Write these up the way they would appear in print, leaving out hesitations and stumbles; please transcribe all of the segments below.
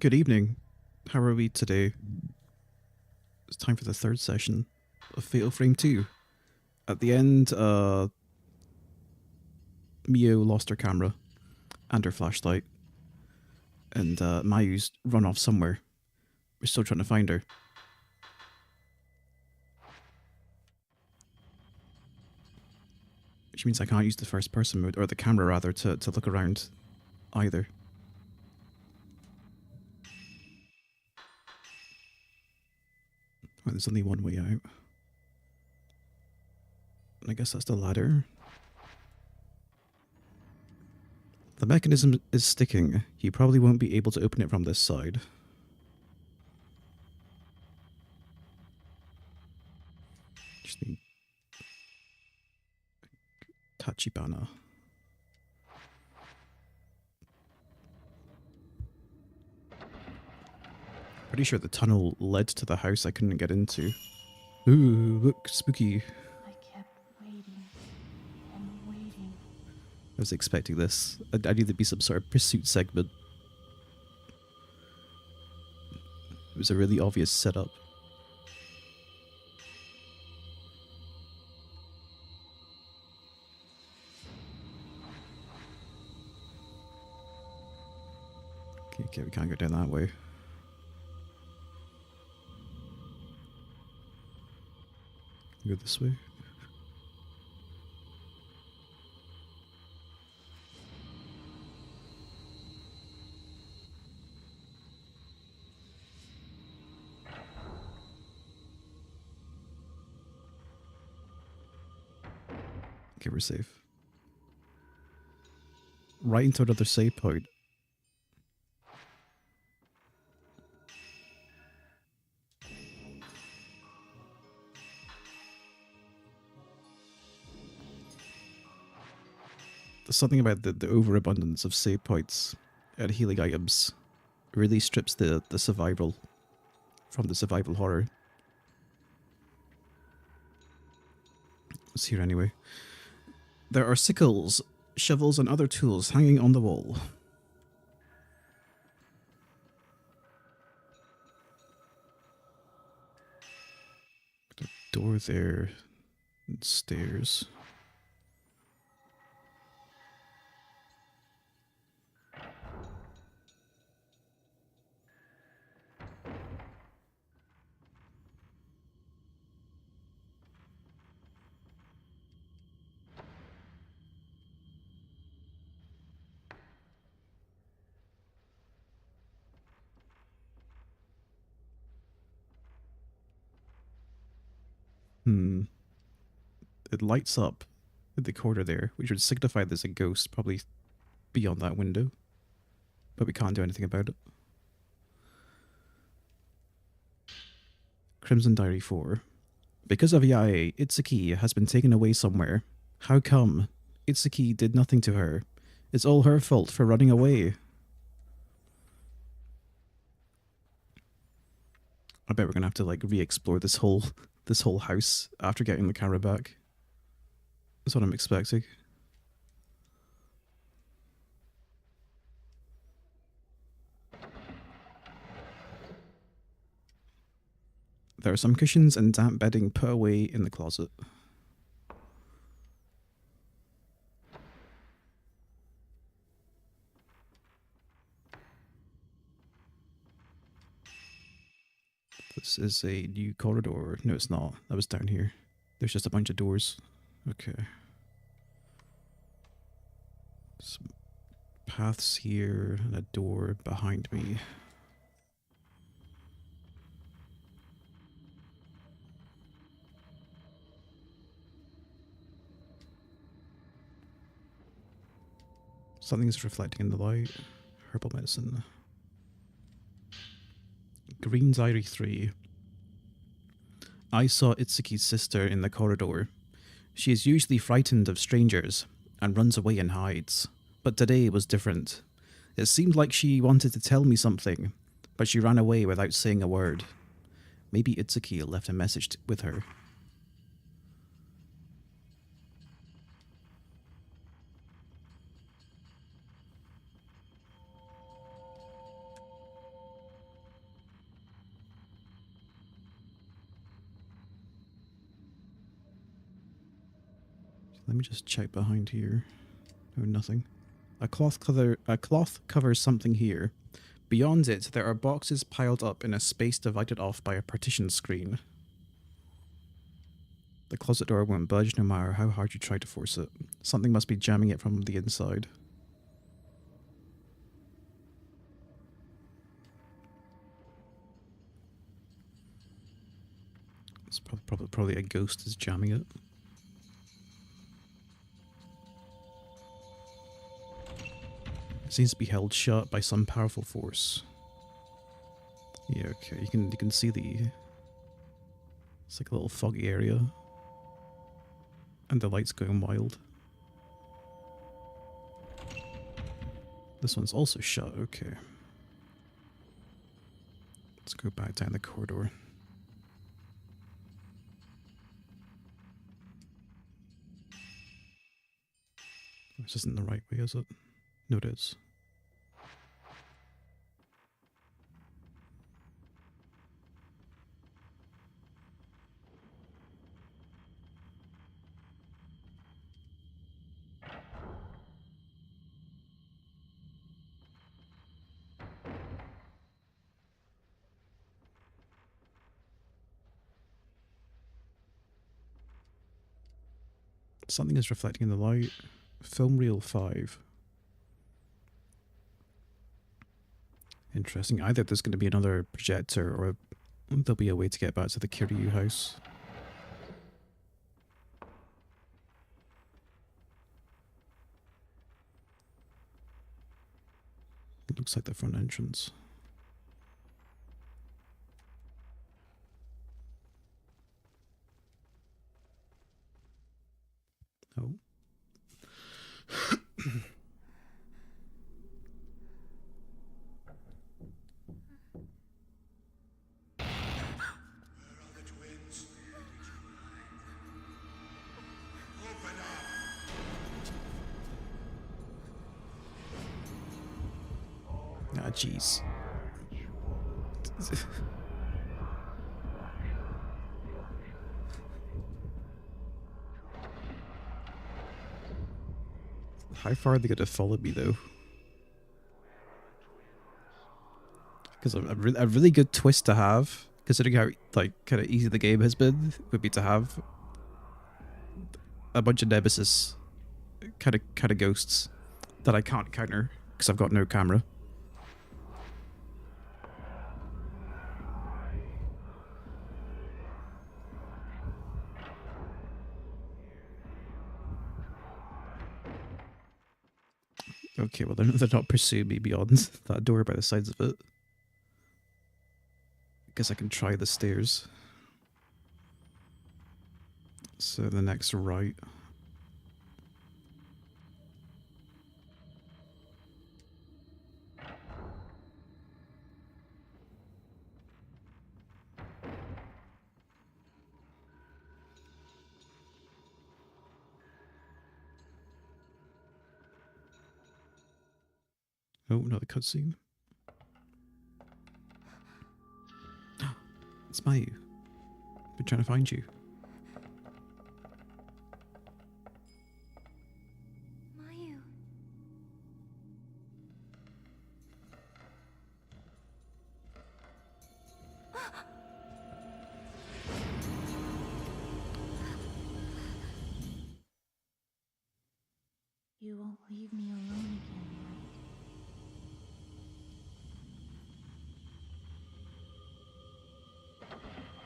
Good evening. How are we today? It's time for the third session of Fatal Frame 2. At the end, Mio lost her camera and her flashlight, and Mayu's run off somewhere. We're still trying to find her. Which means I can't use the first person mode, or the camera rather, to look around either. Well, there's only one way out. I guess that's the ladder. The mechanism is sticking. You probably won't be able to open it from this side. Just need Tachibana. Pretty sure the tunnel led to the house I couldn't get into. Ooh, look, spooky. I kept waiting and waiting. I was expecting this. I knew there'd be some sort of pursuit segment. It was a really obvious setup. Okay, we can't go down that way. Go this way. Okay, we're safe. Right into another save point. There's something about the overabundance of save points and healing items really strips the survival from the survival horror. It's here anyway. There are sickles, shovels, and other tools hanging on the wall. The door there, and stairs. It lights up in the corner there, which would signify there's a ghost probably beyond that window. But we can't do anything about it. Crimson Diary 4. Because of Yae, Itsuki has been taken away somewhere. How come? Itsuki did nothing to her. It's all her fault for running away. I bet we're gonna have to like re-explore this whole house after getting the camera back. That's what I'm expecting. There are some cushions and damp bedding put away in the closet. This is a new corridor. No, it's not. That was down here. There's just a bunch of doors. Okay. Some paths here and a door behind me. Something's reflecting in the light. Herbal medicine. Green Diary 3. I saw Itsuki's sister in the corridor. She is usually frightened of strangers and runs away and hides. But today was different. It seemed like she wanted to tell me something, but she ran away without saying a word. Maybe Itsuki left a message with her. Let me just check behind here. No, nothing. A cloth covers something here. Beyond it, there are boxes piled up in a space divided off by a partition screen. The closet door won't budge no matter how hard you try to force it. Something must be jamming it from the inside. It's probably a ghost is jamming it. It seems to be held shut by some powerful force. Yeah, okay. You can see it's like a little foggy area. And the light's going wild. This one's also shut, okay. Let's go back down the corridor. This isn't the right way, is it? No, it is. Something is reflecting in the light. Film reel 5. Interesting. Either there's going to be another projector or there'll be a way to get back to the Kiryu house. It looks like the front entrance. Oh. Ah, jeez. How far are they going to follow me, though? Because a really good twist to have, considering how like kind of easy the game has been, would be to have a bunch of nemesis kind of ghosts that I can't counter because I've got no camera. Okay, well they're not pursuing me beyond that door by the sides of it. Guess I can try the stairs. So the next right. Oh, another cutscene. It's Mayu. Been trying to find you. Mayu. You won't leave me alone again,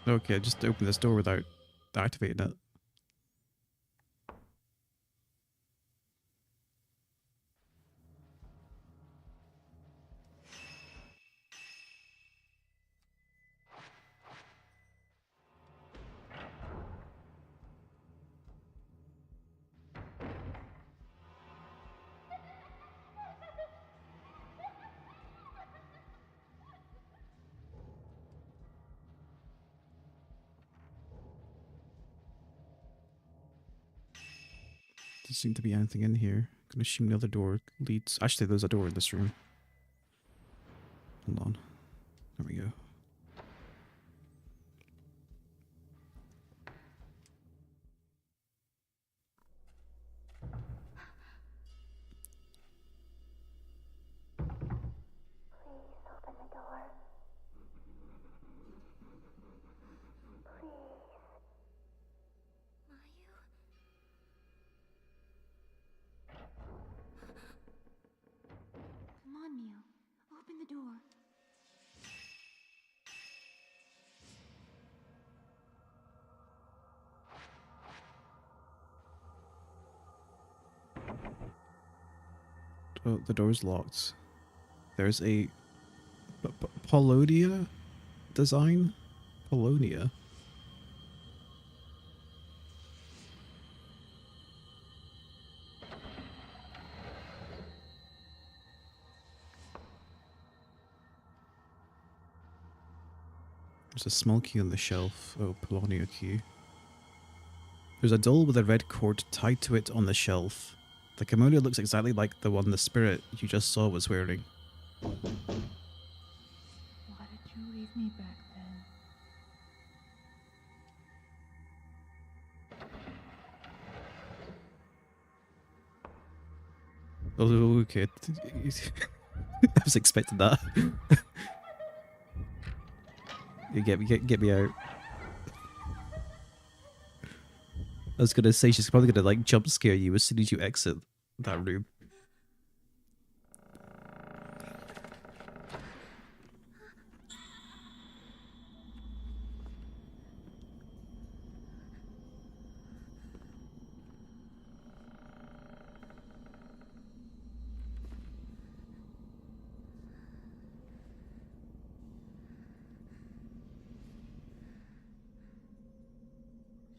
right? Okay, just open this door without activating it. Doesn't seem to be anything in here. I'm gonna assume the other door leads. Actually, there's a door in this room. Hold on. There we go. the door. Oh, the door's locked. There's a Polonia design? Polonia? There's a small key on the shelf. Oh, Polonia key. There's a doll with a red cord tied to it on the shelf. The kimono looks exactly like the one the spirit you just saw was wearing. Why did you leave me back then? Oh, okay. I was expecting that. You get me out. I was gonna say she's probably gonna like jump scare you as soon as you exit that room.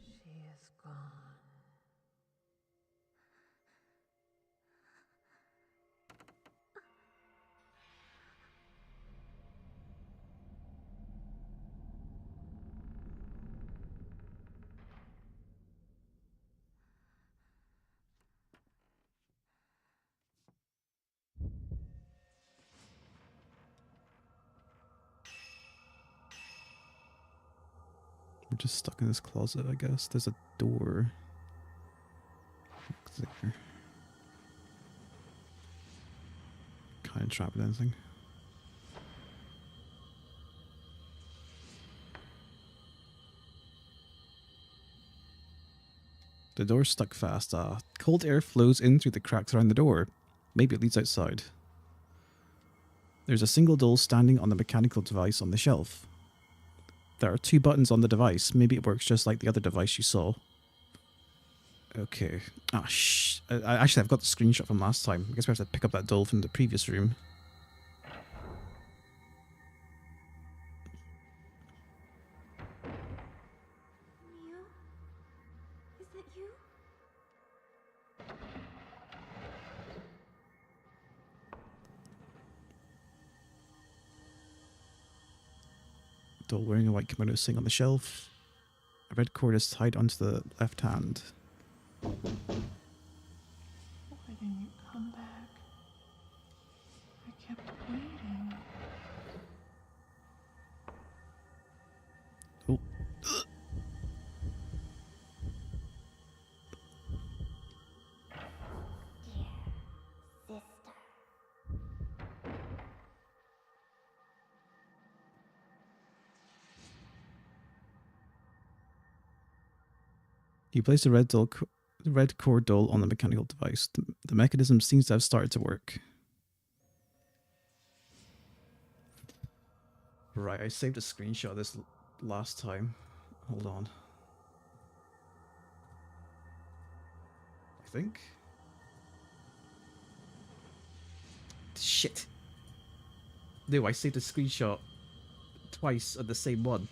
She is gone. We're just stuck in this closet, I guess. There's a door. There. Can't entrap with anything. The door's stuck fast. Cold air flows in through the cracks around the door. Maybe it leads outside. There's a single doll standing on the mechanical device on the shelf. There are 2 buttons on the device. Maybe it works just like the other device you saw. Okay. Actually, I've got the screenshot from last time. I guess we have to pick up that doll from the previous room. You? Is that you? Doll wearing a white kimono sitting on the shelf. A red cord is tied onto the left hand. Why didn't you come back? I kept waiting. Oh. Dear sister. You place the red cord doll on the mechanical device. The mechanism seems to have started to work. Right, I saved a screenshot of this last time. Hold on. I think. Shit. No, I saved a screenshot twice of the same one.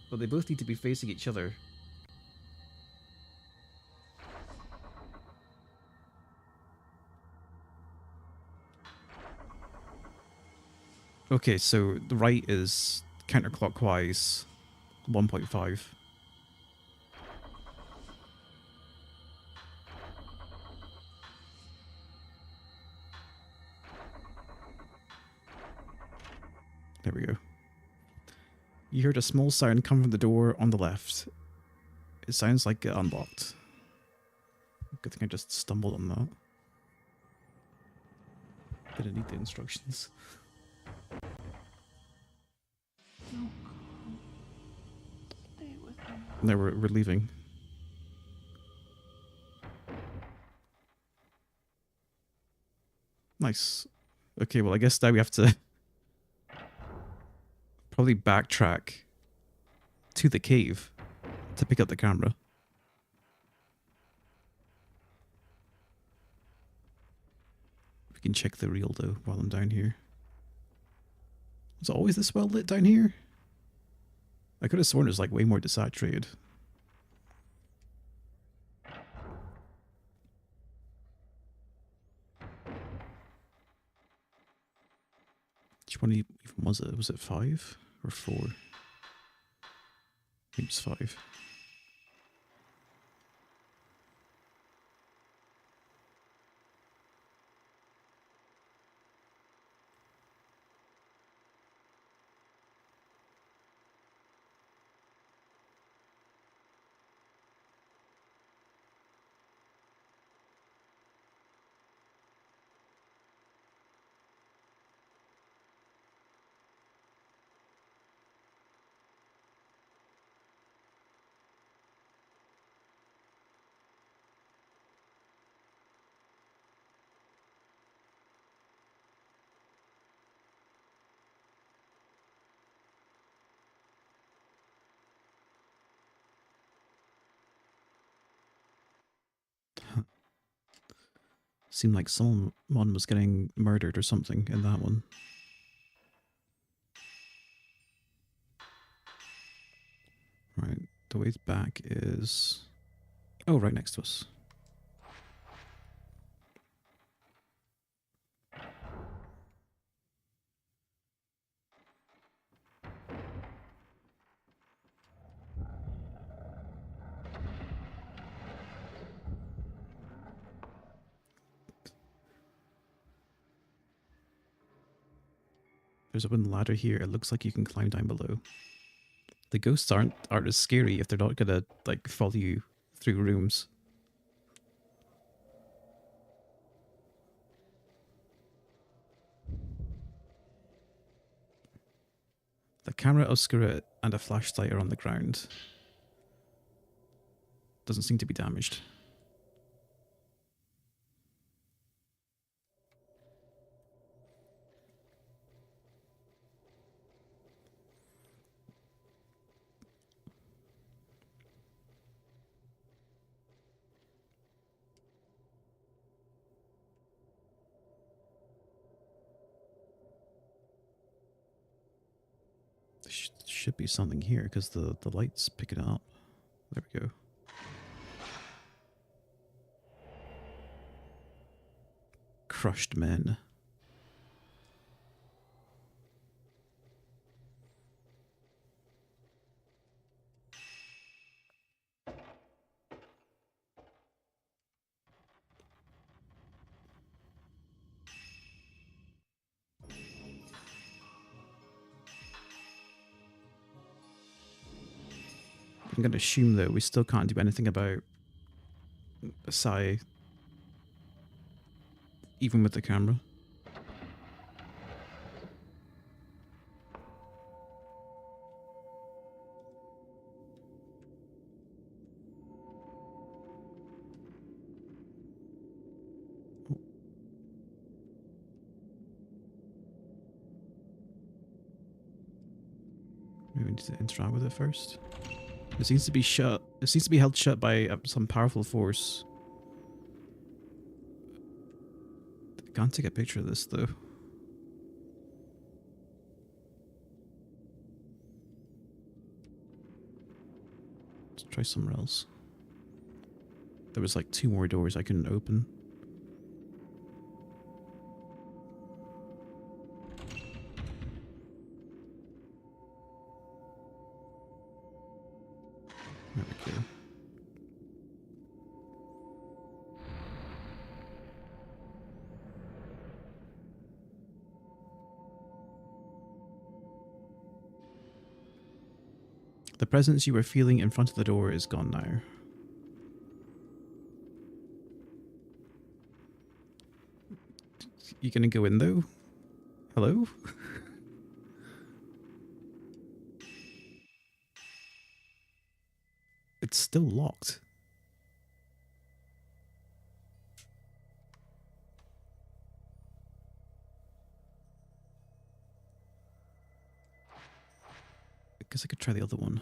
But they both need to be facing each other. Okay, so the right is counterclockwise 1.5. There we go. You heard a small sound come from the door on the left. It sounds like it unlocked. Good thing I just stumbled on that. Didn't need the instructions. Don't go. Stay with me. No, we're leaving. Nice. Okay, well, I guess now we have to probably backtrack to the cave to pick up the camera. We can check the reel, though, while I'm down here. Is it always this well lit down here? I could have sworn it was, like, way more desaturated. Which one even was it? Was it 5 or 4? I think it's 5. Seemed like someone was getting murdered or something in that one. Right, the way back is... Oh, right next to us. There's a wooden ladder here. It looks like you can climb down below. The ghosts aren't as scary if they're not gonna, like, follow you through rooms. The camera obscura and a flashlight are on the ground. Doesn't seem to be damaged. There should be something here because the light's picking it up. There we go. Crushed men. I'm going to assume, though, we still can't do anything about Sai, even with the camera. Maybe we need to interact with it first. It seems to be shut. It seems to be held shut by some powerful force. I can't take a picture of this, though. Let's try somewhere else. There was like 2 more doors I couldn't open. There we go. The presence you were feeling in front of the door is gone now. You gonna go in, though? Hello? It's still locked. Guess I could try the other one.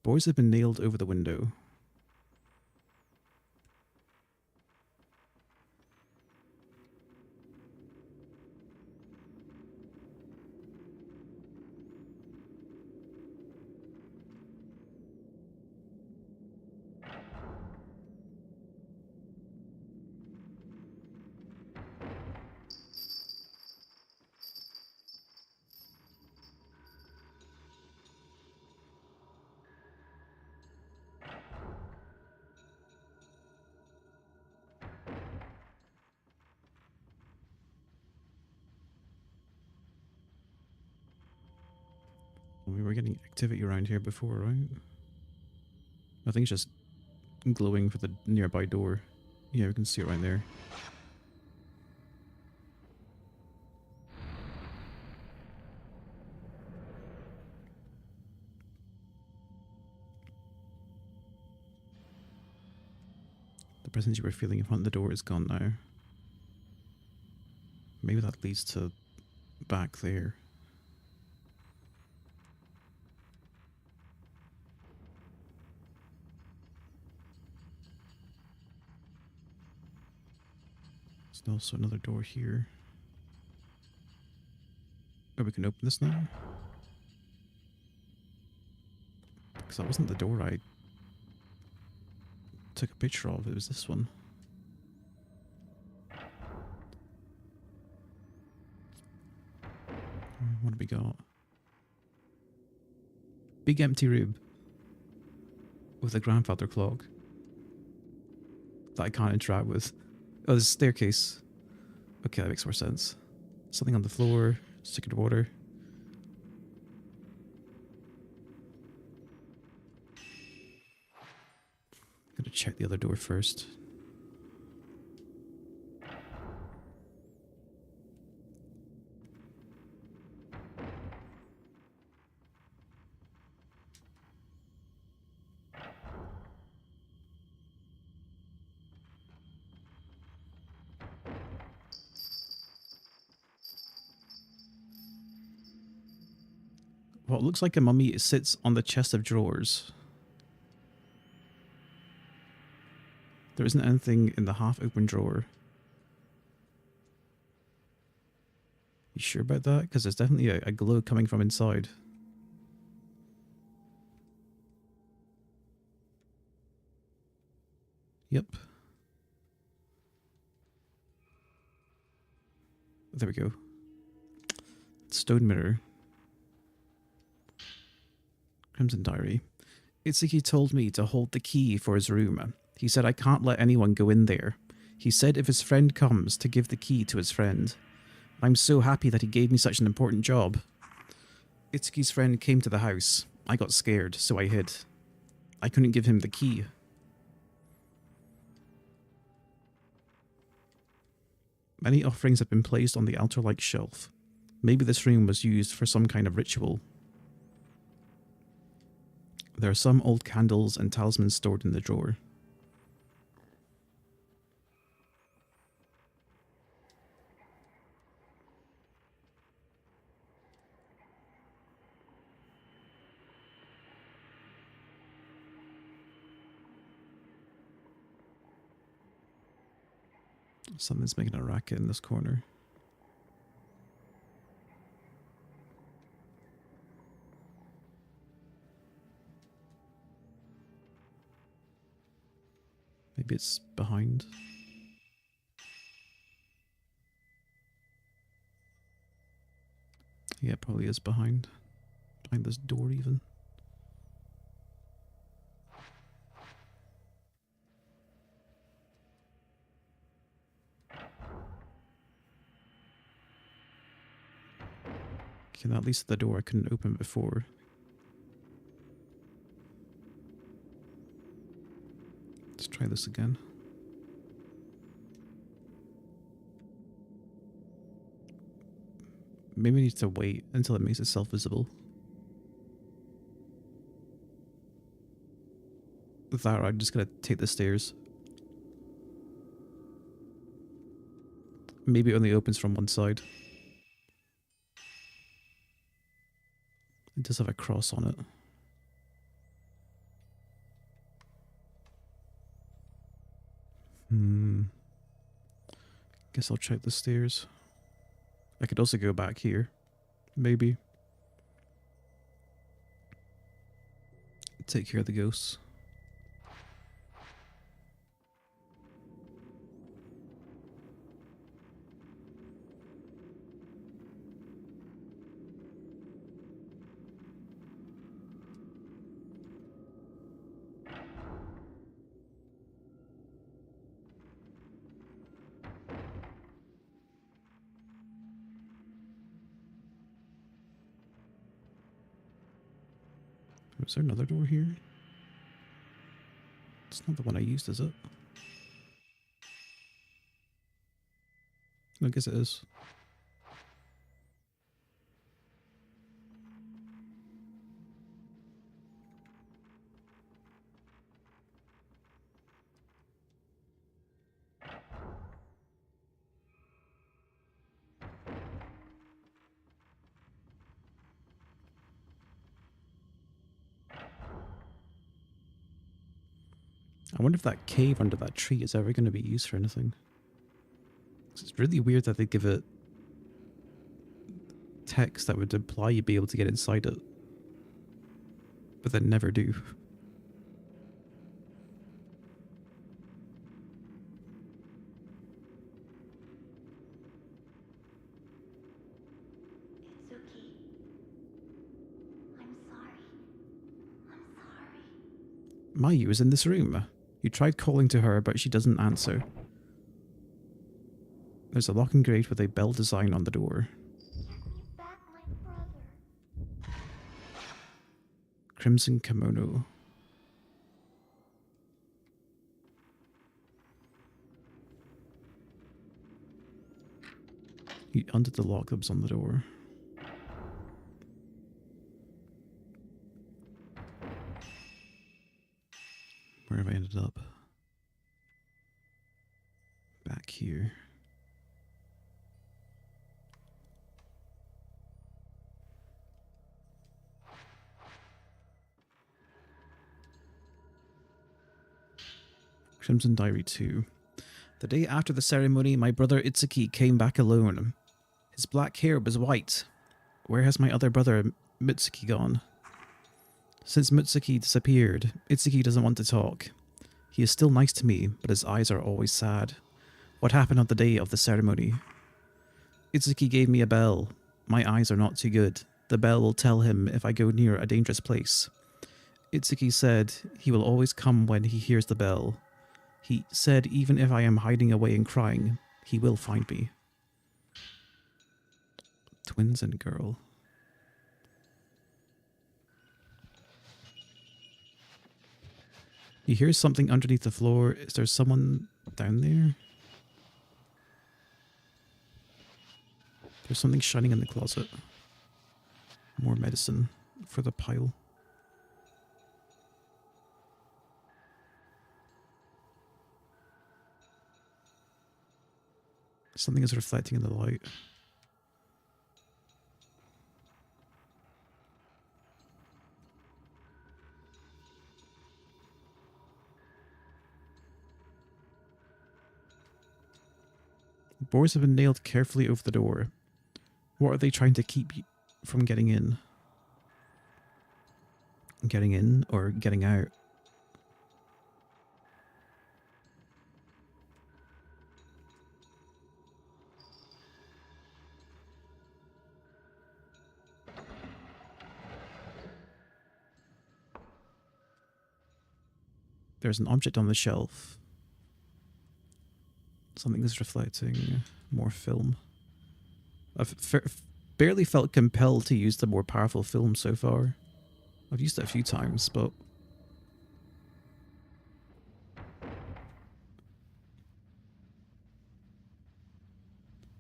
Boards have been nailed over the window. We were getting activity around here before, right? I think it's just glowing for the nearby door. Yeah, we can see it right there. The presence you were feeling in front of the door is gone now. Maybe that leads to back there. There's also another door here. Oh, we can open this now? Because that wasn't the door I took a picture of, it was this one. What have we got? Big empty room with a grandfather clock that I can't interact with. Oh, there's a staircase. Okay, that makes more sense. Something on the floor, stick of water. Gotta check the other door first. What looks like a mummy sits on the chest of drawers. There isn't anything in the half-open drawer. You sure about that? Because there's definitely a glow coming from inside. Yep. There we go. Stone mirror. Crimson Diary. Itsuki told me to hold the key for his room. He said I can't let anyone go in there. He said if his friend comes, to give the key to his friend. I'm so happy that he gave me such an important job. Itsuki's friend came to the house. I got scared, so I hid. I couldn't give him the key. Many offerings have been placed on the altar-like shelf. Maybe this room was used for some kind of ritual. There are some old candles and talismans stored in the drawer. Something's making a racket in this corner. Maybe it's behind. Yeah, it probably is behind. Behind this door even. Okay, at least the door I couldn't open before. Let's try this again. Maybe we need to wait until it makes itself visible. With that, I'm just gonna take the stairs. Maybe it only opens from one side. It does have a cross on it. Guess I'll check the stairs. I could also go back here. Maybe. Take care of the ghosts. Is there another door here? It's not the one I used, is it? I guess it is. I wonder if that cave under that tree is ever going to be used for anything. It's really weird that they give it text that would imply you'd be able to get inside it, but then never do. It's okay. I'm sorry. I'm sorry. Mayu is in this room. You tried calling to her, but she doesn't answer. There's a lock and grate with a bell design on the door. Get me back my brother. Crimson kimono. You undid the lock that was on the door. Where have I ended up? Back here. Crimson Diary 2. The day after the ceremony, my brother Itsuki came back alone. His black hair was white. Where has my other brother, Mitsuki, gone? Since Mitsuki disappeared, Itsuki doesn't want to talk. He is still nice to me, but his eyes are always sad. What happened on the day of the ceremony? Itsuki gave me a bell. My eyes are not too good. The bell will tell him if I go near a dangerous place. Itsuki said he will always come when he hears the bell. He said even if I am hiding away and crying, he will find me. Twins and girl. You hear something underneath the floor. Is there someone down there? There's something shining in the closet. More medicine for the pile. Something is reflecting in the light. Boards have been nailed carefully over the door. What are they trying to keep from getting in? Getting in or getting out? There's an object on the shelf. Something is reflecting. More film. I've barely felt compelled to use the more powerful film so far. I've used it a few times, but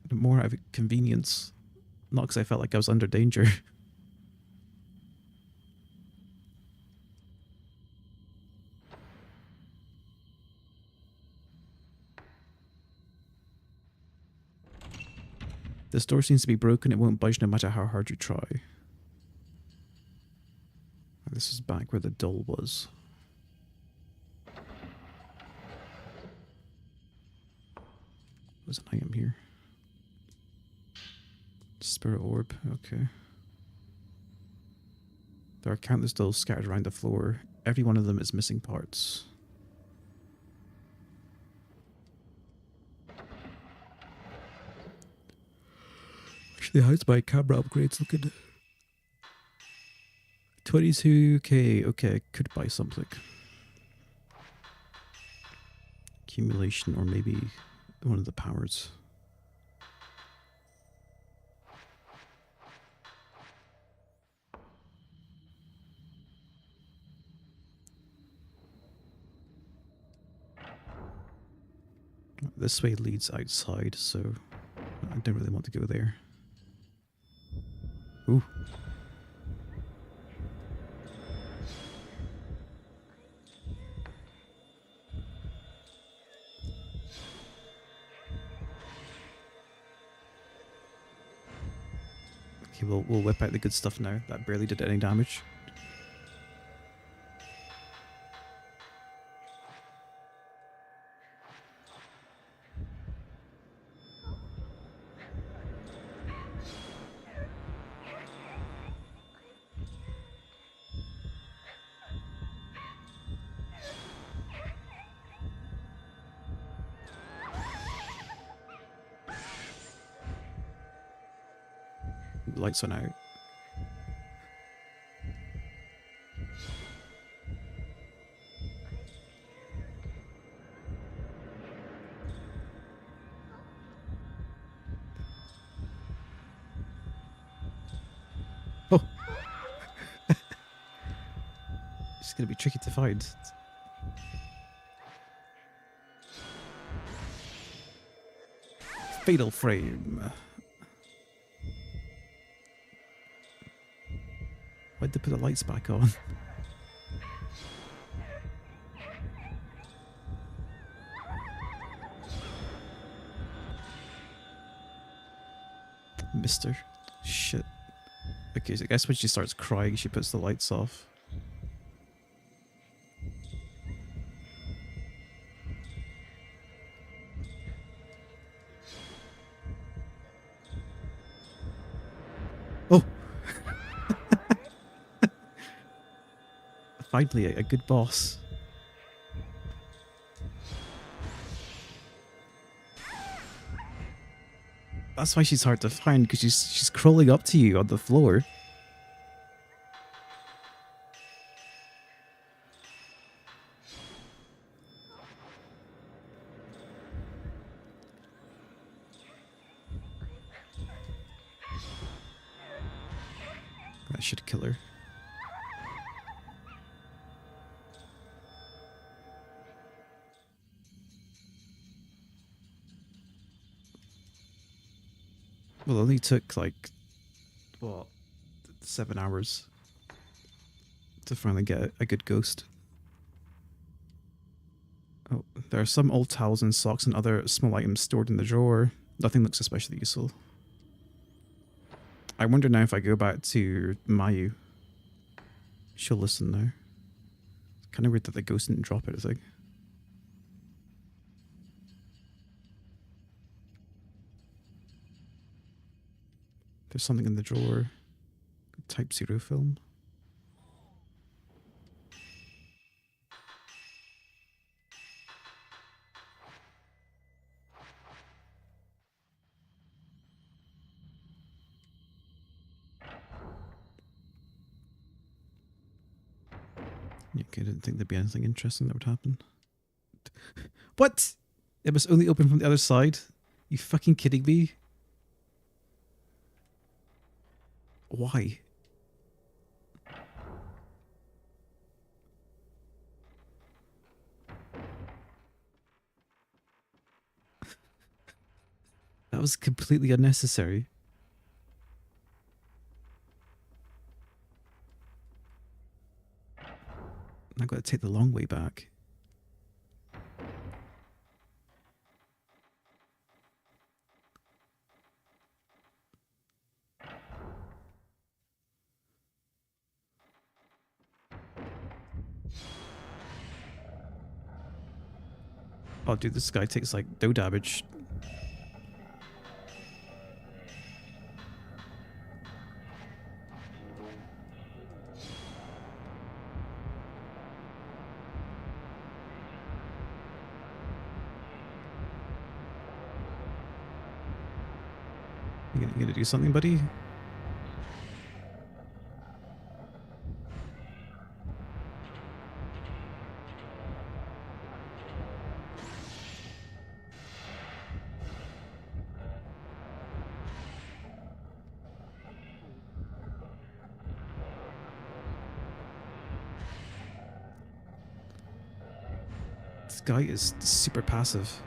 more out of convenience. Not because I felt like I was under danger. This door seems to be broken. It won't budge no matter how hard you try. This is back where the doll was. There's an item here. Spirit orb, okay. There are countless dolls scattered around the floor. Every one of them is missing parts. Actually, how's my camera upgrades looking? 22k, okay, could buy something. Accumulation, or maybe one of the powers. This way leads outside, so I don't really want to go there. Ooh. Okay, we'll whip out the good stuff now. That barely did any damage. The lights went out. Oh! It's gonna be tricky to find. Fatal frame. Why'd they put the lights back on? Mister. Shit. Okay, so I guess when she starts crying, she puts the lights off. Oh! Finally, a good boss. That's why she's hard to find, because she's crawling up to you on the floor. That should kill her. Well, it only took like, what, 7 hours to finally get a good ghost. Oh, there are some old towels and socks and other small items stored in the drawer. Nothing looks especially useful. I wonder now if I go back to Mayu. She'll listen now. It's kind of weird that the ghost didn't drop anything. There's something in the drawer. Type 0 film. Okay, I didn't think there'd be anything interesting that would happen. What? It must only open from the other side? You fucking kidding me? Why? That was completely unnecessary. I've got to take the long way back. Oh, dude, this guy takes like no damage. You gonna do something, buddy? This guy is super passive.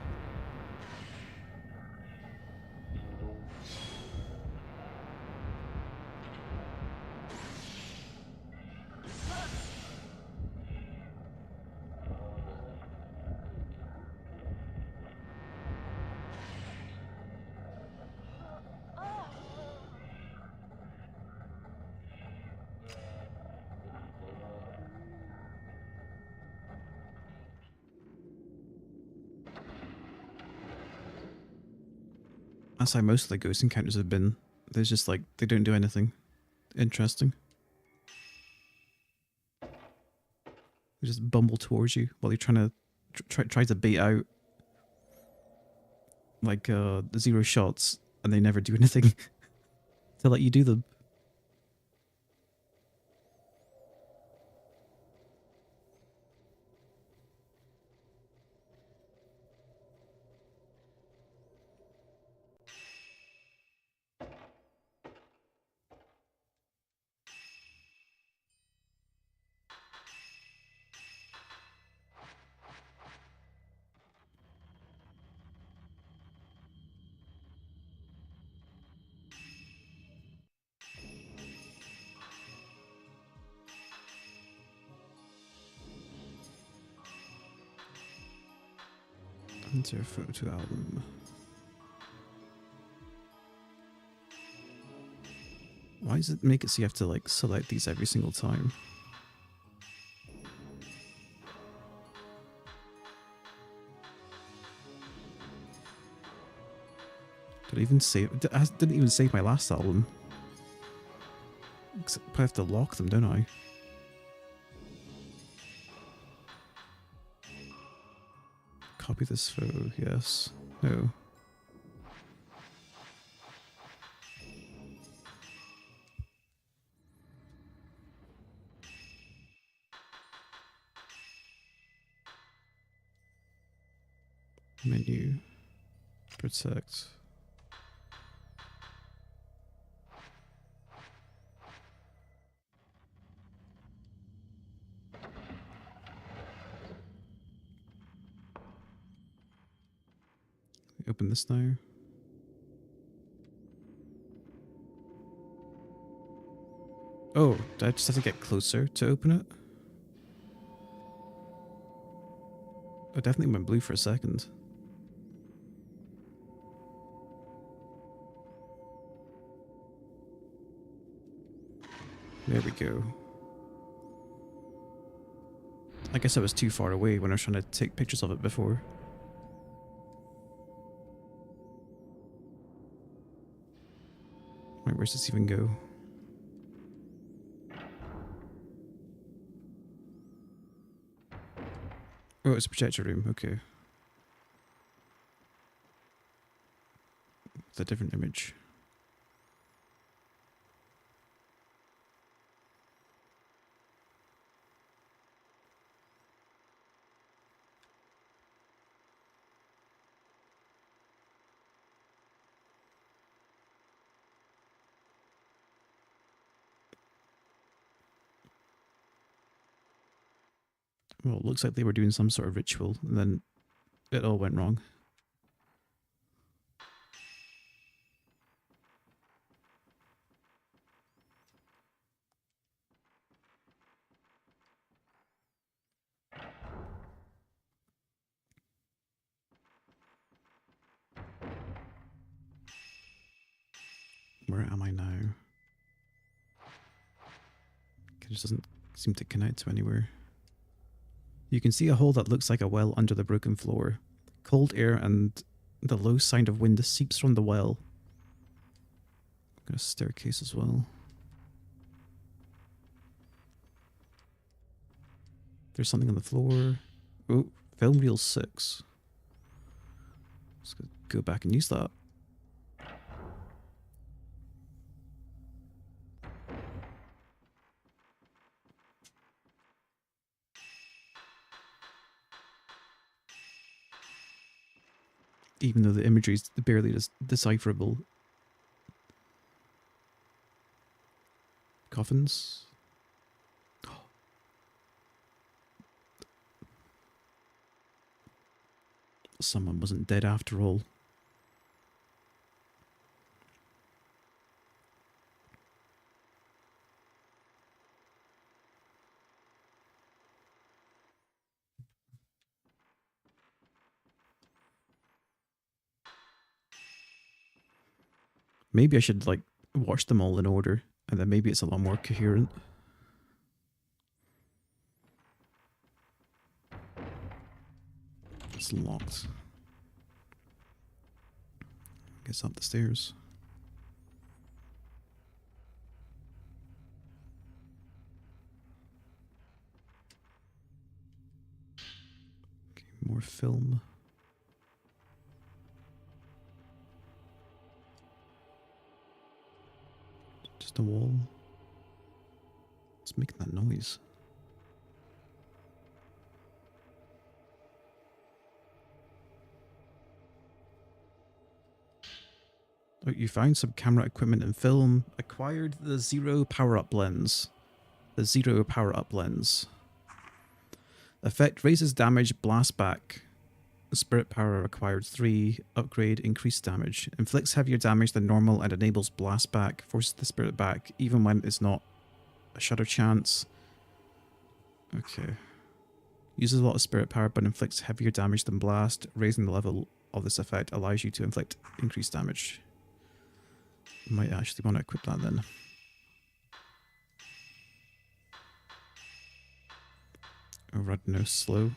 That's how most of the ghost encounters have been. There's just like, they don't do anything interesting. They just bumble towards you while you're trying to try to bait out like 0 shots, and they never do anything to let you do them. Enter photo album. Why does it make it so you have to like select these every single time? Did I even save? I didn't even save my last album. Except I have to lock them, don't I? Copy this photo, yes. No. Menu. Protect. Open this now. Oh, do I just have to get closer to open it? I definitely went blue for a second. There we go. I guess I was too far away when I was trying to take pictures of it before. Right, where's this even go? Oh, it's a projector room, okay. It's a different image. Well, it looks like they were doing some sort of ritual, and then it all went wrong. Where am I now? It just doesn't seem to connect to anywhere. You can see a hole that looks like a well under the broken floor. Cold air and the low sound of wind seeps from the well. Got a staircase as well. There's something on the floor. Oh, film reel 6. Let's go back and use that. Even though the imagery is barely decipherable. Coffins. Someone wasn't dead after all. Maybe I should, like, watch them all in order, and then maybe it's a lot more coherent. It's locked. Guess up the stairs. Okay, more film. Just a wall. It's making that noise. Oh, you found some camera equipment and film. Acquired the zero power-up lens. The zero power-up lens. Effect raises damage, blast back. Spirit power acquired 3. Upgrade, increased damage. Inflicts heavier damage than normal and enables blast back. Forces the spirit back even when it's not a shadow chance. Okay. Uses a lot of spirit power but inflicts heavier damage than blast. Raising the level of this effect allows you to inflict increased damage. Might actually want to equip that then. Oh, red no slow.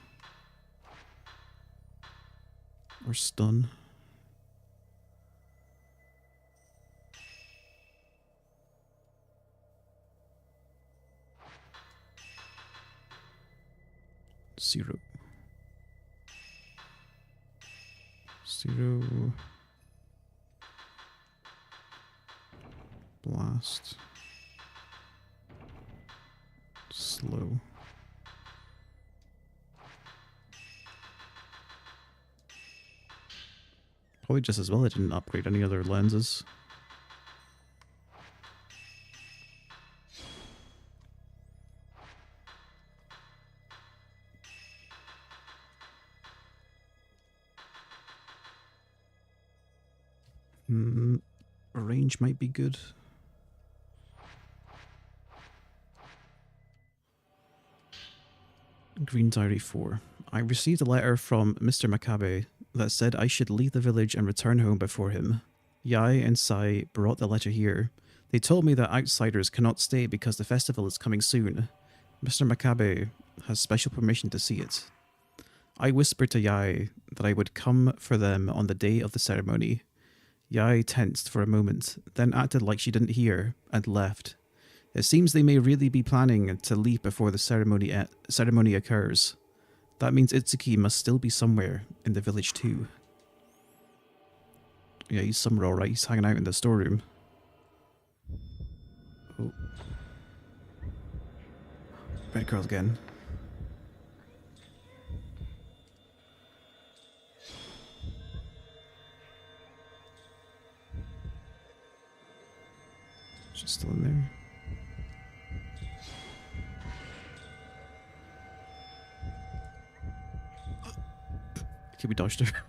Or stun. Zero. Zero. Blast. Slow. Probably just as well I didn't upgrade any other lenses. Range might be good. Green Diary 4. I received a letter from Mr. Makabe that said I should leave the village and return home before him. Yai and Sai brought the letter here. They told me that outsiders cannot stay because the festival is coming soon. Mr. Makabe has special permission to see it. I whispered to Yai that I would come for them on the day of the ceremony. Yai tensed for a moment, then acted like she didn't hear, and left. It seems they may really be planning to leave before the ceremony occurs. That means Itsuki must still be somewhere in the village too. Yeah, he's somewhere alright. He's hanging out in the storeroom. Oh. Red girl again. She's still in there. Okay, we dodged her.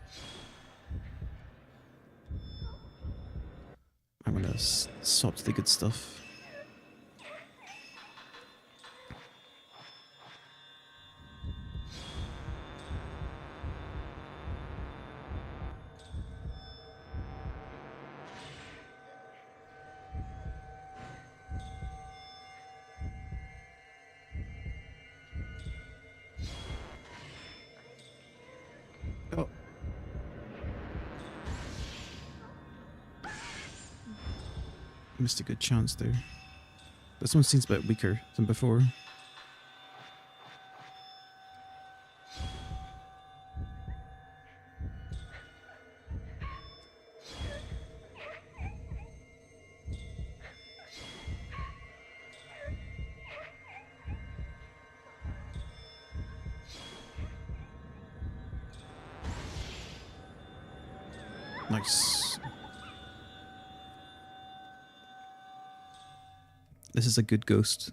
I'm gonna swap to the good stuff. Oh, Missed a good chance there. This one seems a bit weaker than before. Nice. This is a good ghost.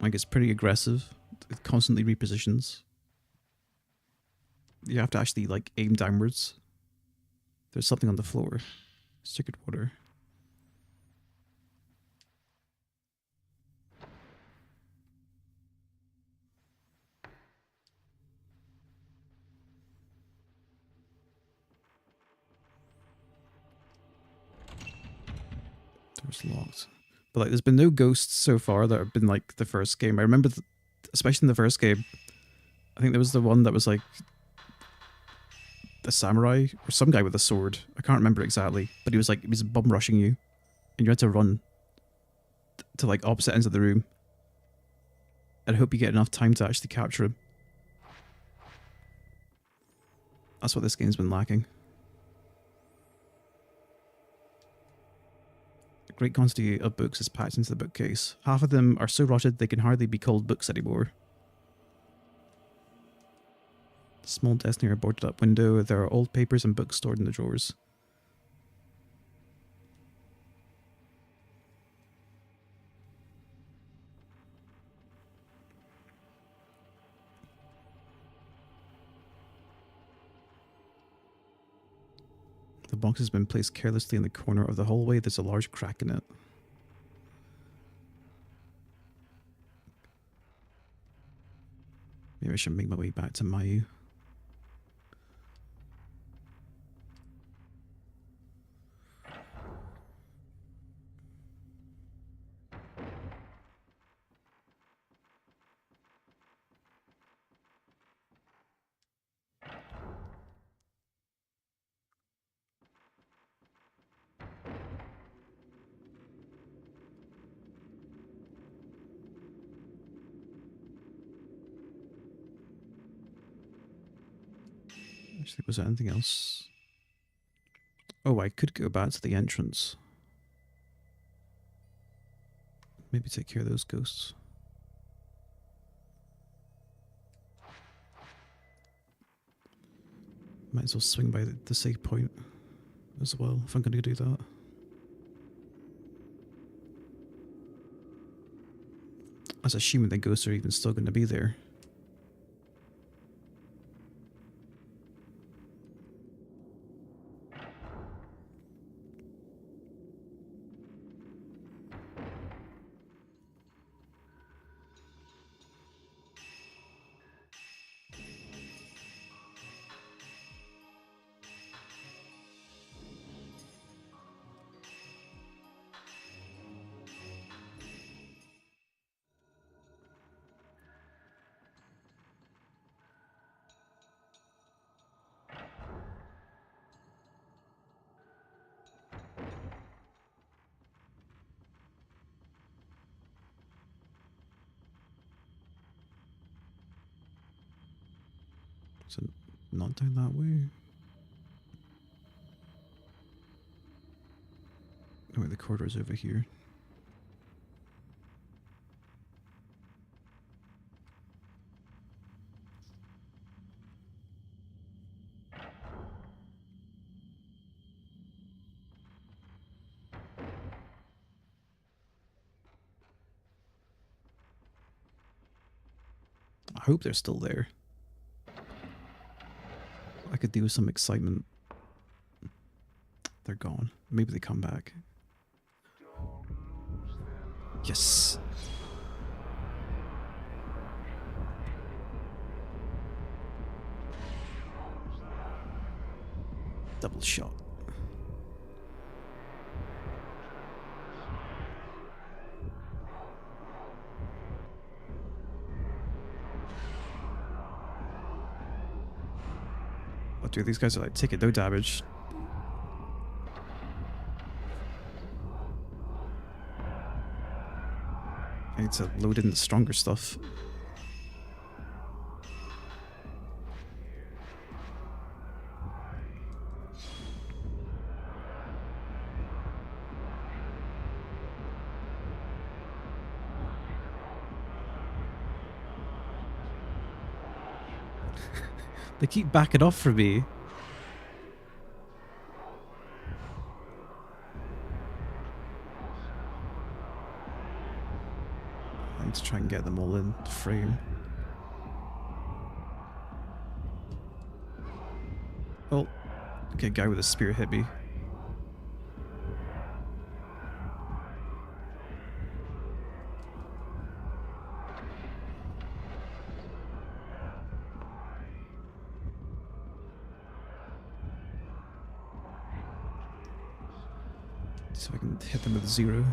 Like, it's pretty aggressive. It constantly repositions. You have to actually, like, aim downwards. There's something on the floor. Circuit water. Door's locked. But, like, there's been no ghosts so far that have been, like, the first game. I remember, especially in the first game, I think there was the one that was, like, the samurai or some guy with a sword. I can't remember exactly. But he was, like, he was bum rushing you. And you had to run to, like, opposite ends of the room. And hope you get enough time to actually capture him. That's what this game's been lacking. A great quantity of books is packed into the bookcase. Half of them are so rotted they can hardly be called books anymore. The small desk near a boarded up window, there are old papers and books stored in the drawers. The box has been placed carelessly in the corner of the hallway. There's a large crack in it. Maybe I should make my way back to Mayu. Actually, was there anything else? Oh, I could go back to the entrance. Maybe take care of those ghosts. Might as well swing by the save point as well, if I'm going to do that. I was assuming the ghosts are even still going to be there. So, not down that way. Oh wait, the corridor's over here. I hope they're still there. I could do with some excitement. They're gone. Maybe they come back. Yes! Double shot. Dude, these guys are like taking no damage. I need to load in the stronger stuff. They keep backing off from me. I need to try and get them all in frame. Oh, okay, guy with a spear hit me. So I can hit them with 0.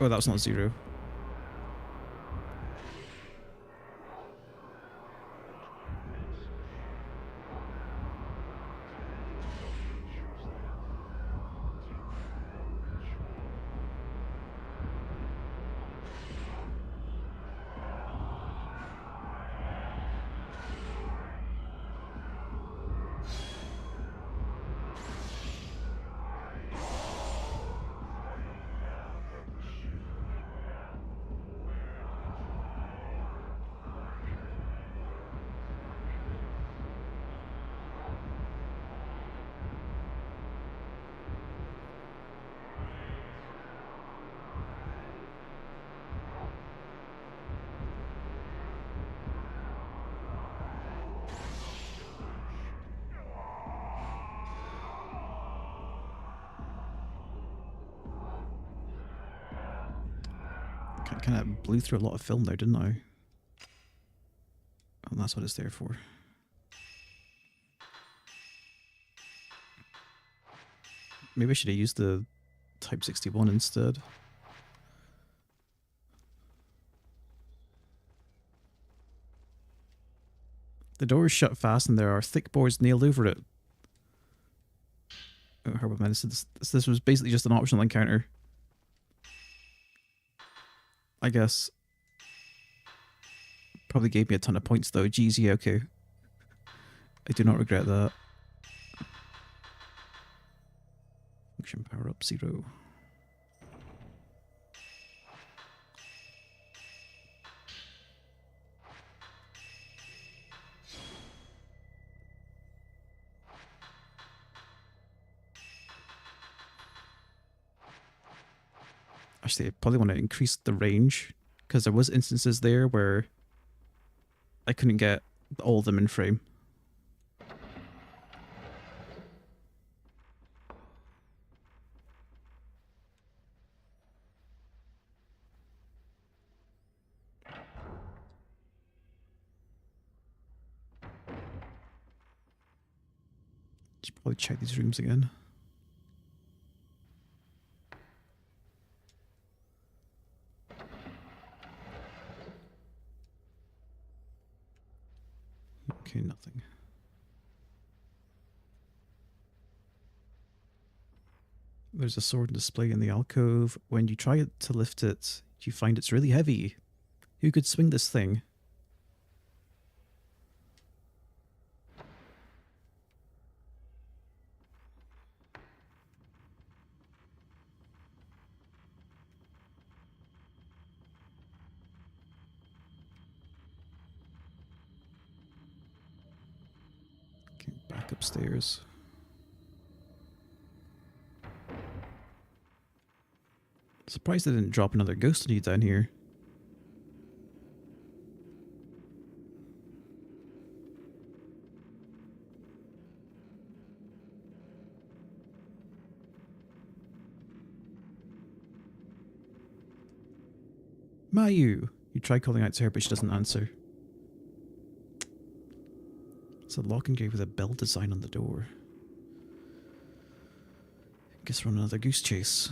Oh, that was not 0. Kind of blew through a lot of film there, didn't I? And that's what it's there for. Maybe I should have used the Type 61 instead. The door is shut fast and there are thick boards nailed over it. Oh, Herbal Medicine. This was basically just an optional encounter. I guess. Probably gave me a ton of points though. Geez, yeah, okay. I do not regret that. Function power up 0. Actually, I probably want to increase the range because there was instances there where I couldn't get all of them in frame. Should probably check these rooms again. Okay, nothing. There's a sword in display in the alcove. When you try to lift it, you find it's really heavy. Who could swing this thing? Okay, back upstairs. Surprised they didn't drop another ghost on you down here. Mayu! You try calling out to her, but she doesn't answer. It's a lock and gate with a bell design on the door. Guess we're on another goose chase.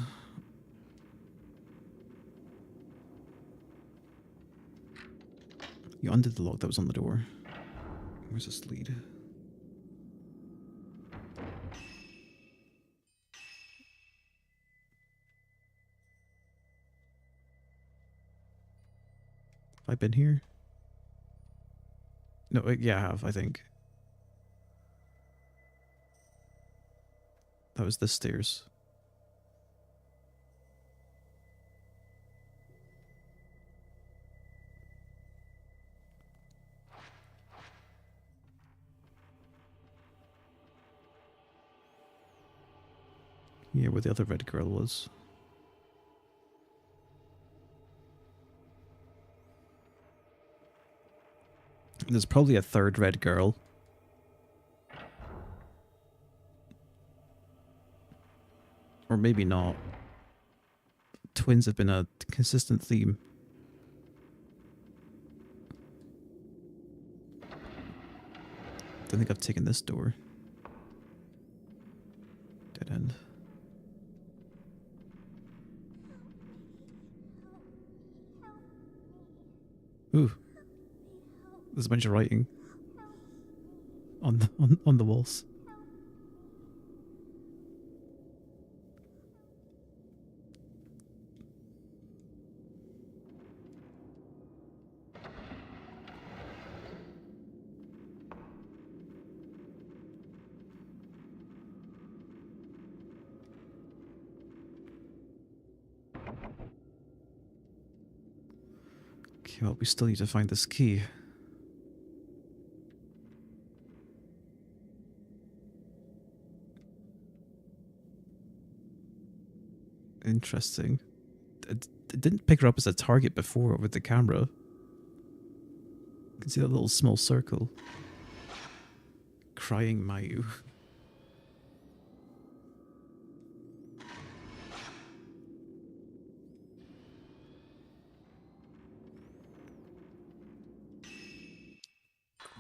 You undid the lock that was on the door. Where's this lead? Have I been here? No, yeah, I have, I think. That was the stairs. Yeah, where the other red girl was. There's probably a third red girl. Or maybe not. Twins have been a consistent theme. Don't think I've taken this door. Dead end. Ooh. There's a bunch of writing on the walls. Okay, well, we still need to find this key. Interesting. It didn't pick her up as a target before with the camera. You can see that little small circle. Crying Mayu.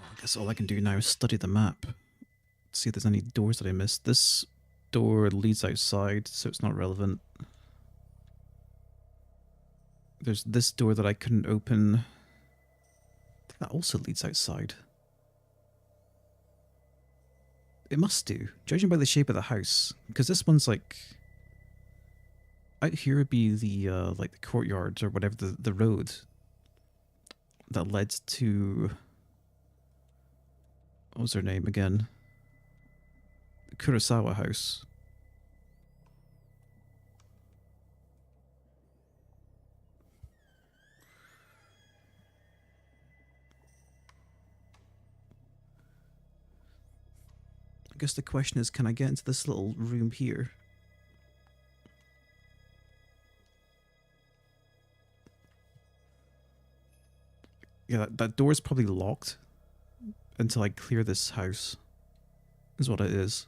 I guess all I can do now is study the map. See if there's any doors that I missed. This door leads outside, so it's not relevant. There's this door that I couldn't open. I think that also leads outside. It must do, judging by the shape of the house. Because this one's like... Out here would be the, like the courtyard or whatever, the road that led to... What was her name again? The Kurosawa house. I guess the question is, can I get into this little room here? Yeah, that door is probably locked until I clear this house, is what it is.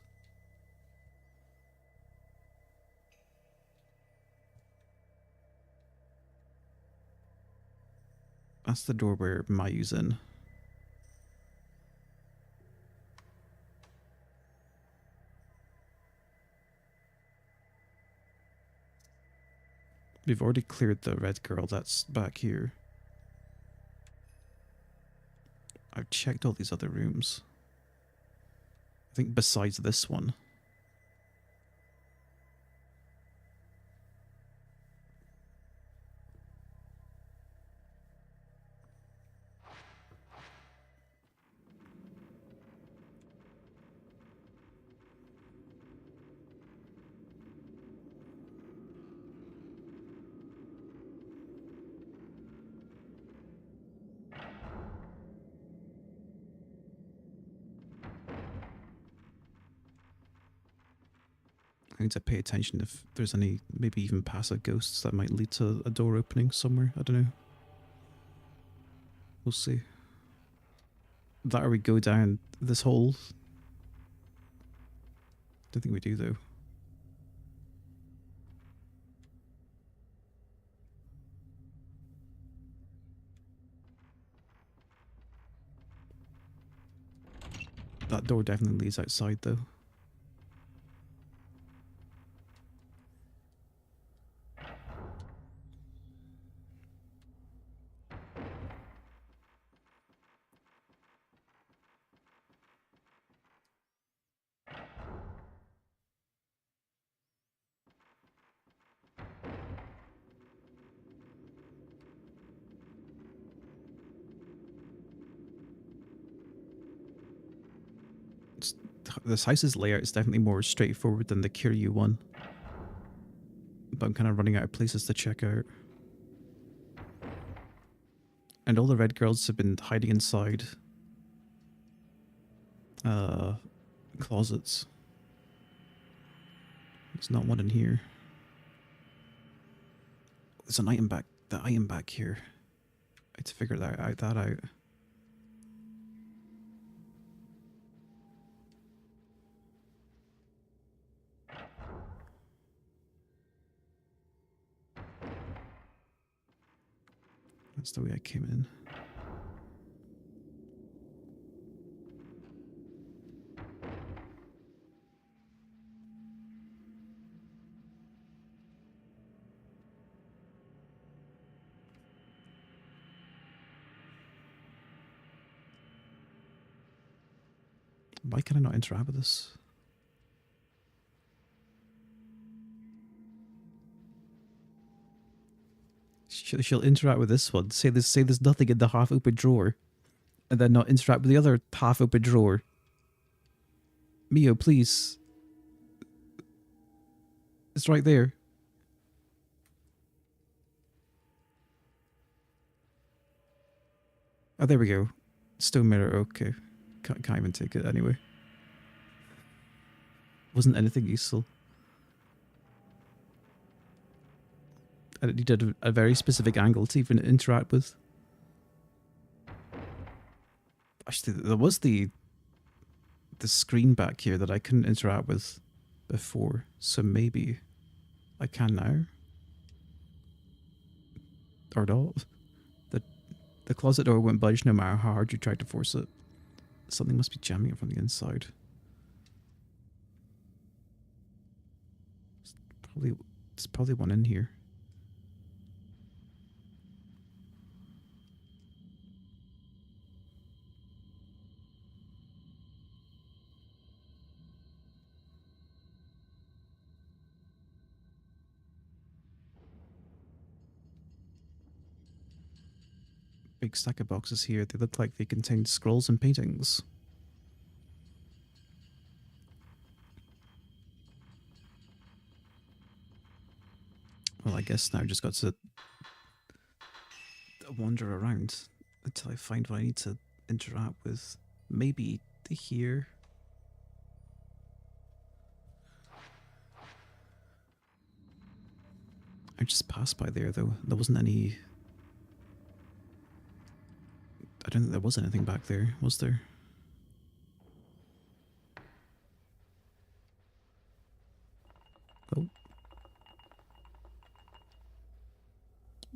That's the door where Mayu's in. We've already cleared the red girl that's back here. I've checked all these other rooms. I think besides this one. I need to pay attention if there's any, maybe even passive ghosts that might lead to a door opening somewhere. I don't know. We'll see. That or we go down this hole. Don't think we do though. That door definitely leads outside though. This house's layout is definitely more straightforward than the Kiryu one. But I'm kind of running out of places to check out. And all the red girls have been hiding inside closets. There's not one in here. There's an item back. The item back here. I had to figure that out. That's the way I came in. Why can I not interact with this? She'll interact with this one. Say there's nothing in the half-open drawer, and then not interact with the other half-open drawer. Mio, please. It's right there. Oh, there we go. Stone mirror. Okay, can't even take it anyway. Wasn't anything useful. And it needed a very specific angle to even interact with. Actually, there was the screen back here that I couldn't interact with before, so maybe I can now. Or not. The closet door won't budge no matter how hard you tried to force it. Something must be jamming it from the inside. There's probably one in here. Big stack of boxes here. They look like they contain scrolls and paintings. Well, I guess now I just got to wander around until I find what I need to interact with. Maybe here. I just passed by there though. There wasn't any... I don't think there was anything back there, was there? Oh.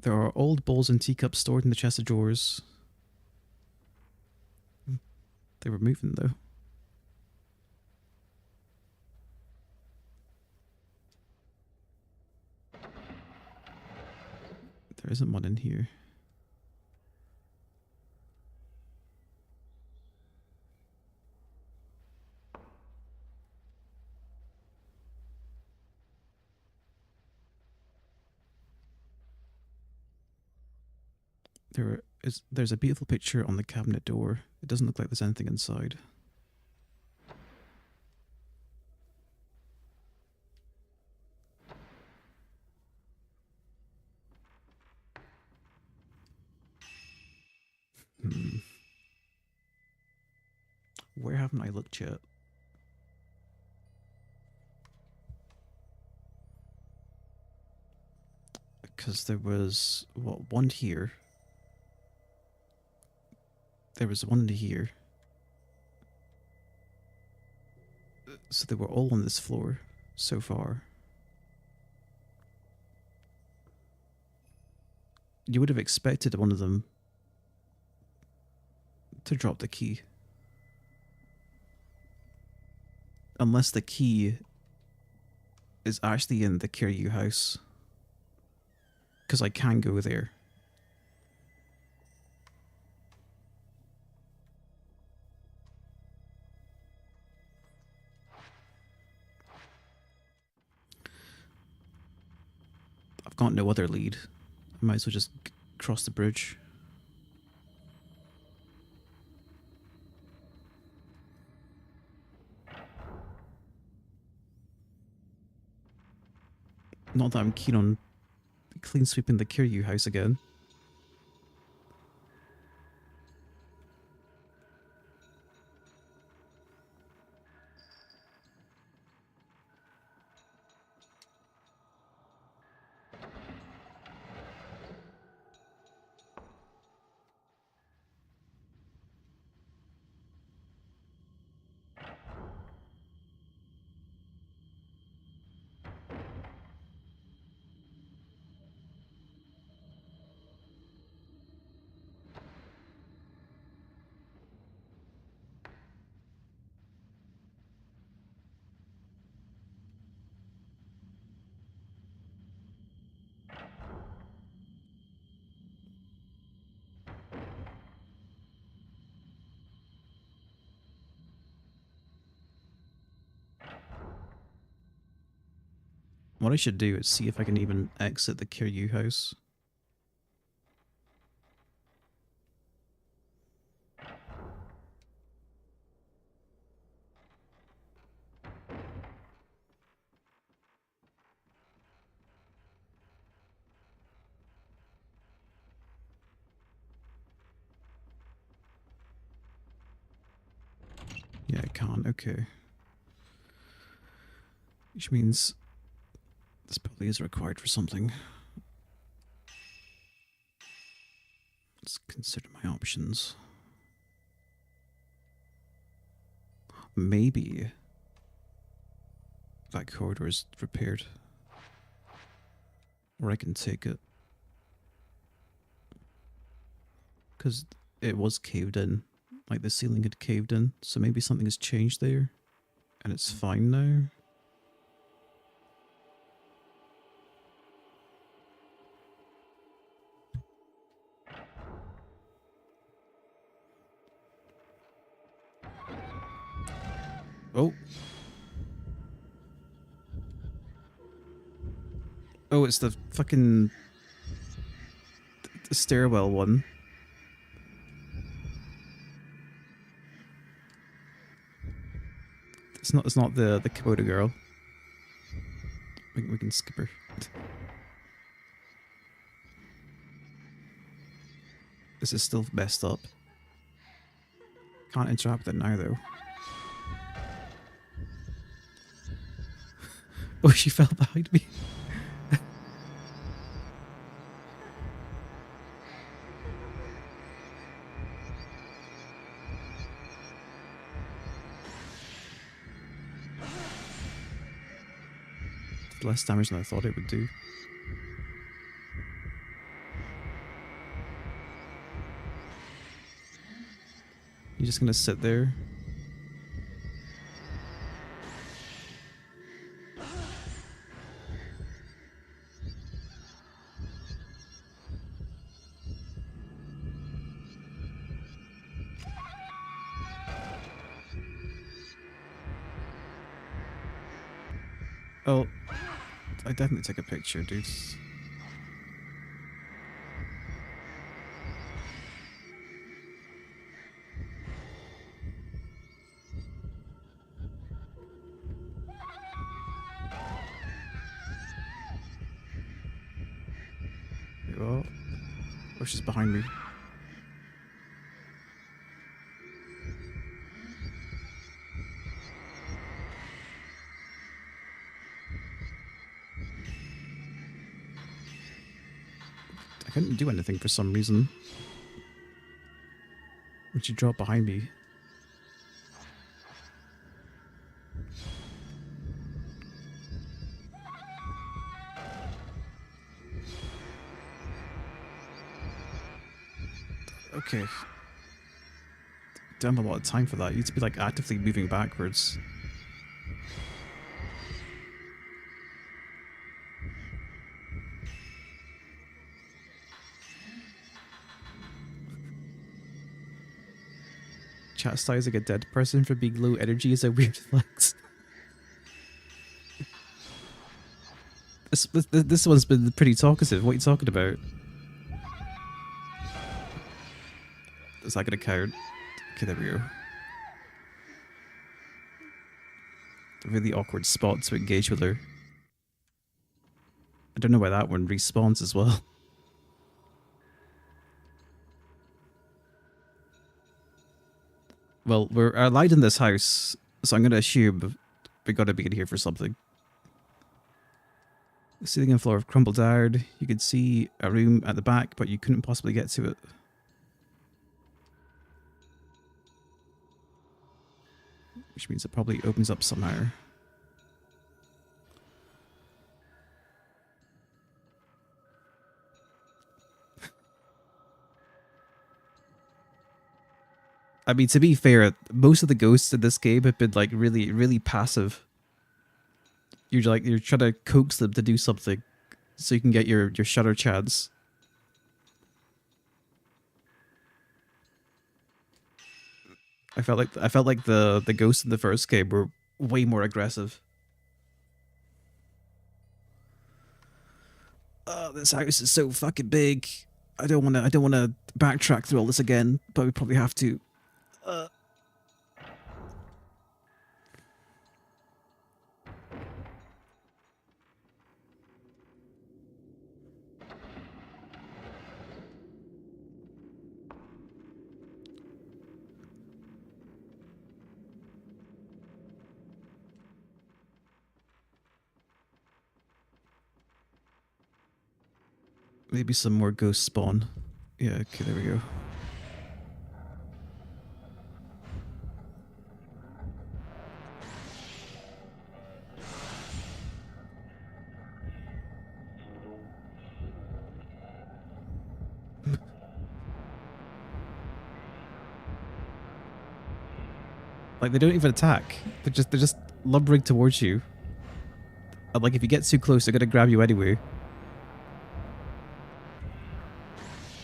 There are old bowls and teacups stored in the chest of drawers. They were moving though. There isn't one in here. There's a beautiful picture on the cabinet door. It doesn't look like there's anything inside. Where haven't I looked yet? Because there was, what, one here. There was one here. So they were all on this floor so far. You would have expected one of them to drop the key. Unless the key is actually in the Kiryu house. Because I can go there. I've got no other lead. I might as well just cross the bridge. Not that I'm keen on clean sweeping the Kiryu house again. What I should do is see if I can even exit the Kiryu house. Yeah, I can't. Okay. Which means this probably is required for something. Let's consider my options. Maybe that corridor is repaired. Or I can take it. Because it was caved in. Like the ceiling had caved in. So maybe something has changed there. And it's fine now. Oh. Oh, it's the fucking the stairwell one. It's not the Komodo girl. We can skip her. This is still messed up. Can't interact with it now though. Oh, she fell behind me. Less damage than I thought it would do. You're just gonna sit there? Oh, I definitely take a picture, dudes. Oh, oh, she's behind me. I couldn't do anything for some reason. When she dropped behind me. Okay. Don't have a lot of time for that. You need to be like actively moving backwards. Chastising a dead person for being low energy is a weird flex. This one's been pretty talkative. What are you talking about? Is that gonna count? Okay, there we go. A really awkward spot to engage with her. don't know why that one respawns as well. Well, we're allied in this house, so I'm going to assume we got to be in here for something. The ceiling and floor have crumbled down. You could see a room at the back, but you couldn't possibly get to it. Which means it probably opens up somehow. I mean, to be fair, most of the ghosts in this game have been like really, really passive. You're trying to coax them to do something so you can get your shutter chance. I felt like the ghosts in the first game were way more aggressive. Oh, this house is so fucking big. I don't wanna backtrack through all this again, but we probably have to. Maybe some more ghosts spawn. Yeah, okay, there we go. Like, they don't even attack. They're just lumbering towards you. And like, if you get too close, they're gonna grab you anyway.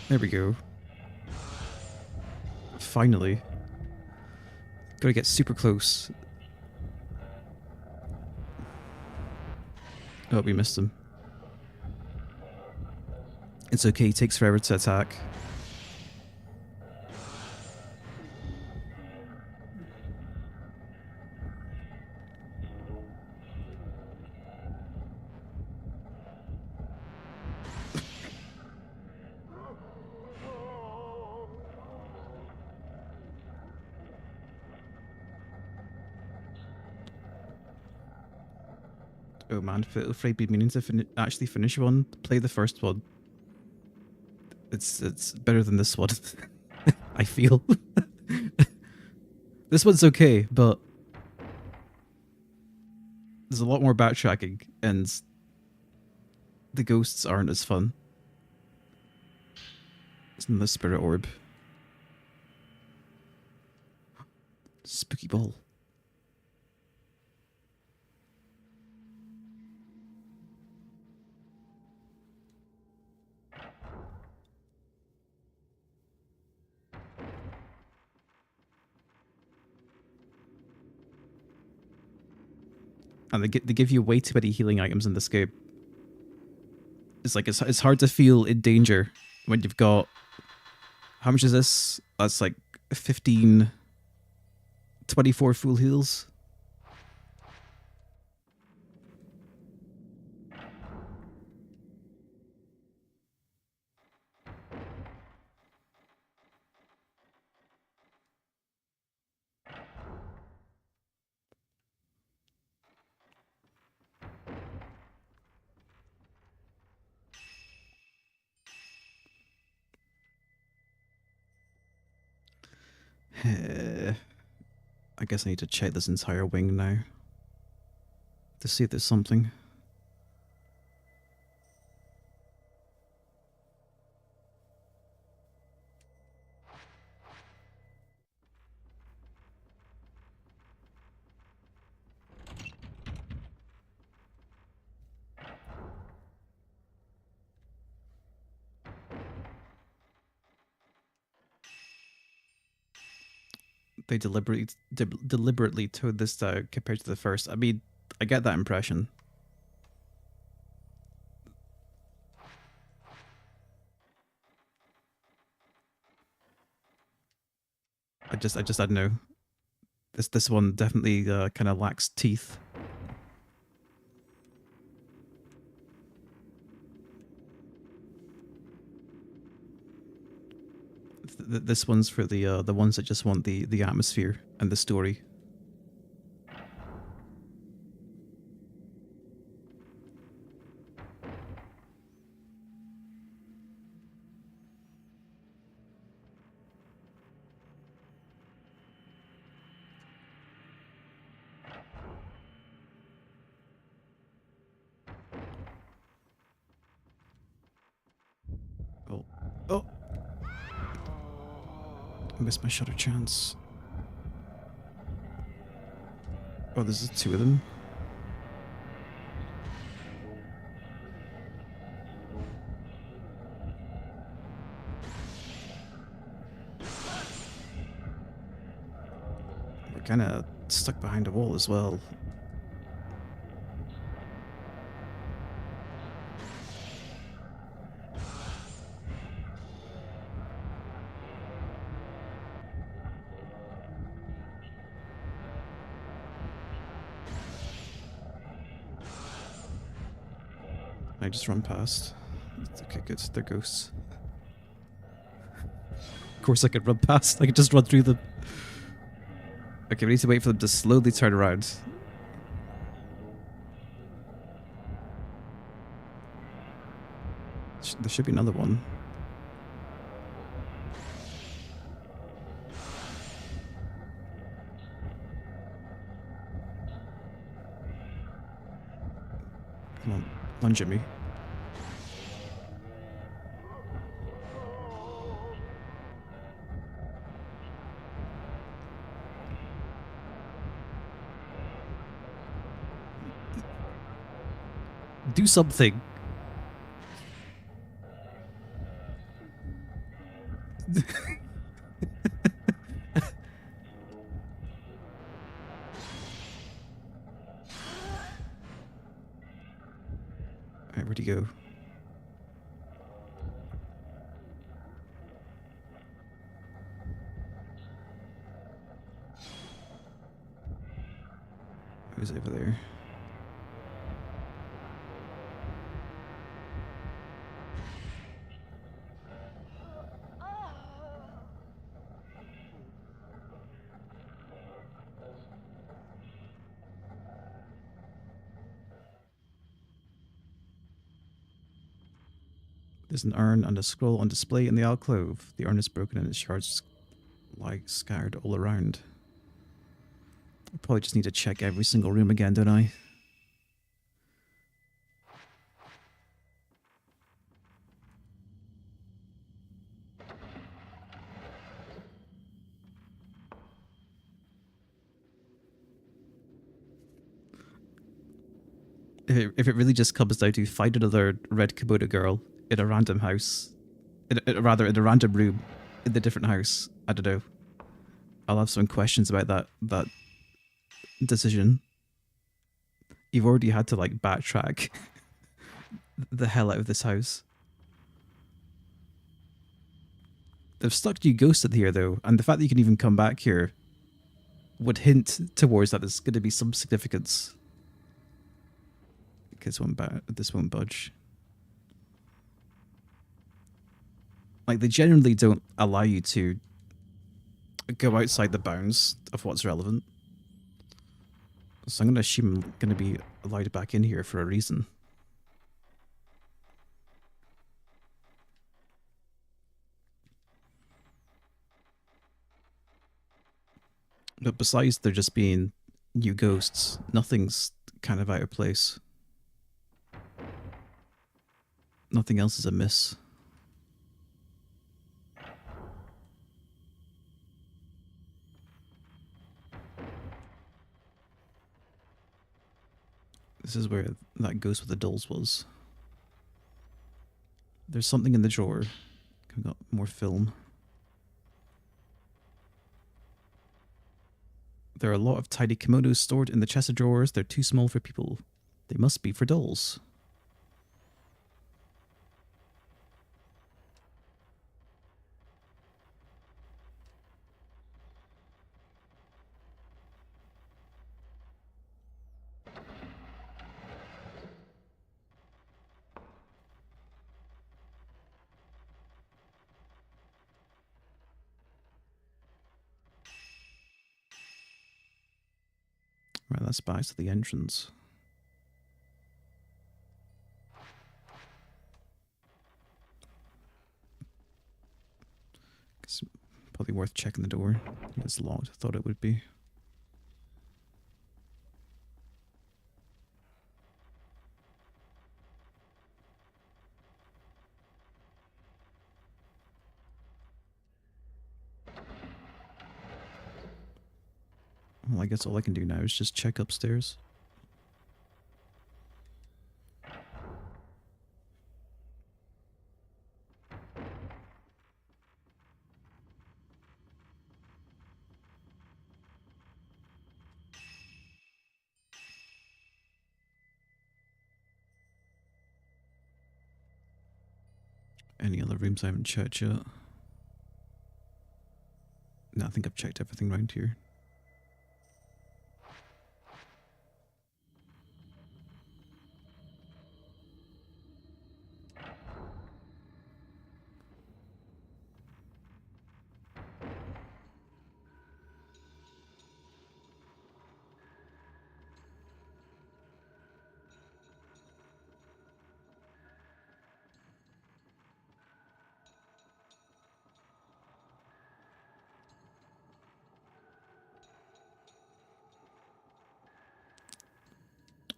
There we go. Finally. Gotta get super close. Oh, we missed him. It's okay, it takes forever to attack. Oh man, Fatal Frame been meaning to actually finish one. Play the first one. It's better than this one. I feel. This one's okay, but there's a lot more backtracking, and the ghosts aren't as fun. It's in the spirit orb. Spooky ball. And they give you way too many healing items in this game. It's like it's hard to feel in danger when you've got, how much is this? That's like 15, 24 full heals. I guess I need to check this entire wing now to see if there's something. They deliberately toned this down compared to the first. I mean, I get that impression. I don't know. This one definitely kind of lacks teeth. This one's for the ones that just want the atmosphere and the story. Oh, oh! I missed my shutter chance. Oh, there's two of them. We're kind of stuck behind a wall as well. I just run past. Okay, good. They're ghosts. Of course I could run past. I could just run through them. Okay, we need to wait for them to slowly turn around. There should be another one. Come on, lunge at me. Do something. Alright, where'd he go? Who's over there? There's an urn and a scroll on display in the alcove. The urn is broken and its shards lie scattered all around. I probably just need to check every single room again, don't I? If it really just comes down to find another red Komodo girl in a random house, rather in a random room in the different house, I don't know. I'll have some questions about that decision. You've already had to like backtrack the hell out of this house. They've stuck you ghosted here though, and the fact that you can even come back here would hint towards that there's going to be some significance. This won't budge. Like, they generally don't allow you to go outside the bounds of what's relevant. So I'm going to assume I'm going to be allowed back in here for a reason. But besides there just being new ghosts, nothing's kind of out of place. Nothing else is amiss. This is where that ghost with the dolls was. There's something in the drawer. I've got more film. There are a lot of tiny kimonos stored in the chest of drawers. They're too small for people. They must be for dolls. Right, that's back to the entrance. It's probably worth checking the door. It's locked. I thought it would be. Well, I guess all I can do now is just check upstairs. Any other rooms I haven't checked yet? No, I think I've checked everything around here.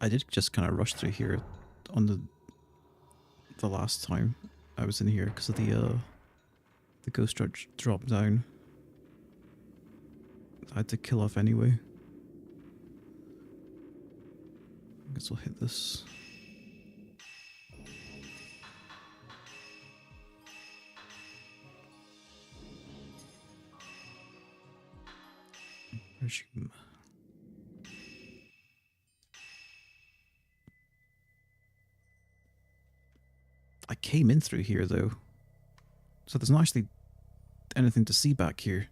I did just kind of rush through here on the last time I was in here because of the ghost drop down. I had to kill off anyway. I guess I'll hit this. Resume. I came in through here though, so there's not actually anything to see back here.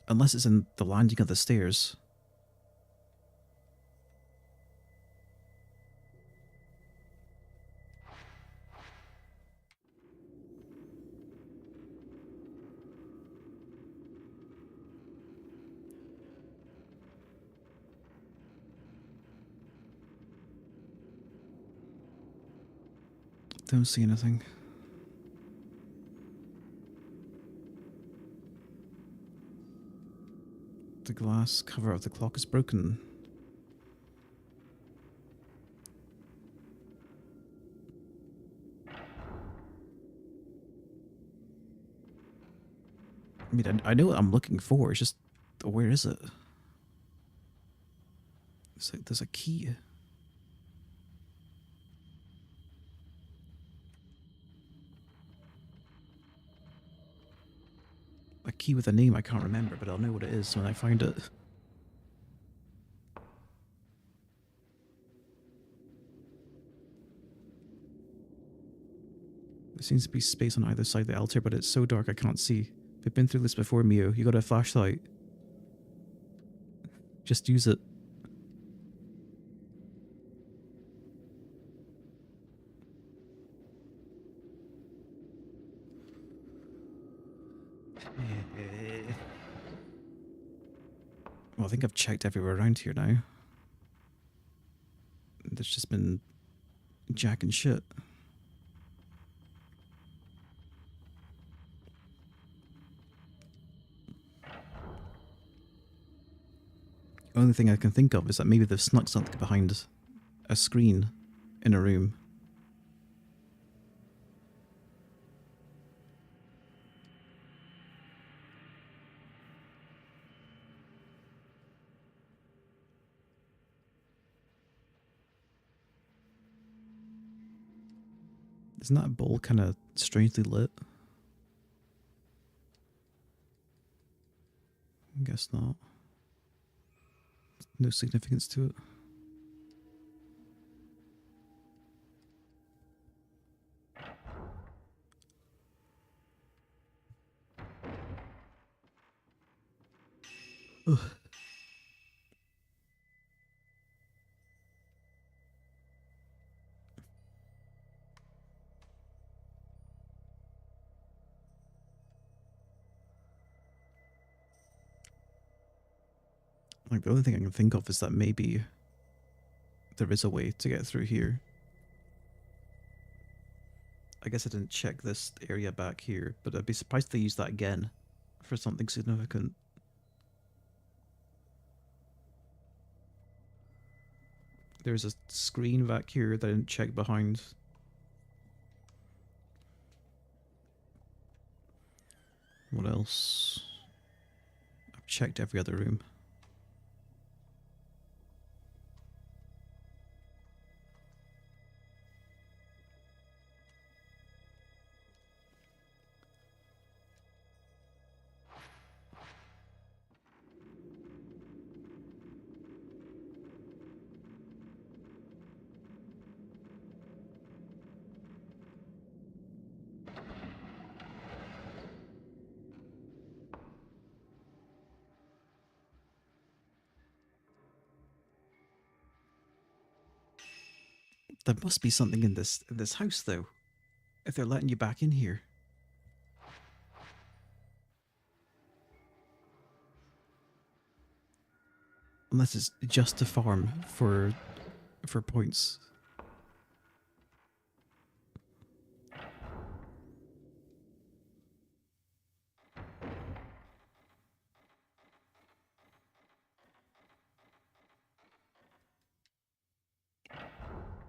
Unless it's in the landing of the stairs. Don't see anything. The glass cover of the clock is broken. I mean, I know what I'm looking for, it's just, where is it? It's like there's a key. A key with a name I can't remember, but I'll know what it is when I find it. There seems to be space on either side of the altar, but it's so dark I can't see. We've been through this before, Mio. You got a flashlight. Just use it. Well, I think I've checked everywhere around here now. There's just been jack and shit. Only thing I can think of is that maybe they've snuck something behind a screen in a room. Isn't that bowl kind of strangely lit? I guess not. No significance to it. Ugh. Like, the only thing I can think of is that maybe there is a way to get through here. I guess I didn't check this area back here, but I'd be surprised if they use that again for something significant. There's a screen back here that I didn't check behind. What else? I've checked every other room. There must be something in this house, though, if they're letting you back in here. Unless it's just a farm for points.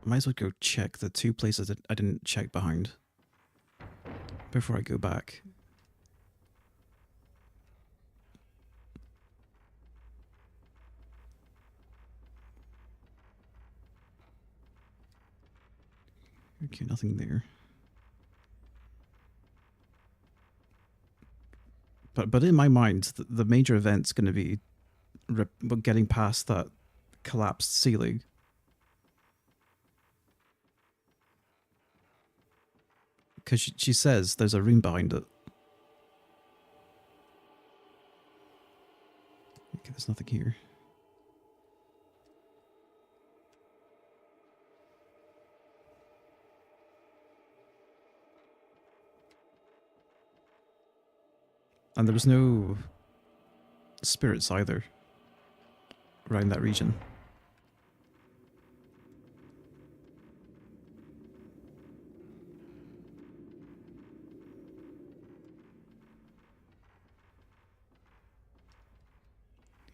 Might as well go check the two places that I didn't check behind before I go back. Okay, nothing there. But in my mind, the major event's going to be getting past that collapsed ceiling. Because she says there's a room behind it. Okay, there's nothing here. And there was no spirits either around that region.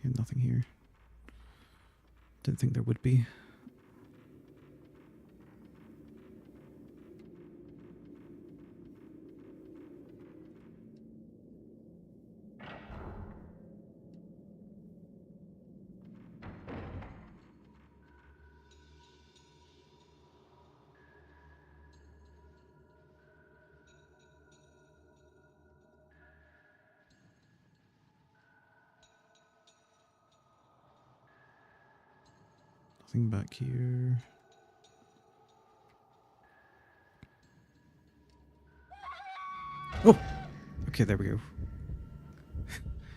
Yeah, nothing here. Didn't think there would be. Nothing back here. Oh! Okay, there we go.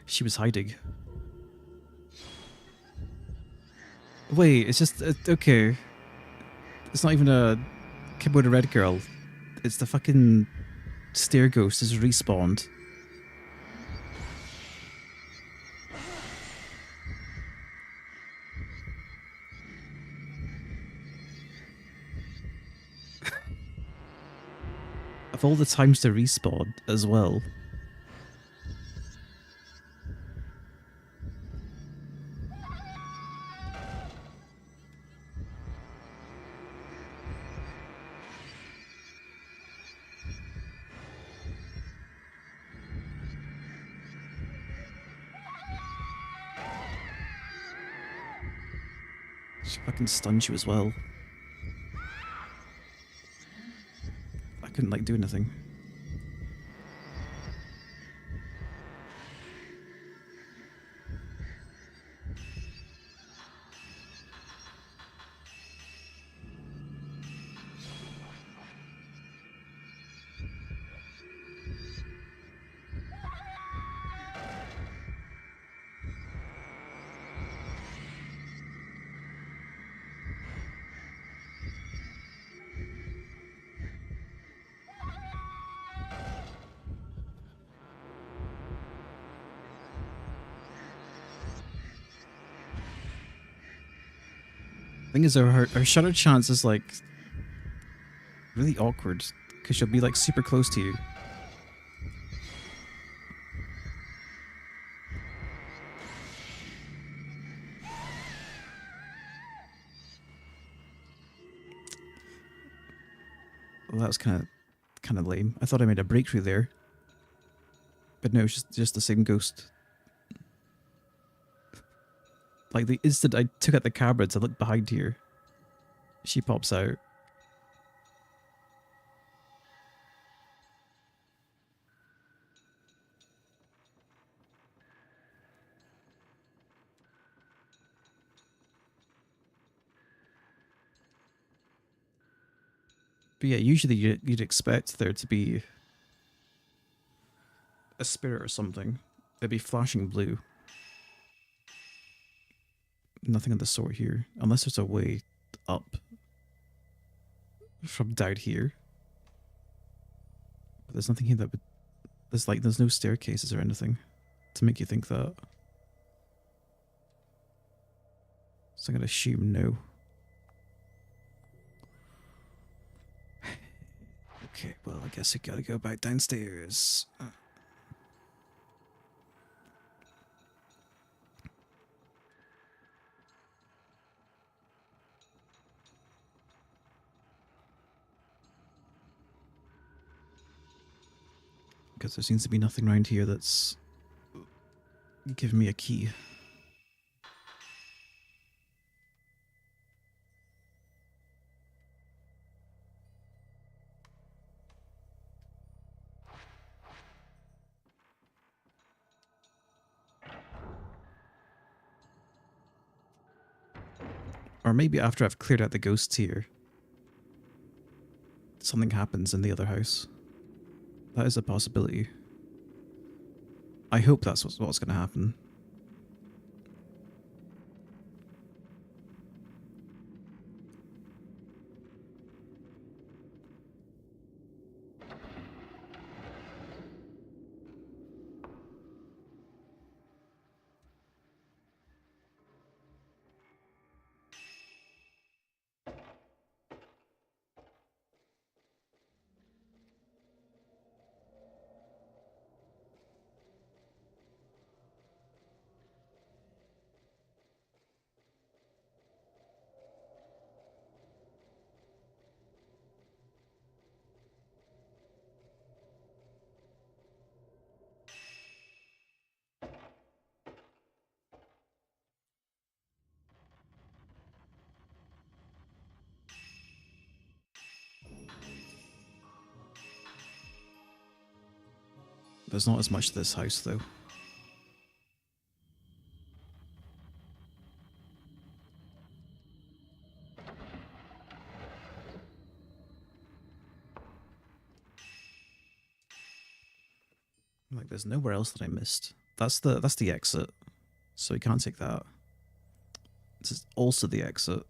She was hiding. Wait, it's just... okay. It's not even a keyboard red girl. It's the fucking stair ghost is respawned. Of all the times to respawn as well. She fucking stunned you as well. I couldn't, like, do anything. Thing is, her shutter chance is like really awkward because she'll be like super close to you. Well, that was kind of lame. I thought I made a breakthrough there, but no, it's just the same ghost. Like the instant I took out the camera to look behind here, she pops out. But yeah, usually you'd expect there to be a spirit or something. It'd be flashing blue. Nothing of the sort here, unless there's a way up from down here. But there's nothing here that would. There's no staircases or anything to make you think that. So I'm gonna assume no. Okay, well, I guess I gotta go back downstairs. Because there seems to be nothing around here that's giving me a key. Or maybe after I've cleared out the ghosts here, something happens in the other house. That is a possibility. I hope that's what's going to happen. There's not as much to this house, though. Like, there's nowhere else that I missed. That's the exit, so we can't take that. This is also the exit,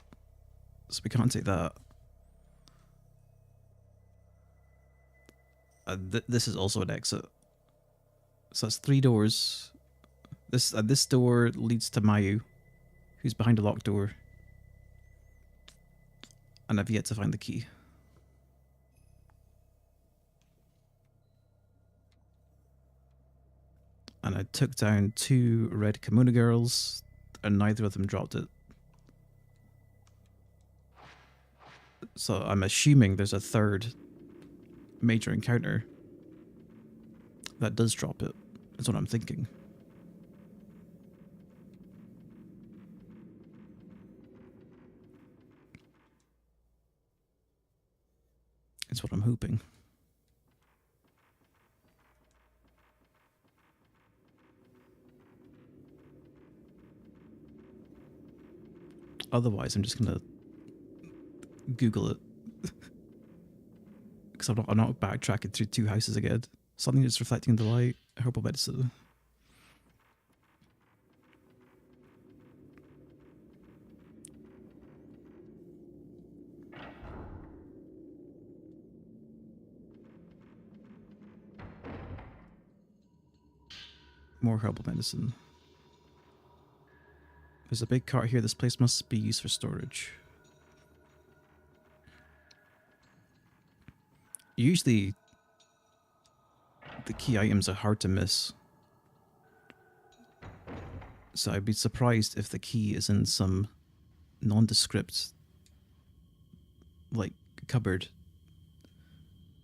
so we can't take that. This is also an exit. So that's 3 doors. This door leads to Mayu, who's behind a locked door. And I've yet to find the key. And I took down 2 red kimono girls, and neither of them dropped it. So I'm assuming there's a third major encounter that does drop it. That's what I'm thinking. It's what I'm hoping. Otherwise, I'm just gonna Google it. Because I'm not backtracking through 2 houses again. Something that's reflecting the light. Herbal medicine. More herbal medicine. There's a big cart here. This place must be used for storage. Usually, the key items are hard to miss. So I'd be surprised if the key is in some nondescript, like, cupboard.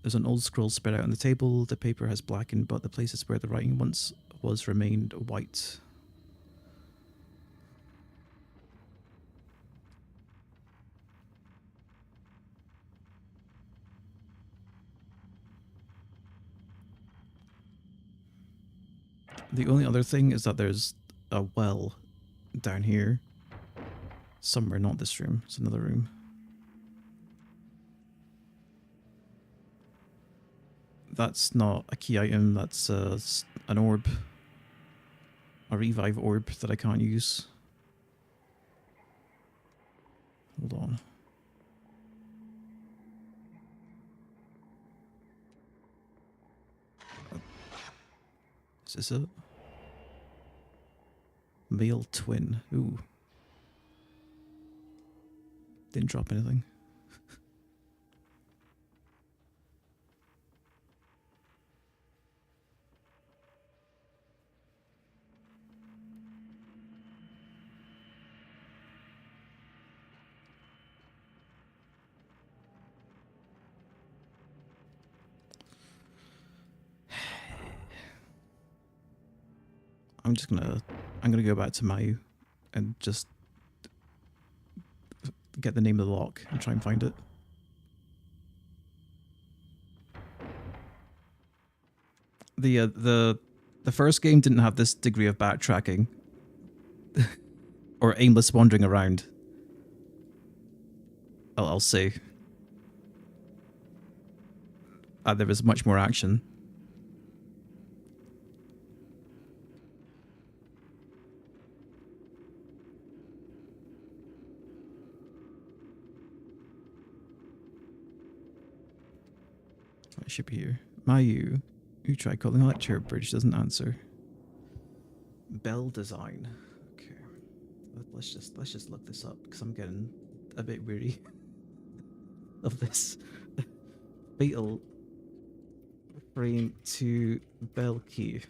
There's an old scroll spread out on the table. The paper has blackened, but the places where the writing once was remained white. The only other thing is that there's a well down here. Somewhere, not this room. It's another room. That's not a key item, that's an orb. A revive orb that I can't use. Hold on. Is this it? Male twin. Ooh. Didn't drop anything. I'm gonna go back to Mayu and just get the name of the lock and try and find it. The first game didn't have this degree of backtracking or aimless wandering around. I'll say. There was much more action. It should be here. Mayu, you try calling a lecture bridge, doesn't answer. Bell design. Okay, let's just look this up because I'm getting a bit weary of this. Fatal frame to bell key.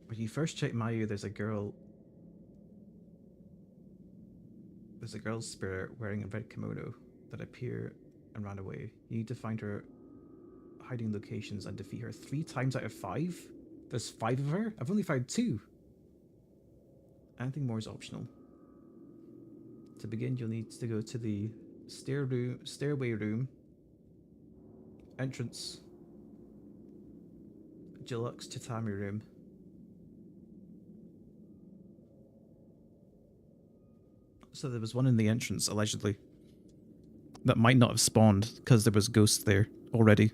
When you first check Mayu, there's a girl. There's a girl's spirit wearing a red kimono that appeared and ran away. You need to find her hiding locations and defeat her 3 times out of 5? There's 5 of her? I've only found 2. Anything more is optional. To begin, you'll need to go to the stairway room, entrance, deluxe tatami room. So there was one in the entrance, allegedly, that might not have spawned because there was ghosts there already.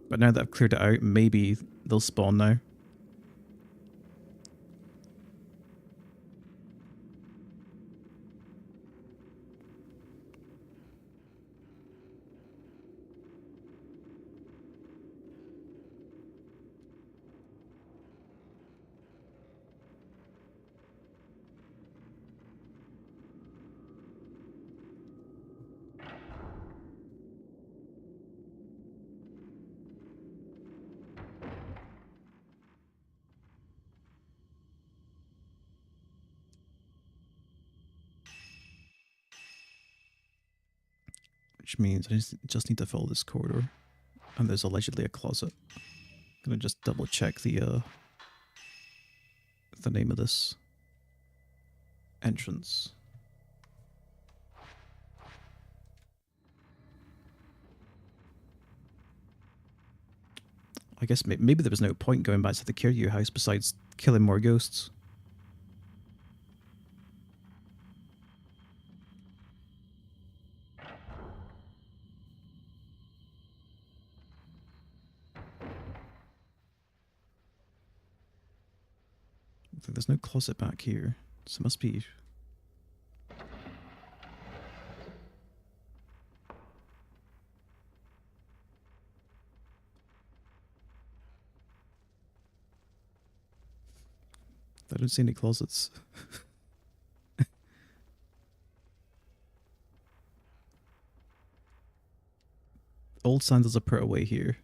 But now that I've cleared it out, maybe they'll spawn now. Which means I just need to follow this corridor. And there's allegedly a closet. I'm gonna just double check the name of this entrance. I guess maybe there was no point going back to the Kiryu house besides killing more ghosts. There's no closet back here, so it must be... I don't see any closets. Old sandals are put away here.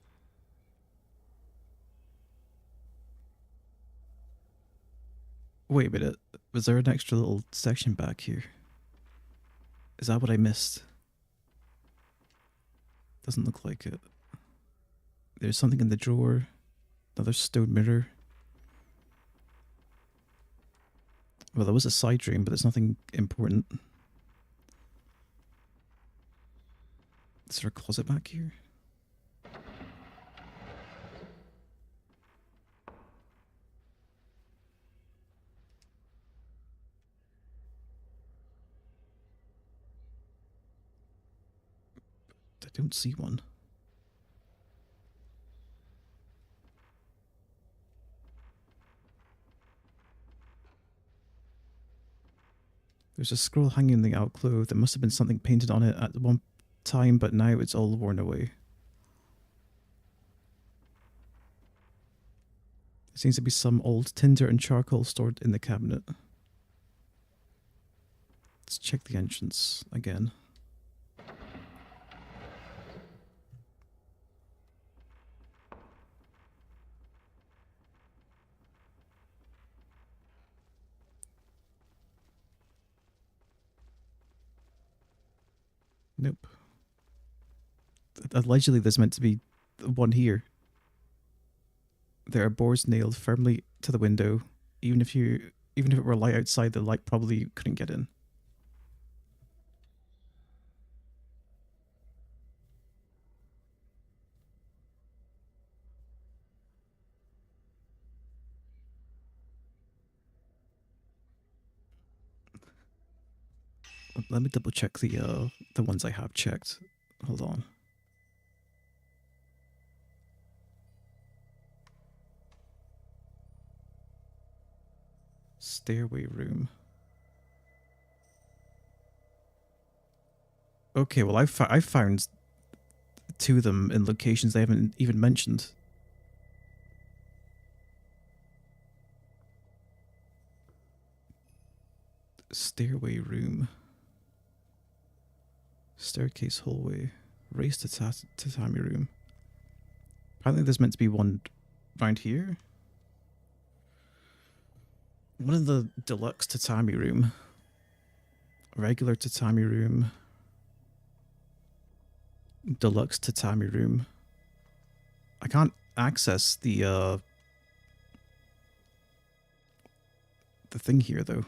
Wait a minute. Was there an extra little section back here? Is that what I missed? Doesn't look like it. There's something in the drawer. Another stone mirror. Well, there was a side room, but there's nothing important. Is there a closet back here? I don't see one. There's a scroll hanging in the alcove. There must have been something painted on it at one time, but now it's all worn away. There seems to be some old tinder and charcoal stored in the cabinet. Let's check the entrance again. Nope. Allegedly, there's meant to be one here. There are boards nailed firmly to the window. Even if it were light outside, the light probably couldn't get in. Let me double check the ones I have checked. Hold on. Stairway room. Okay, well I found two of them in locations they haven't even mentioned. Stairway room. Staircase hallway. Raised tatami room. Apparently there's meant to be one around here. One in the deluxe tatami room. Regular tatami room. Deluxe tatami room. I can't access the thing here though.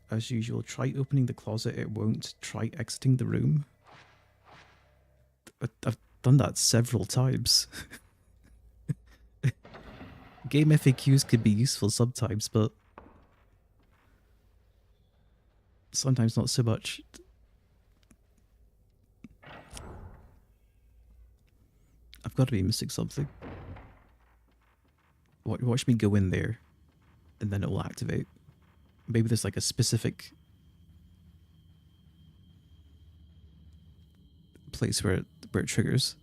As usual, try opening the closet, it won't. Try exiting the room. I've done that several times. Game FAQs could be useful sometimes, but sometimes not so much. I've got to be missing something. Watch me go in there, and then it will activate. Maybe there's like a specific place where it triggers.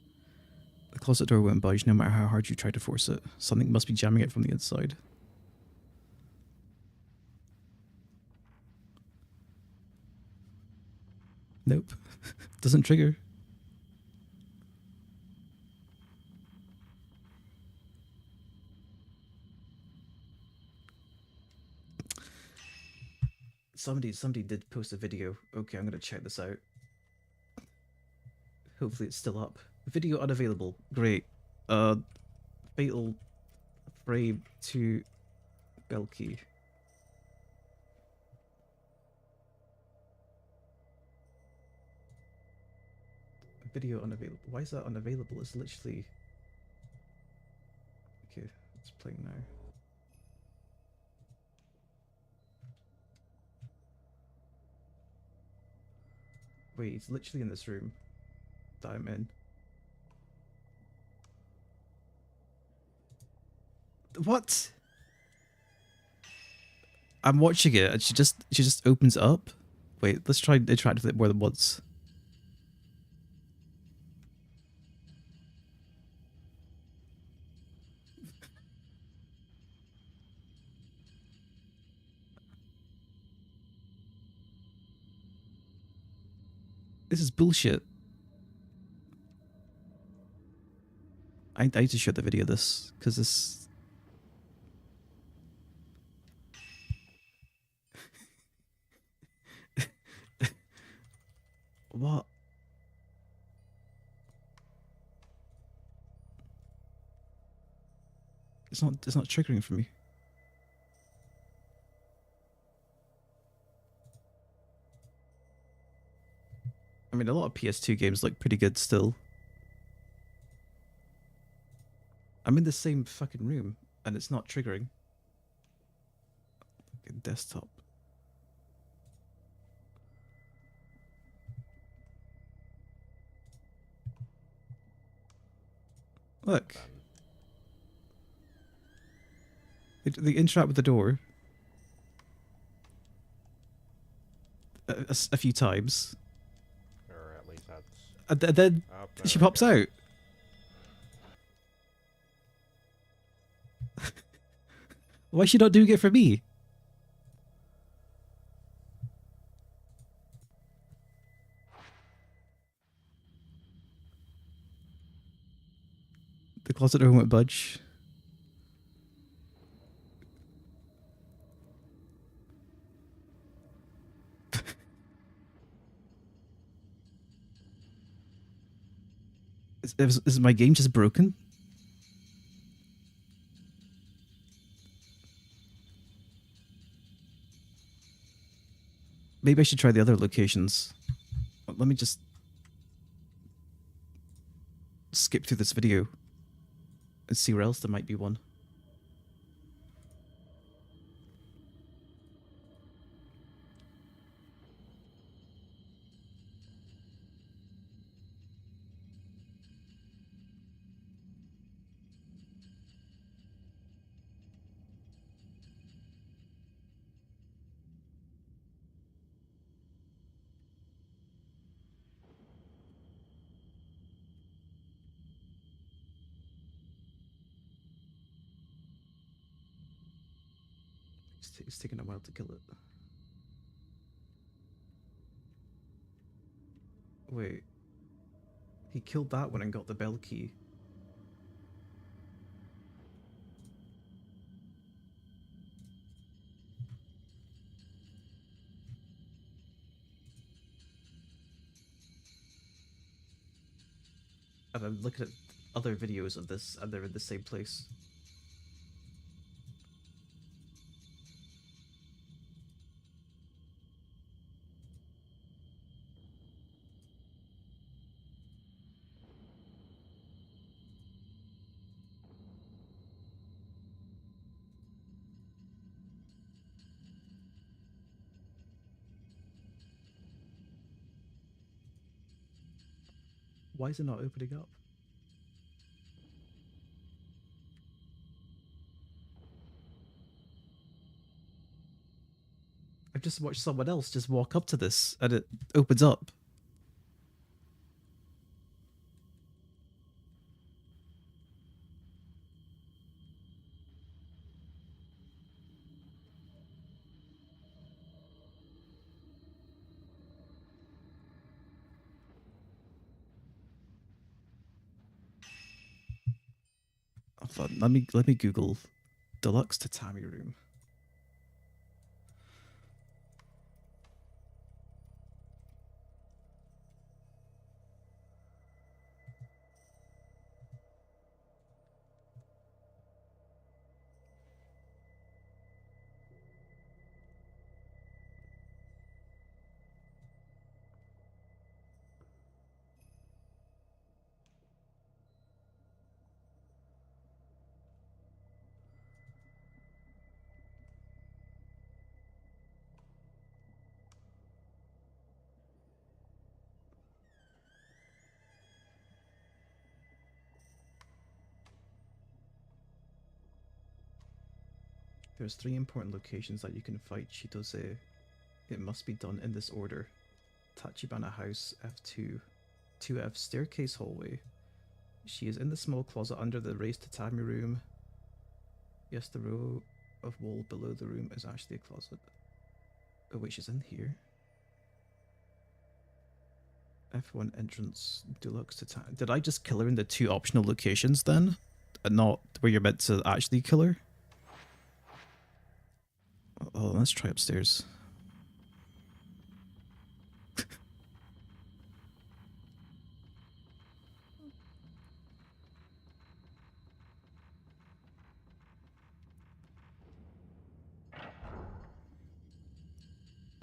The closet door won't budge no matter how hard you try to force it. Something must be jamming it from the inside. Nope. Doesn't trigger. Somebody did post a video. Okay, I'm gonna check this out. Hopefully it's still up. Video unavailable. Great. Fatal Frame to Belky. Video unavailable. Why is that unavailable? It's literally... Okay, it's playing now. Wait, it's literally in this room that I'm in. What? I'm watching it and she just opens it up. Wait, let's try interact with it more than once. This is bullshit. I need to show the video of this, because this... What? It's not triggering for me. I mean, a lot of PS2 games look pretty good still. I'm in the same fucking room, and it's not triggering. Fucking desktop. Look. They interact with the door a few times. Or at least that's... And then she pops out. Why is she not doing it for me? The closet door won't budge. Is my game just broken? Maybe I should try the other locations. Let me just skip through this video and see where else there might be one. It's taking a while to kill it. Wait. He killed that one and got the bell key. And I'm looking at other videos of this and they're in the same place. Why is it not opening up? I've just watched someone else just walk up to this and it opens up. Hold on, let me Google deluxe tatami room. There's 3 important locations that you can fight Chitose. It must be done in this order. Tachibana House, F2. 2F Staircase Hallway. She is in the small closet under the raised tatami room. Yes, the row of wall below the room is actually a closet. Oh wait, she's in here. F1 entrance deluxe to town. Did I just kill her in the 2 optional locations then? And not where you're meant to actually kill her? Oh, let's try upstairs.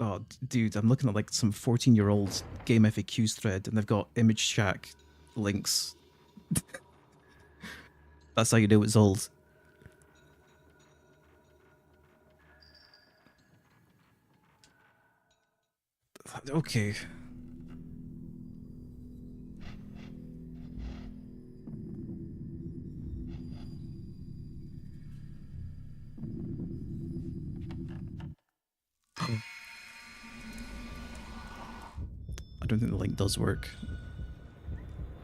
Oh, dude, I'm looking at like some 14-year-old game FAQs thread and they've got image shack links. That's how you know it's old. Okay. I don't think the link does work.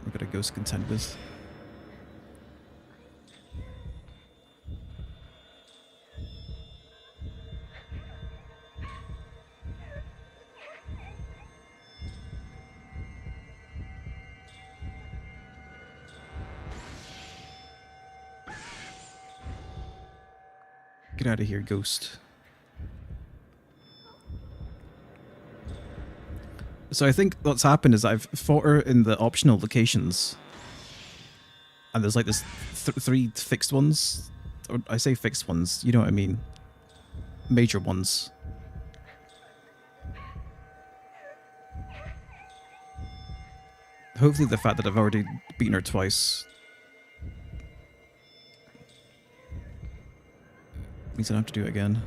We've got a ghost to contend with. Get out of here, ghost. So I think what's happened is I've fought her in the optional locations. And there's like this 3 fixed ones. Or I say fixed ones, you know what I mean. Major ones. Hopefully the fact that I've already beaten her twice means I don't have to do it again.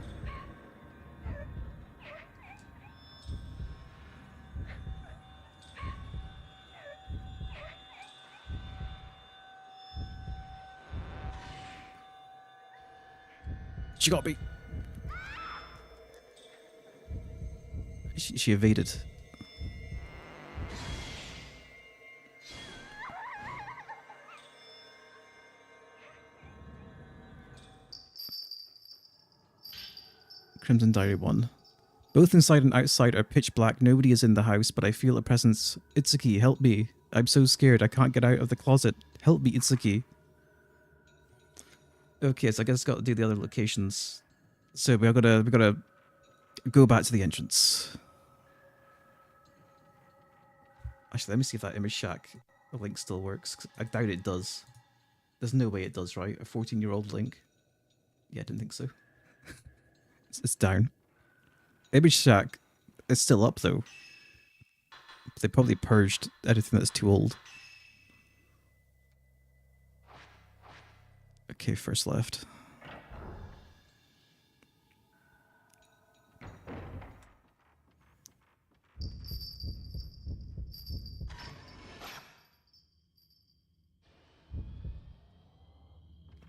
She got me. She evaded. Crimson Diary 1. Both inside and outside are pitch black. Nobody is in the house, but I feel a presence. Itsuki, help me. I'm so scared. I can't get out of the closet. Help me, Itsuki. Okay, so I guess got to do the other locations. So we gotta go back to the entrance. Actually, let me see if that image shack link still works. 'Cause I doubt it does. There's no way it does, right? A 14-year-old link? Yeah, I didn't think so. It's down. Image shack is still up though. They probably purged anything that's too old. Okay, first left.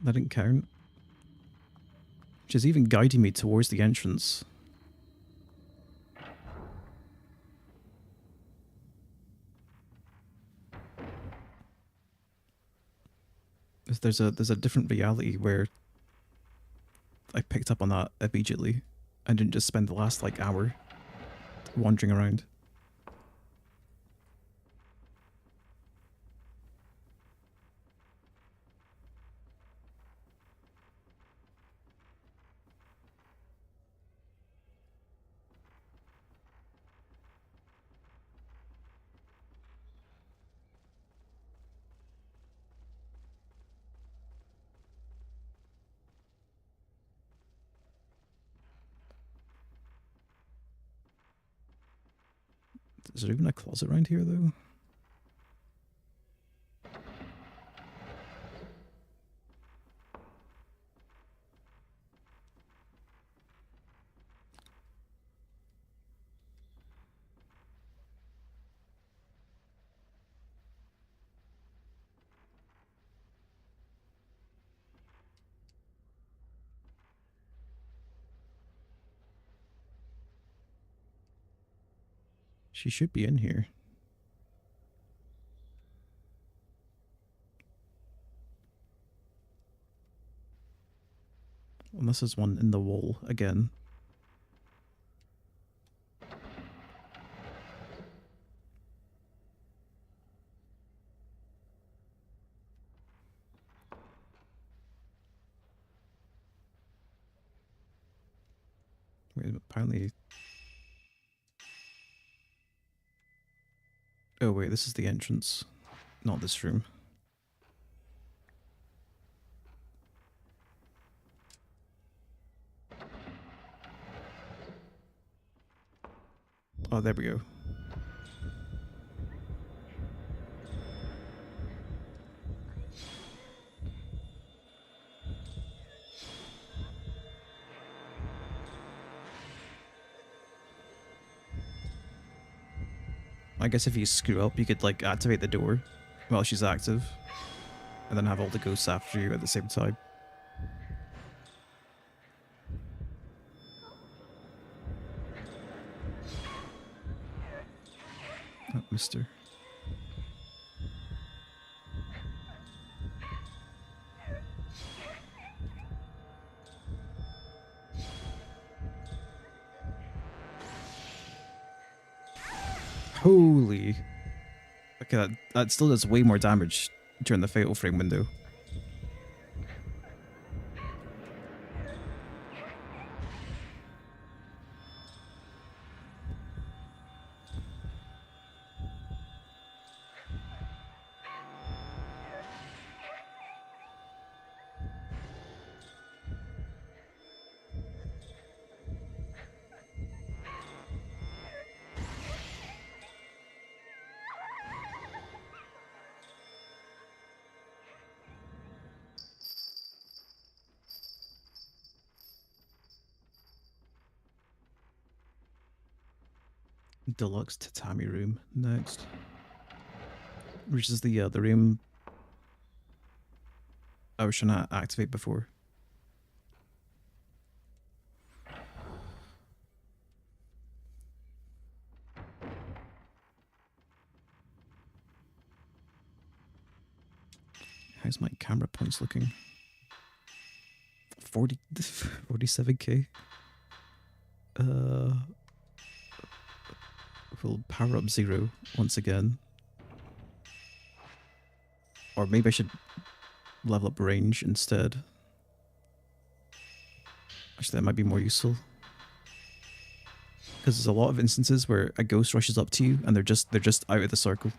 That didn't count. She's even guiding me towards the entrance. There's a different reality where I picked up on that immediately and didn't just spend the last like hour wandering around. Is there even a closet around here though? She should be in here. Unless there's one in the wall again. Wait, apparently... Oh wait, this is the entrance. Not this room. Oh, there we go. I guess if you screw up, you could like activate the door while she's active, and then have all the ghosts after you at the same time. Oh, mister. Holy. Okay, that still does way more damage during the fatal frame window. Deluxe tatami room next, which is the room I was trying to activate before. How's my camera points looking? 47k. We'll power up 0 once again. Or maybe I should level up range instead. Actually, that might be more useful. Because there's a lot of instances where a ghost rushes up to you and they're just out of the circle.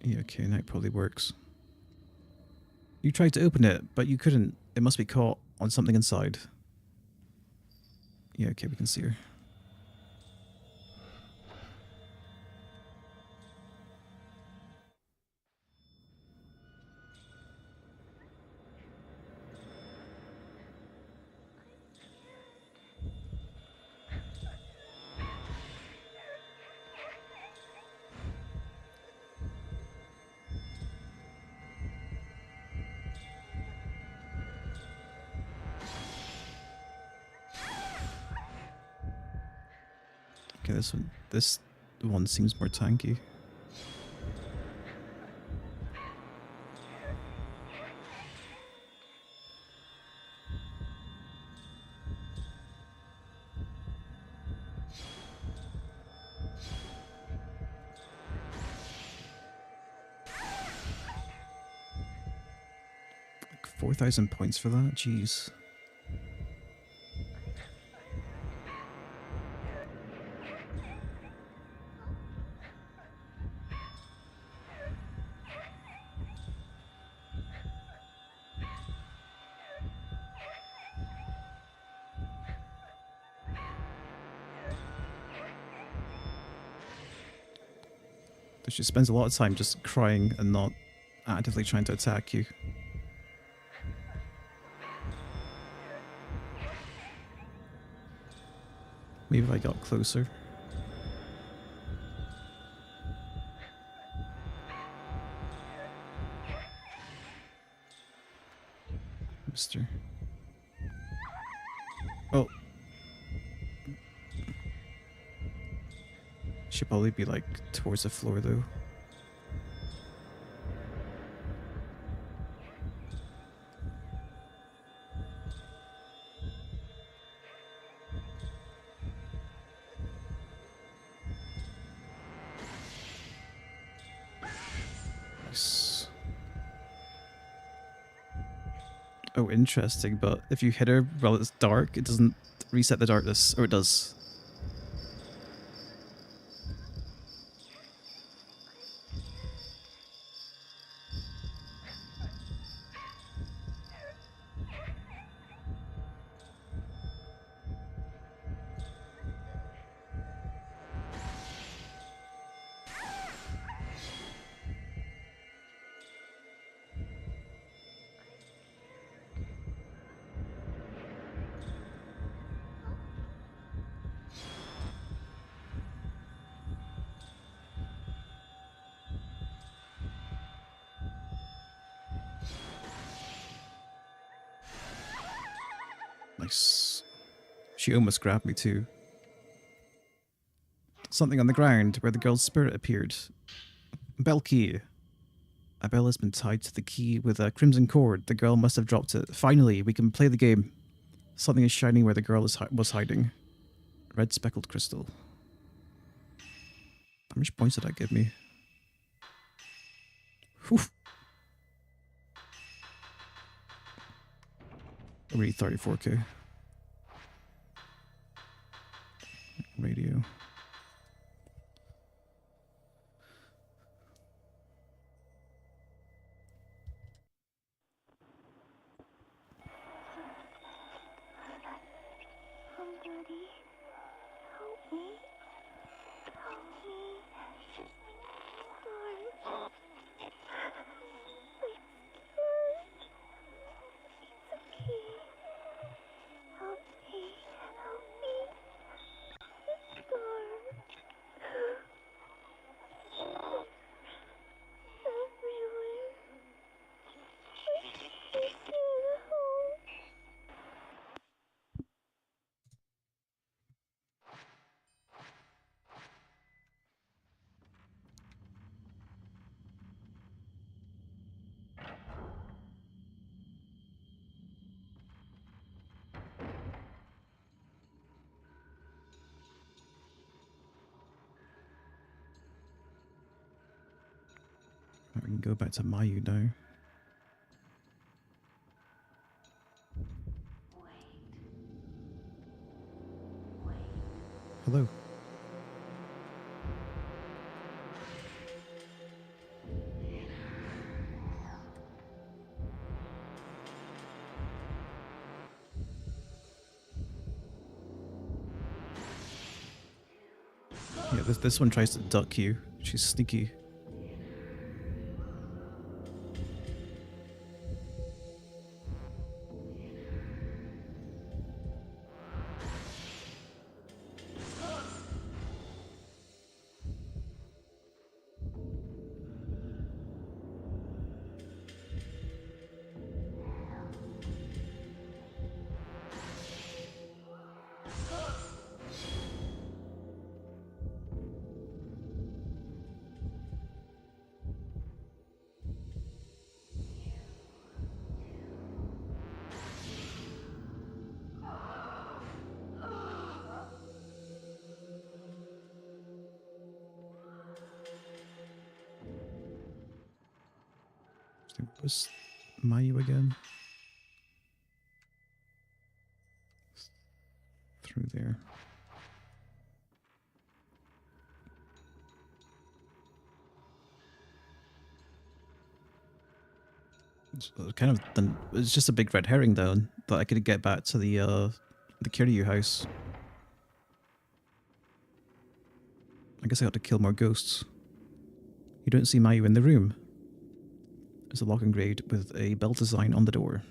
Yeah, okay, now it probably works. You tried to open it, but you couldn't. It must be caught on something inside. Yeah, okay, we can see her. Okay, this one seems more tanky. Like 4,000 points for that? Jeez. She spends a lot of time just crying and not actively trying to attack you. Maybe if I got closer. Mister. Oh. Should probably be like towards the floor though. Nice. Oh, interesting, but if you hit her while it's dark, it doesn't reset the darkness, or it does. Nice. She almost grabbed me too. Something on the ground where the girl's spirit appeared. Bell key. A bell has been tied to the key with a crimson cord. The girl must have dropped it. Finally, we can play the game. Something is shining where the girl was hiding. Red speckled crystal. How much points did that give me? Whew. Already 34k. Radio. Somebody help me. Help me. Darling. It's okay. Help me. Help me. Darling. Everywhere. I can't help. Right, we can go back to Mayu now. Hello. Yeah, this one tries to duck you. She's sneaky. Was Mayu again? Through there. It's kind of it's just a big red herring though that I could get back to the Kiryu house. I guess I got to kill more ghosts. You don't see Mayu in the room. There's a lock engraved with a bell design on the door.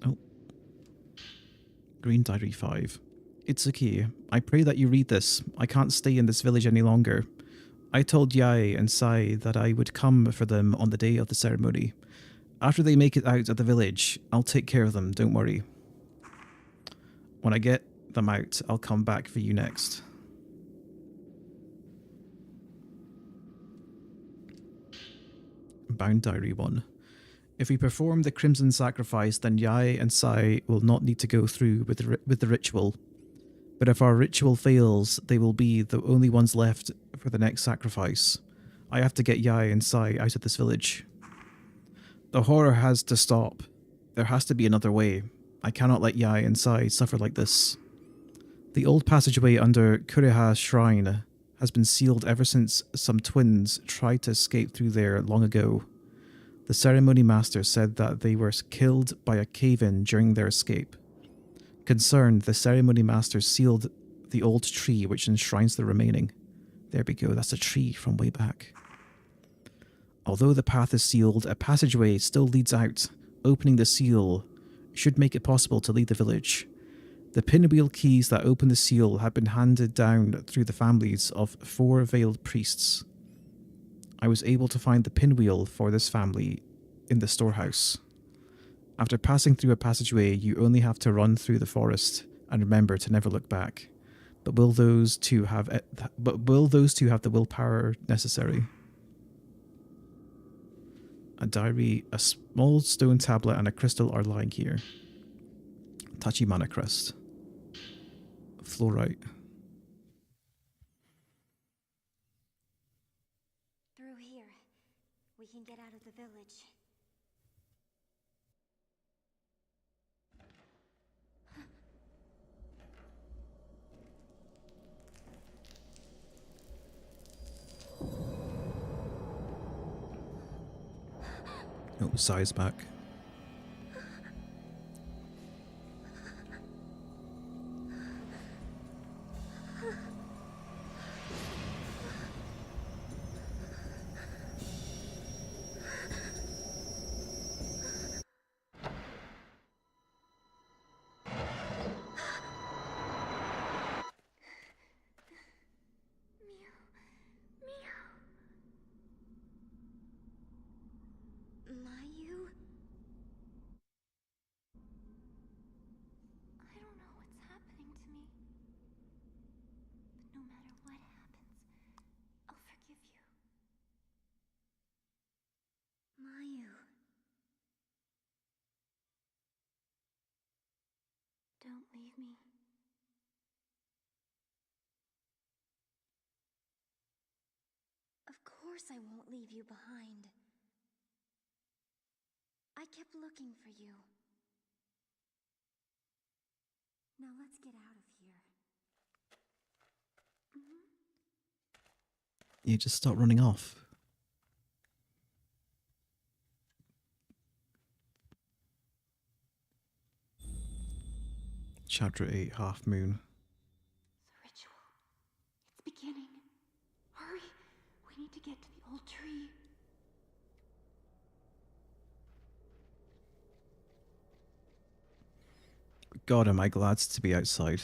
Oh. Green Diary 5. Itsuki, I pray that you read this. I can't stay in this village any longer. I told Yae and Sai that I would come for them on the day of the ceremony. After they make it out of the village, I'll take care of them, don't worry. When I get them out, I'll come back for you next. Bound Diary 1. If we perform the Crimson Sacrifice, then Yae and Sai will not need to go through with the ritual. But if our ritual fails, they will be the only ones left for the next sacrifice. I have to get Yai and Sai out of this village. The horror has to stop. There has to be another way. I cannot let Yai and Sai suffer like this. The old passageway under Kuriha's shrine has been sealed ever since some twins tried to escape through there long ago. The ceremony master said that they were killed by a cave-in during their escape. Concerned, the ceremony master sealed the old tree which enshrines the remaining. There we go, that's a tree from way back. Although the path is sealed, a passageway still leads out. Opening the seal should make it possible to leave the village. The pinwheel keys that open the seal have been handed down through the families of 4 veiled priests. I was able to find the pinwheel for this family in the storehouse. After passing through a passageway, you only have to run through the forest and remember to never look back. But will those two have the willpower necessary? A diary, a small stone tablet, and a crystal are lying here. Tachi mana crest. Fluorite. Through here, we can get out of the village. Oh, Sai's back. Mayu? I don't know what's happening to me. But no matter what happens, I'll forgive you. Mayu. Don't leave me. Of course I won't leave you behind. I kept looking for you. Now let's get out of here. You just start running off. Chapter 8, Half Moon. The ritual. It's beginning. Hurry. We need to get to the old tree. God, am I glad to be outside.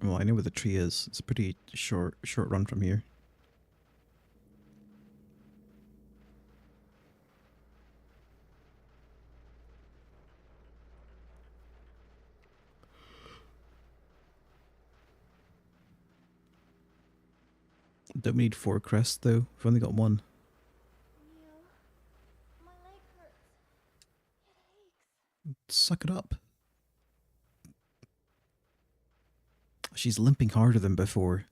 Well, I know where the tree is. It's a pretty short run from here. Don't we need 4 crests though? We've only got 1. My leg hurts. It aches. Suck it up. She's limping harder than before.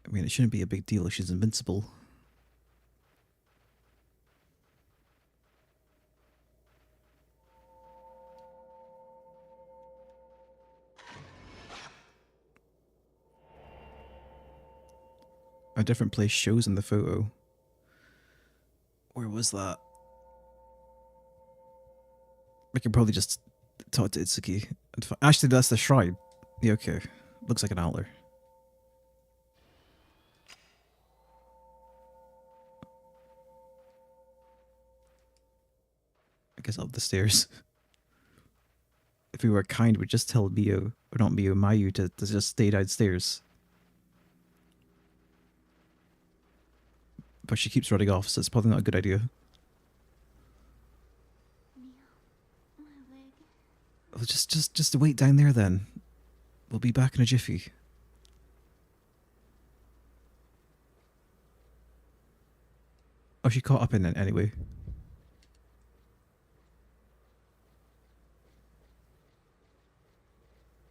I mean, it shouldn't be a big deal if she's invincible. A different place shows in the photo. Where was that? I could probably just talk to Itsuki. Actually, that's the shrine. Yeah, okay. Looks like an antler. I guess up the stairs. If we were kind, we'd just tell Mio, or not Mio, Mayu to just stay downstairs. But she keeps running off, so it's probably not a good idea. Well, just wait down there then. We'll be back in a jiffy. Oh, she caught up in it anyway.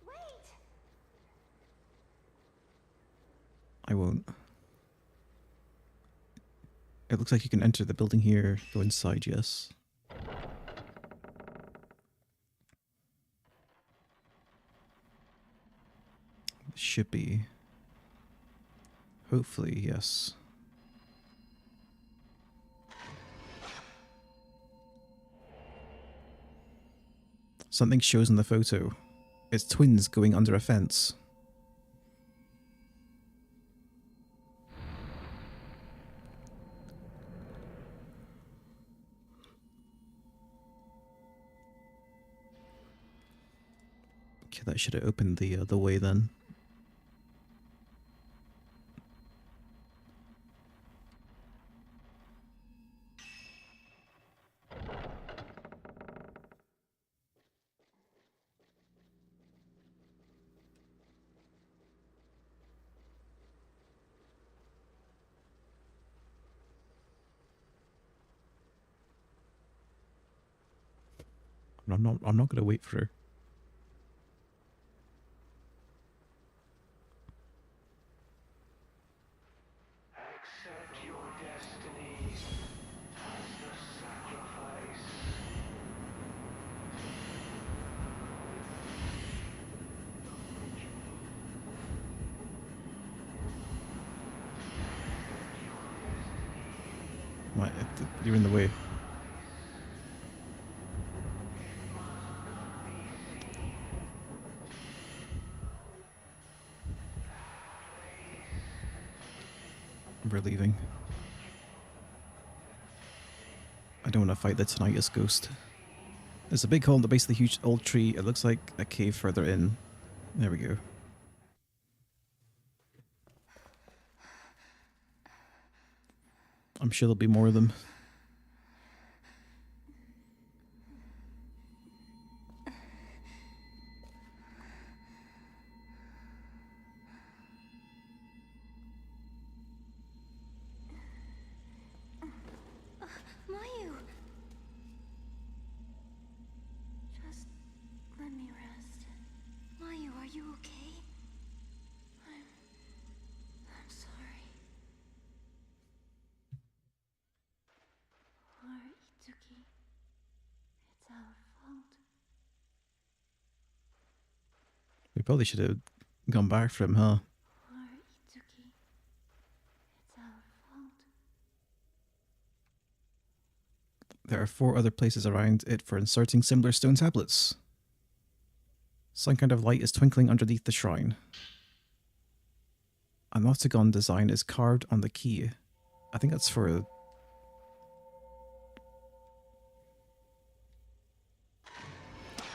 Wait! I won't. It looks like you can enter the building here, go inside, yes. Should be. Hopefully, yes. Something shows in the photo. It's twins going under a fence. Okay, that should have opened the way then. I'm not gonna wait for her. Accept your destiny as the sacrifice. What? You're in the way. We're leaving. I don't want to fight the tinnitus ghost. There's a big hole in the base of the huge old tree. It looks like a cave further in. There we go. I'm sure there'll be more of them. Mayu! Just let me rest. Mayu, are you okay? I'm sorry. Poor Itsuki. It's our fault. We probably should have gone back for him, huh? Poor Itsuki. It's our fault. There are 4 other places around it for inserting similar stone tablets. Some kind of light is twinkling underneath the shrine. An octagon design is carved on the key. I think that's for...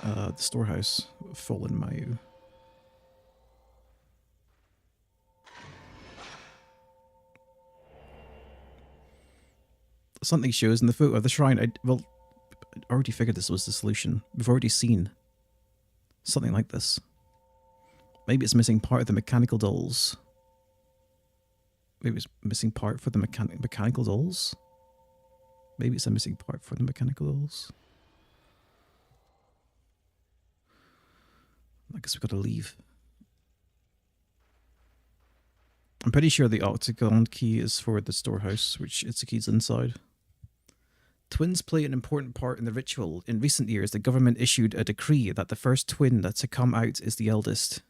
the storehouse. Fallen Mayu. Something shows in the photo of the shrine. I already figured this was the solution. We've already seen something like this. Maybe it's missing part of the mechanical dolls. Maybe it's missing part for the mechanical dolls. Maybe it's a missing part for the mechanical dolls. I guess we've got to leave. I'm pretty sure the octagon key is for the storehouse, which Itsuki's inside. Twins play an important part in the ritual. In recent years, the government issued a decree that the first twin to come out is the eldest.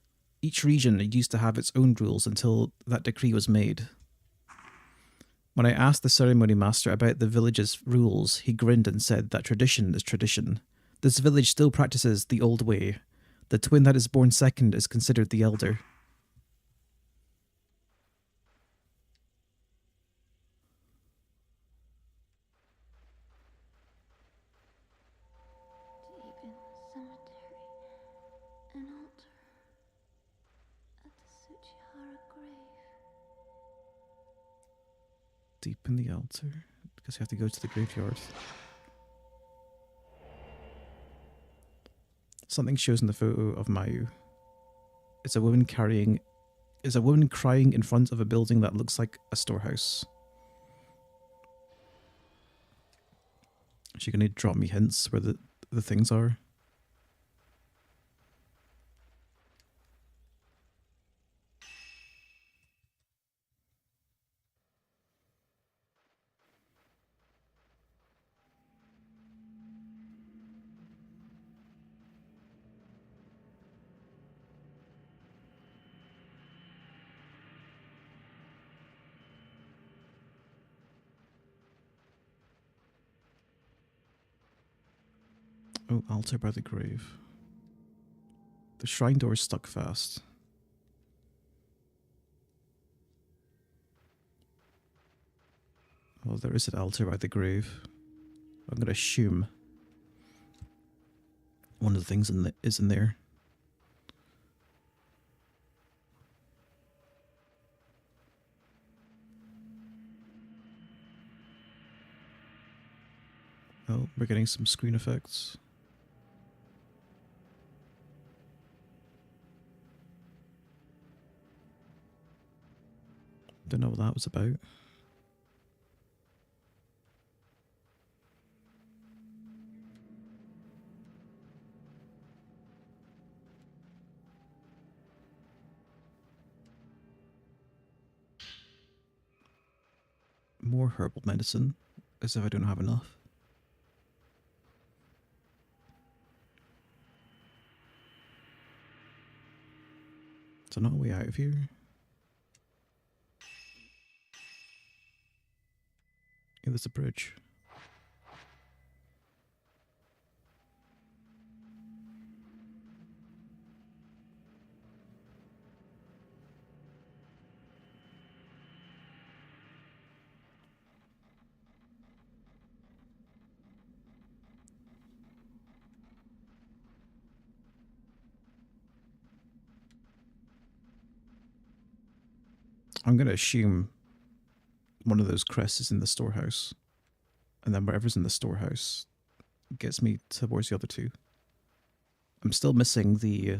Each region used to have its own rules until that decree was made. When I asked the ceremony master about the village's rules, he grinned and said that tradition is tradition. This village still practices the old way. The twin that is born second is considered the elder. Deep in the cemetery, an altar at the Tsuchihara grave. Deep in the altar. Because you have to go to the graveyard. Something shows in the photo of Mayu. It's a woman carrying... Is a woman crying in front of a building that looks like a storehouse. Is she gonna drop me hints where the things are? Oh, altar by the grave. The shrine door is stuck fast. Well, there is an altar by the grave. I'm going to assume one of the things is in there. Oh, we're getting some screen effects. Don't know what that was about. More herbal medicine, as if I don't have enough. Is there not a way out of here? Yeah, there's a bridge. I'm going to assume one of those crests is in the storehouse. And then whatever's in the storehouse gets me towards the other two. I'm still missing the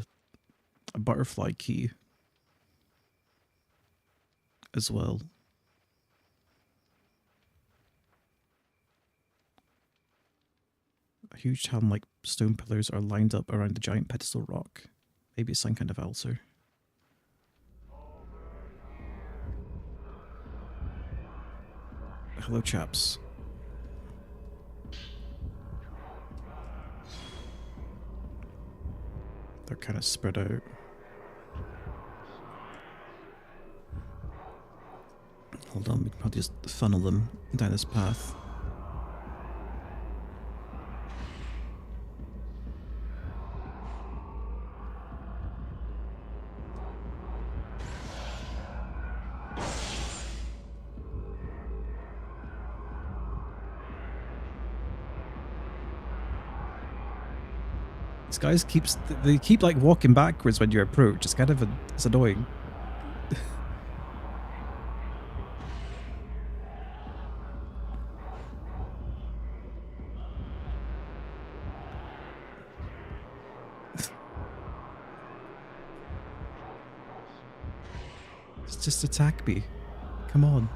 butterfly key as well. Huge town-like stone pillars are lined up around the giant pedestal rock. Maybe it's some kind of altar. Hello, chaps. They're kind of spread out. Hold on, we can probably just funnel them down this path. These guys they keep like walking backwards when you approach. It's kind of it's annoying. Just attack me. Come on.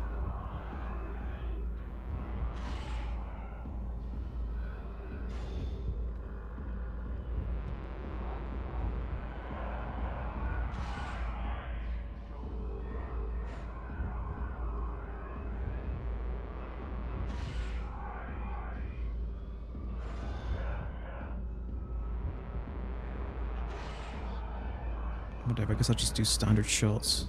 Whatever, I guess I'll just do standard shots.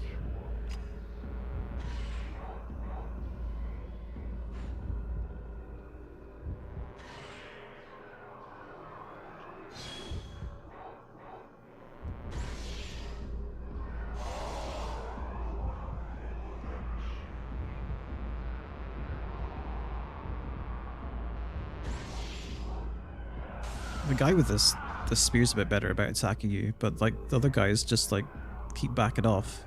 The guy with this spear's a bit better about attacking you, but like the other guys just like keep backing off.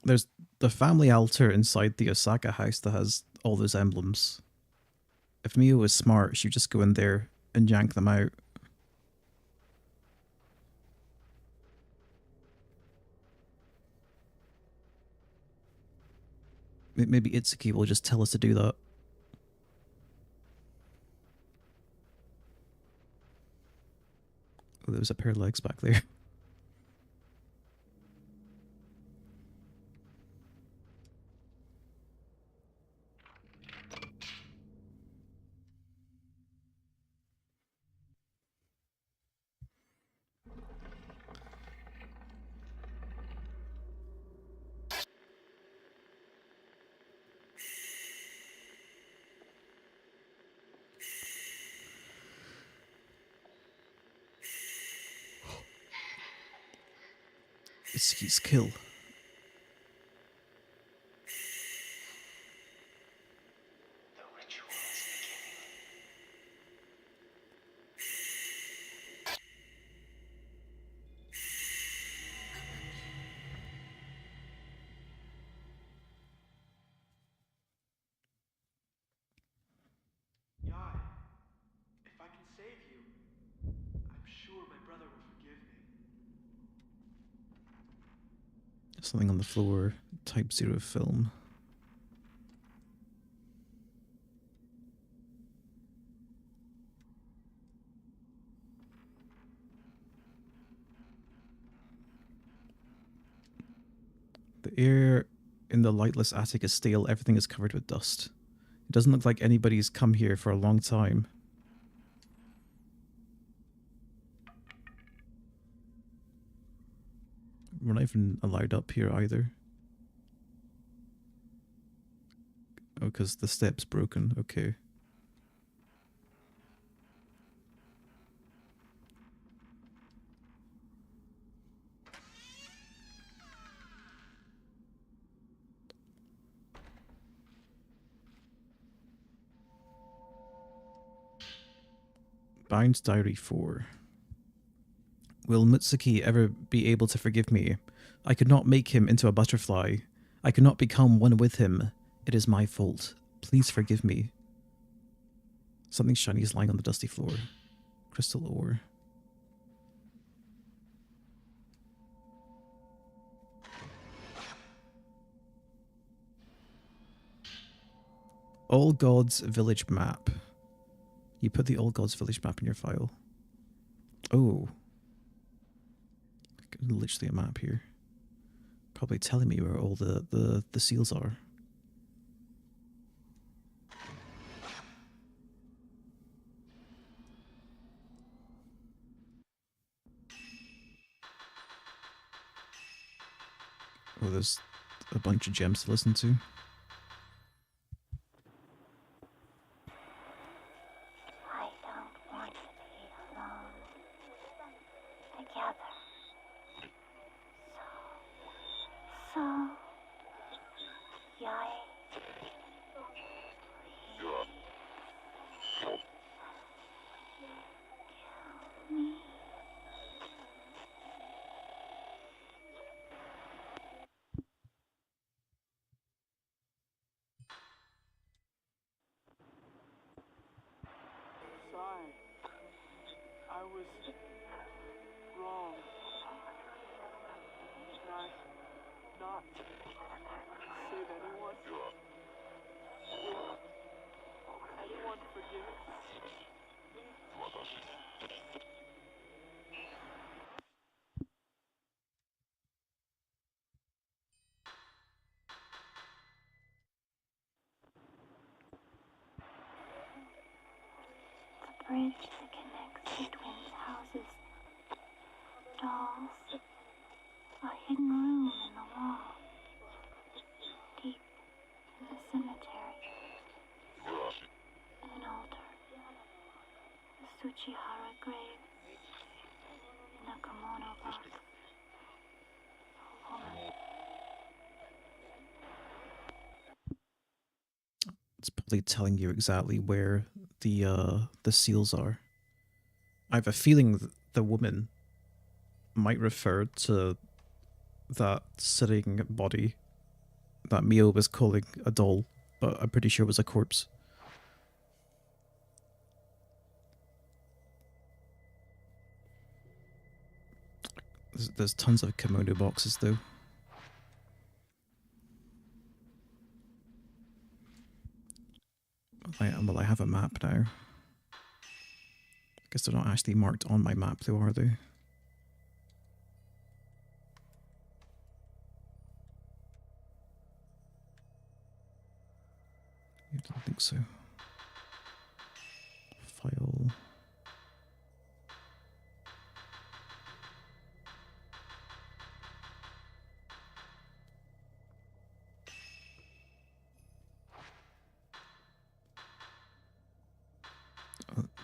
There's the family altar inside the Osaka house that has all those emblems. If Mio was smart, she'd just go in there and yank them out. Maybe Itsuki will just tell us to do that. Oh, there was a pair of legs back there. Itsuki's kill. The ritual is beginning. Yai, if I can save you, I'm sure my brother will forgive me. Something on the floor. Type 0 film. The air in the lightless attic is stale. Everything is covered with dust. It doesn't look like anybody's come here for a long time. We're not even allowed up here either. Oh, because the step's broken. Okay. Bounds Diary 4. Will Mutsuki ever be able to forgive me? I could not make him into a butterfly. I could not become one with him. It is my fault. Please forgive me. Something shiny is lying on the dusty floor. Crystal ore. All Gods Village map. You put the All Gods Village map in your file. Oh. Literally a map here. Probably telling me where all the seals are. Oh, there's a bunch of gems to listen to. I don't want to be alone. Together. So, Yai, me. Sorry. I was wrong. Can I not save anyone? Will anyone forgive me? The bridge that connects between houses. Dolls. A hidden room in the wall. Deep in the cemetery. An altar. The Tsuchihara grave. In a kimono box. A woman. It's probably telling you exactly where the seals are. I have a feeling that the woman might refer to that sitting body that Mio was calling a doll, but I'm pretty sure it was a corpse. There's tons of kimono boxes though. Well, I have a map now. I guess they're not actually marked on my map though, are they? I don't think so. File.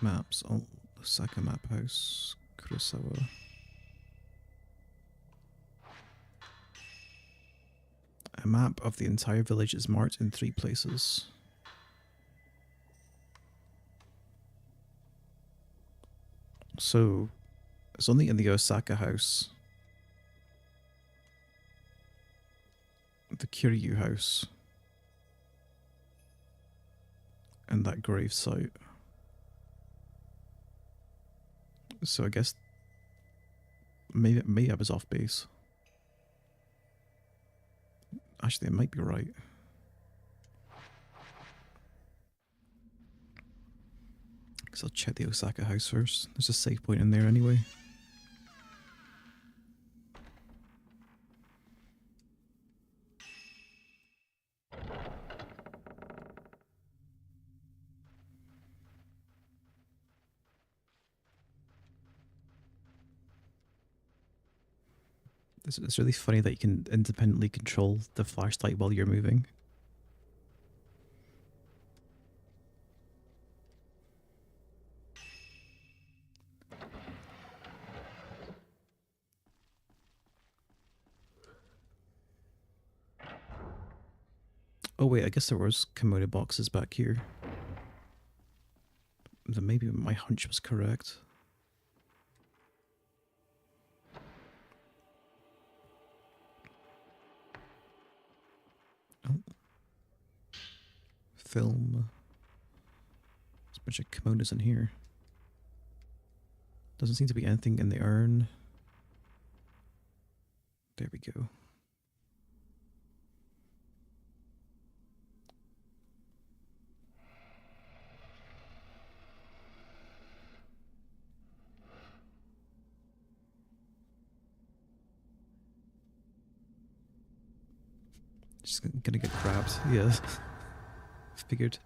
Maps. Oh, Osaka Map House. Kurosawa. A map of the entire village is marked in 3 places. So, it's only in the Osaka house, the Kiryu house, and that grave site. So I guess maybe I was off base. Actually, it might be right. Because I'll check the Osaka house first. There's a save point in there anyway. It's really funny that you can independently control the flashlight while you're moving. Oh wait, I guess there was kimono boxes back here. Then maybe my hunch was correct. Oh. Film. There's a bunch of kimonos in here. Doesn't seem to be anything in the urn. There we go. Just gonna get grabbed. Yeah. Figured.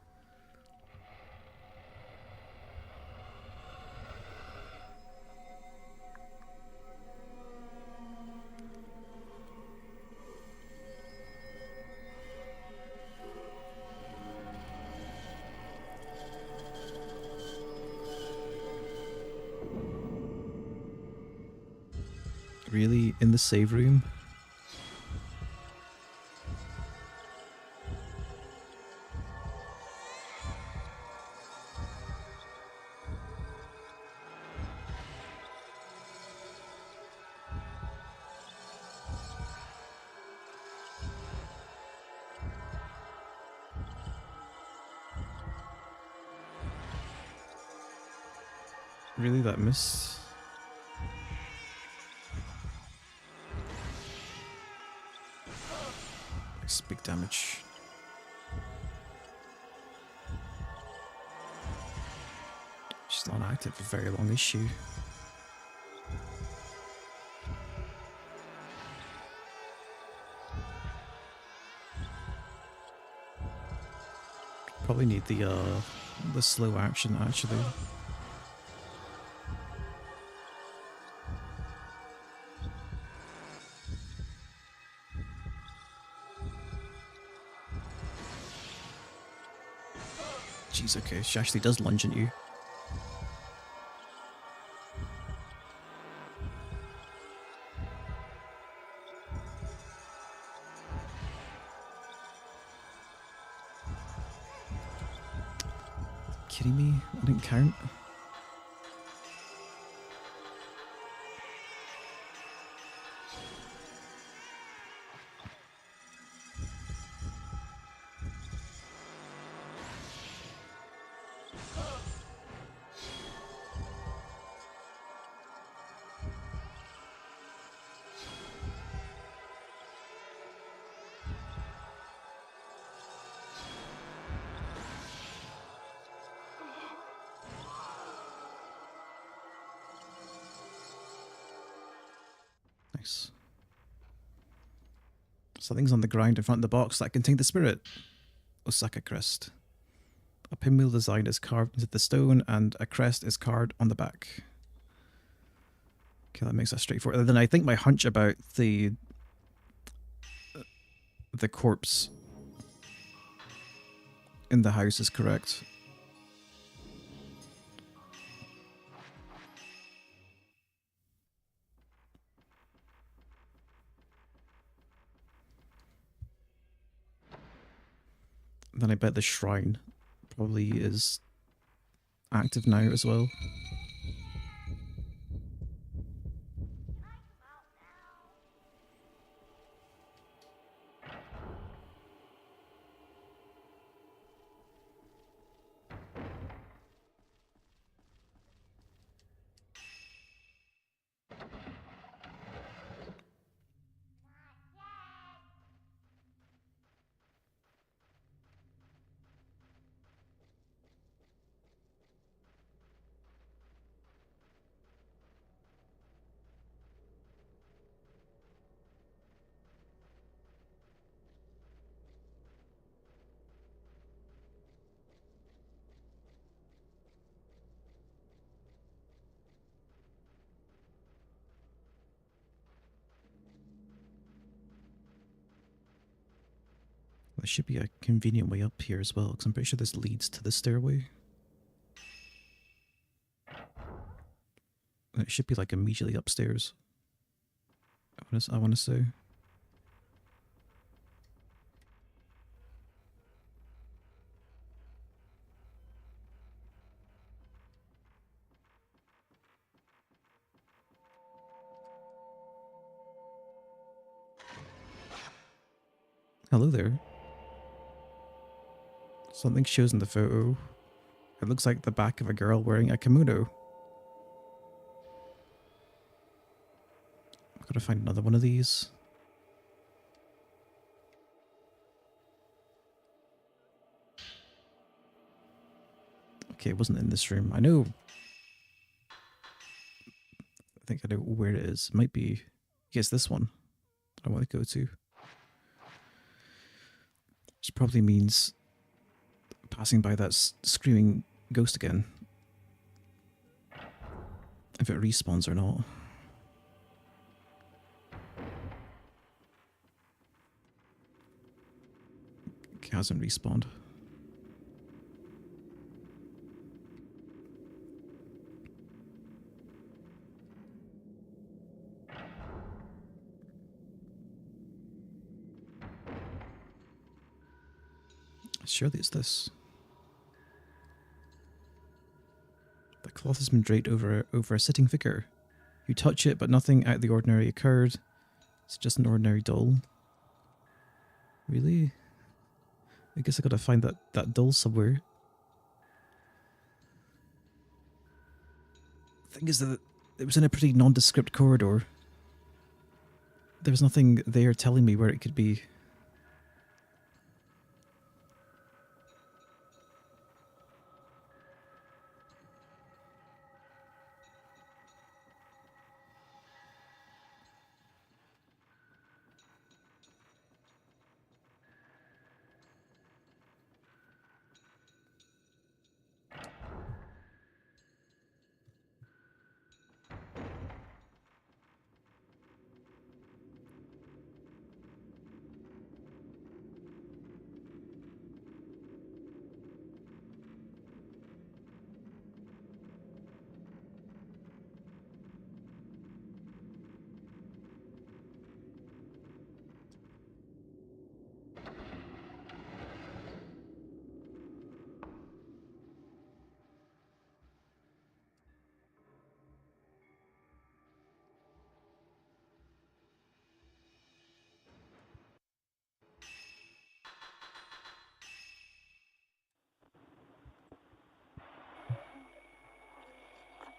Really? In the save room? Really, that miss? That's big damage. She's not active for very long, is she? Probably need the slow action actually. Jeez, okay, she actually does lunge at you. Kidding me? I didn't count. Nice. Something's on the ground in front of the box that contained the spirit. Osaka crest. A pinwheel design is carved into the stone and a crest is carved on the back. Okay, that makes that straightforward. And then I think my hunch about the corpse in the house is correct. Then I bet the shrine probably is active now as well. There should be a convenient way up here as well, because I'm pretty sure this leads to the stairway. It should be like immediately upstairs. I want to say. Hello there. Something shows in the photo. It looks like the back of a girl wearing a kimono. I've got to find another one of these. Okay, it wasn't in this room. I know. I think I know where it is. It might be. Yes, this one. I want to go to. Which probably means passing by that screaming ghost again. If it respawns or not. It hasn't respawned. Surely it's this. The cloth has been draped over a sitting figure. You touch it, but nothing out of the ordinary occurred. It's just an ordinary doll. Really? I guess I gotta find that doll somewhere. The thing is that it was in a pretty nondescript corridor. There was nothing there telling me where it could be.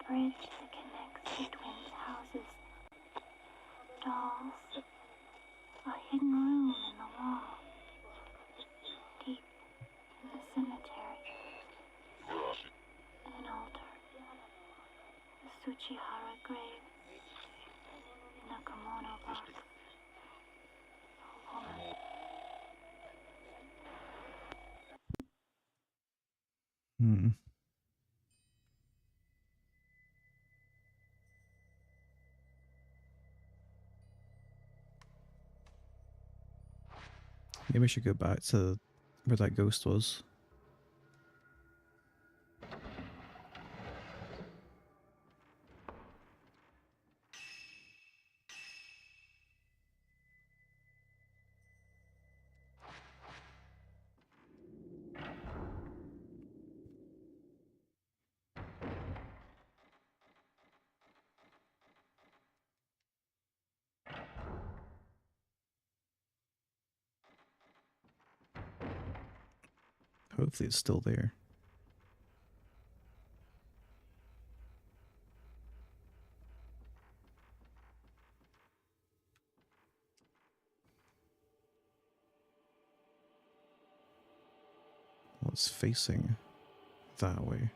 The bridge that connects the twins' houses. Dolls. A hidden room in the wall. Deep in the cemetery. An altar. The Tsuchihara grave. In a kimono Maybe I should go back to where that ghost was. Hopefully it's still there. Well, it's facing that way.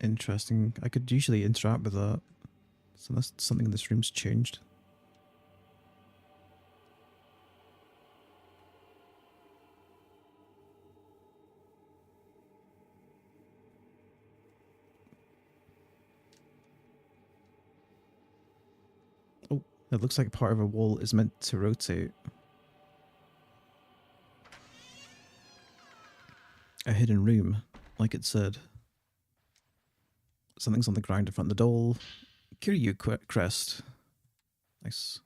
Interesting. I could usually interact with that. So that's something in this room's changed. Oh, it looks like part of a wall is meant to rotate. A hidden room, like it said. Something's on the ground in front of the door. Kiryu crest. Nice.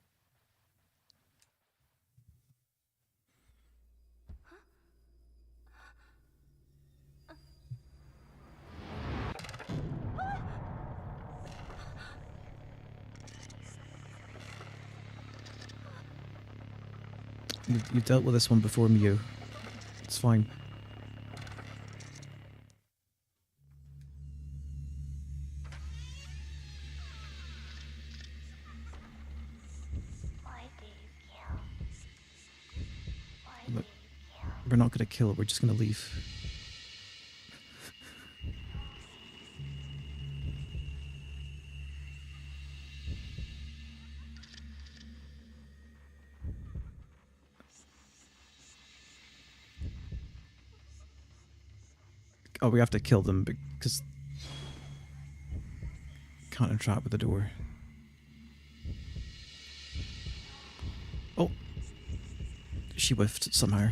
You've dealt with this one before, Mio. It's fine. Why did you kill? Why did Look, you kill? we're not gonna kill, we're just gonna leave. Oh, we have to kill them because can't interact with the door. Oh, she whiffed somehow.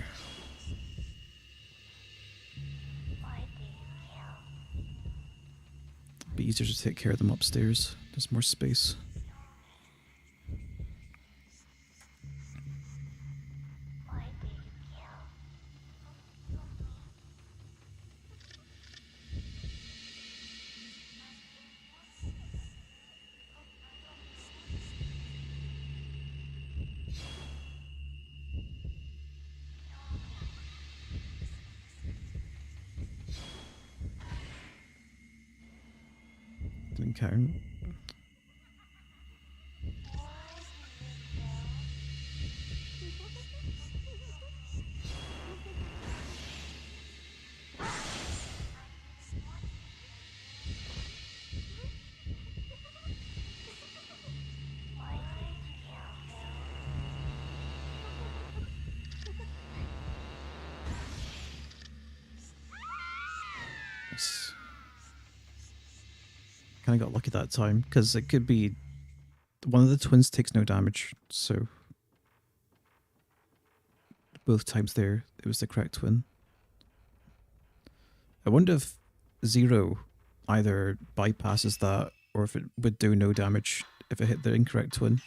Why did you kill? Be easier to take care of them upstairs. There's more space. Why did you kill? Didn't count. Why did you kill? Nice. Kind of got lucky that time because it could be one of the twins takes no damage, so both times there it was the correct twin. I wonder if Zero either bypasses that or if it would do no damage if it hit the incorrect twin.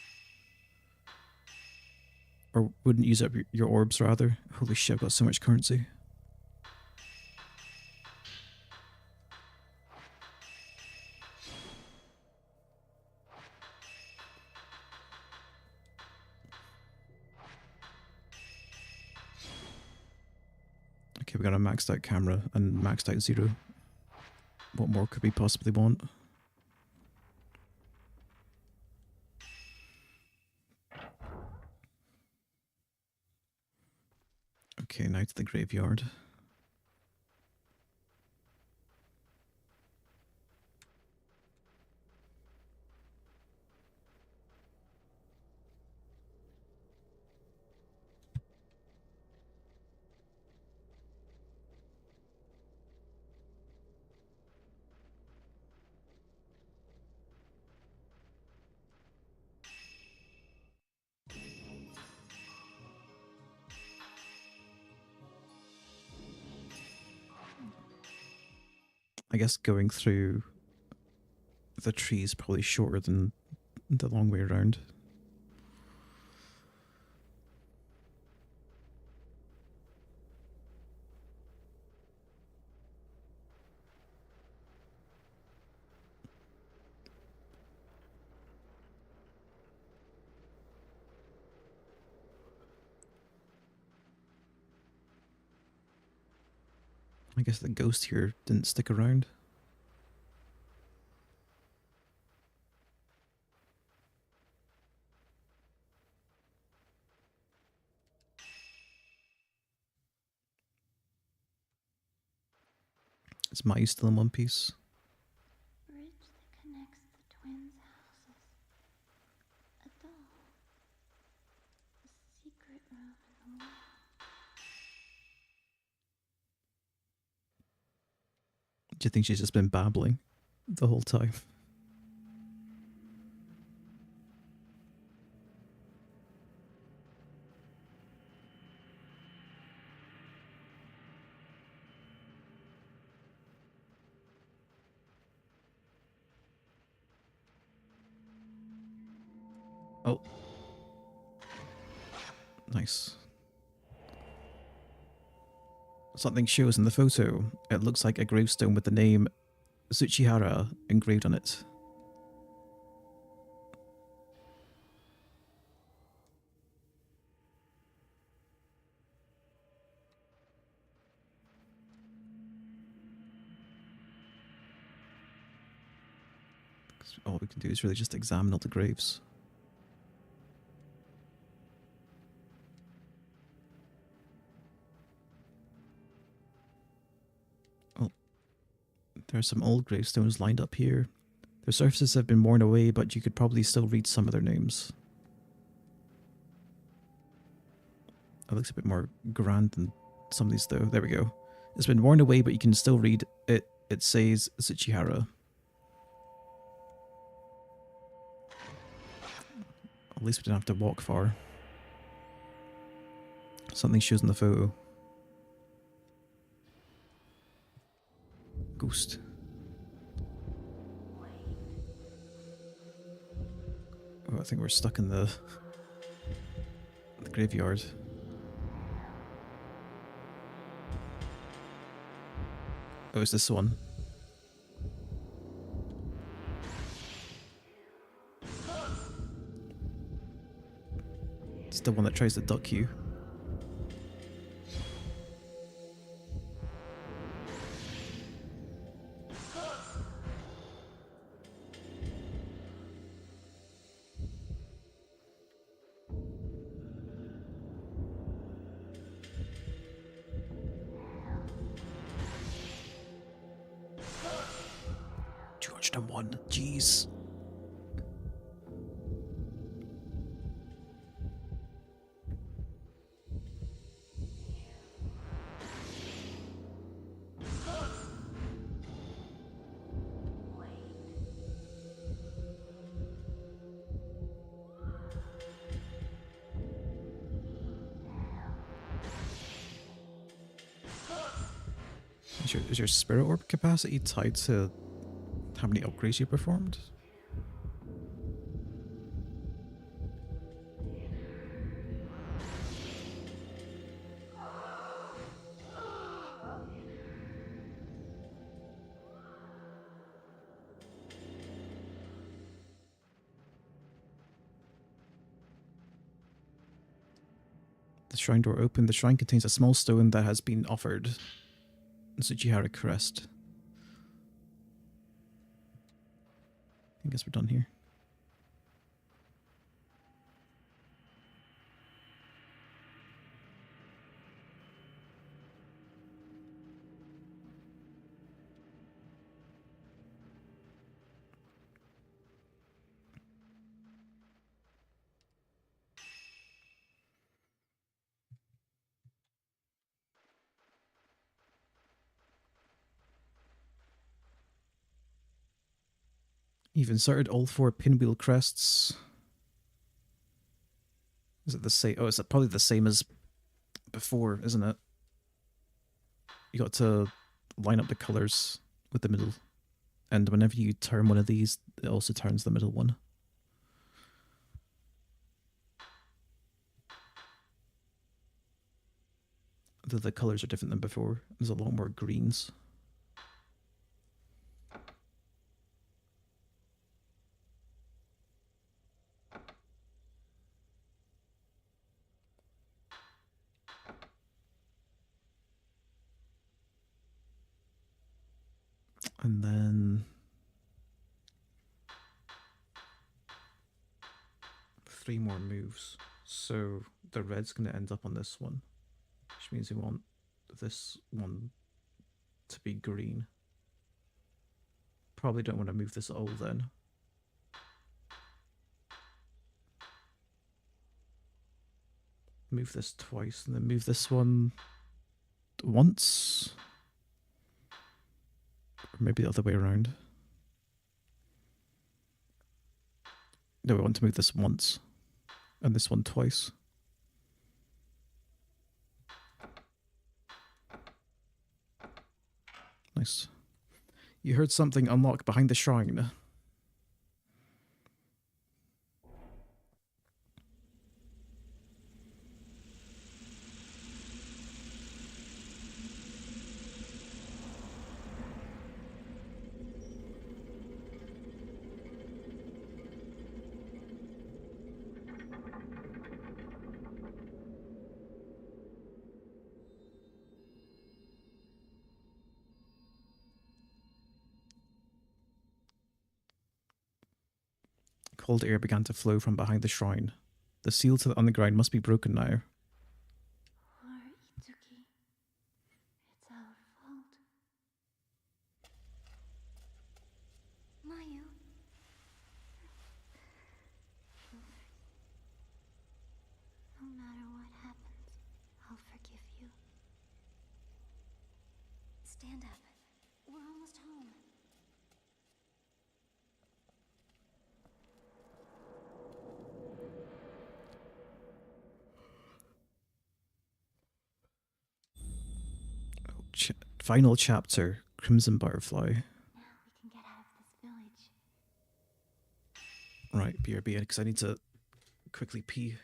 Or wouldn't use up your orbs rather. Holy shit, I've got so much currency. Okay, we got a maxed out camera and maxed out Zero. What more could we possibly want? Okay, now to the graveyard. I guess going through the tree is probably shorter than the long way around. I guess the ghost here didn't stick around. Is Mai still in one piece? Bridge that connects the twins' houses. A doll. A secret room in the wall. Do you think she's just been babbling the whole time? Oh. Nice. Something shows in the photo. It looks like a gravestone with the name Tsuchihara engraved on it. All we can do is really just examine all the graves. Oh, there are some old gravestones lined up here. Their surfaces have been worn away, but you could probably still read some of their names. It looks a bit more grand than some of these, though. There we go. It's been worn away, but you can still read it. It says Tsuchihara. At least we didn't have to walk far. Something shows in the photo. Ghost. Oh, I think we're stuck in the graveyard. Oh, it's this one. It's the one that tries to duck you. One. Jeez. Is your spirit orb capacity tied to how many upgrades you performed? The shrine door opened. The shrine contains a small stone that has been offered. Tsuchihara crest. I guess we're done here. You've inserted all 4 pinwheel crests. Is it the same? Oh, it's probably the same as before, isn't it? You got to line up the colors with the middle. And whenever you turn one of these, it also turns the middle one. Though the colours are different than before. There's a lot more greens. And then 3 more moves. So the red's going to end up on this one, which means we want this one to be green. Probably don't want to move this at all then. Move this twice and then move this one once. Or maybe the other way around. No, we want to move this once and this one twice. Nice. You heard something unlock behind the shrine. Cold air began to flow from behind the shrine. The seal to the underground must be broken now. Poor Itsuki. It's our fault. Mayu. No matter what happens, I'll forgive you. Stand up. We're almost home. Final chapter, Crimson Butterfly. Now we can get out of this village. Right, BRB, because I need to quickly pee.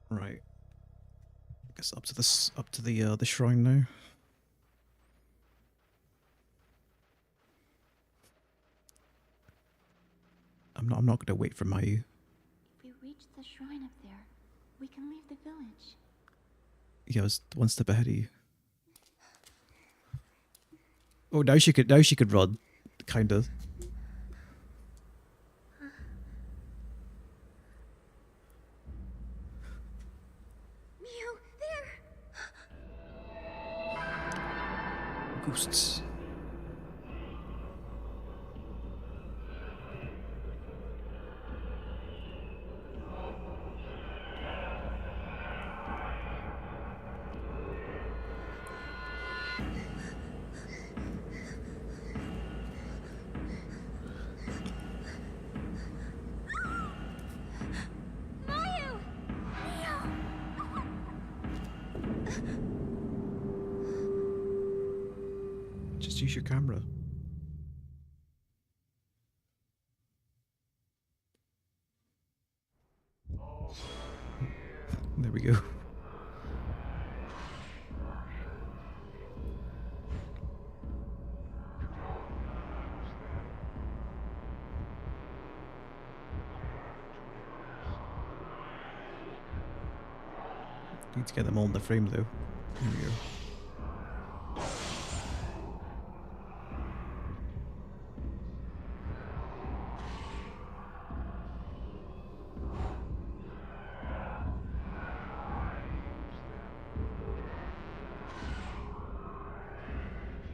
Right. I guess up to the shrine now. I'm not gonna wait for Mayu. If we reach the shrine up there, we can leave the village. Yeah, I was one step ahead of you. Oh, now she could run, kind of. Miu, there! Ghosts. Mayu! Just use your camera. There we go. Need to get them all in the frame though. Here we go.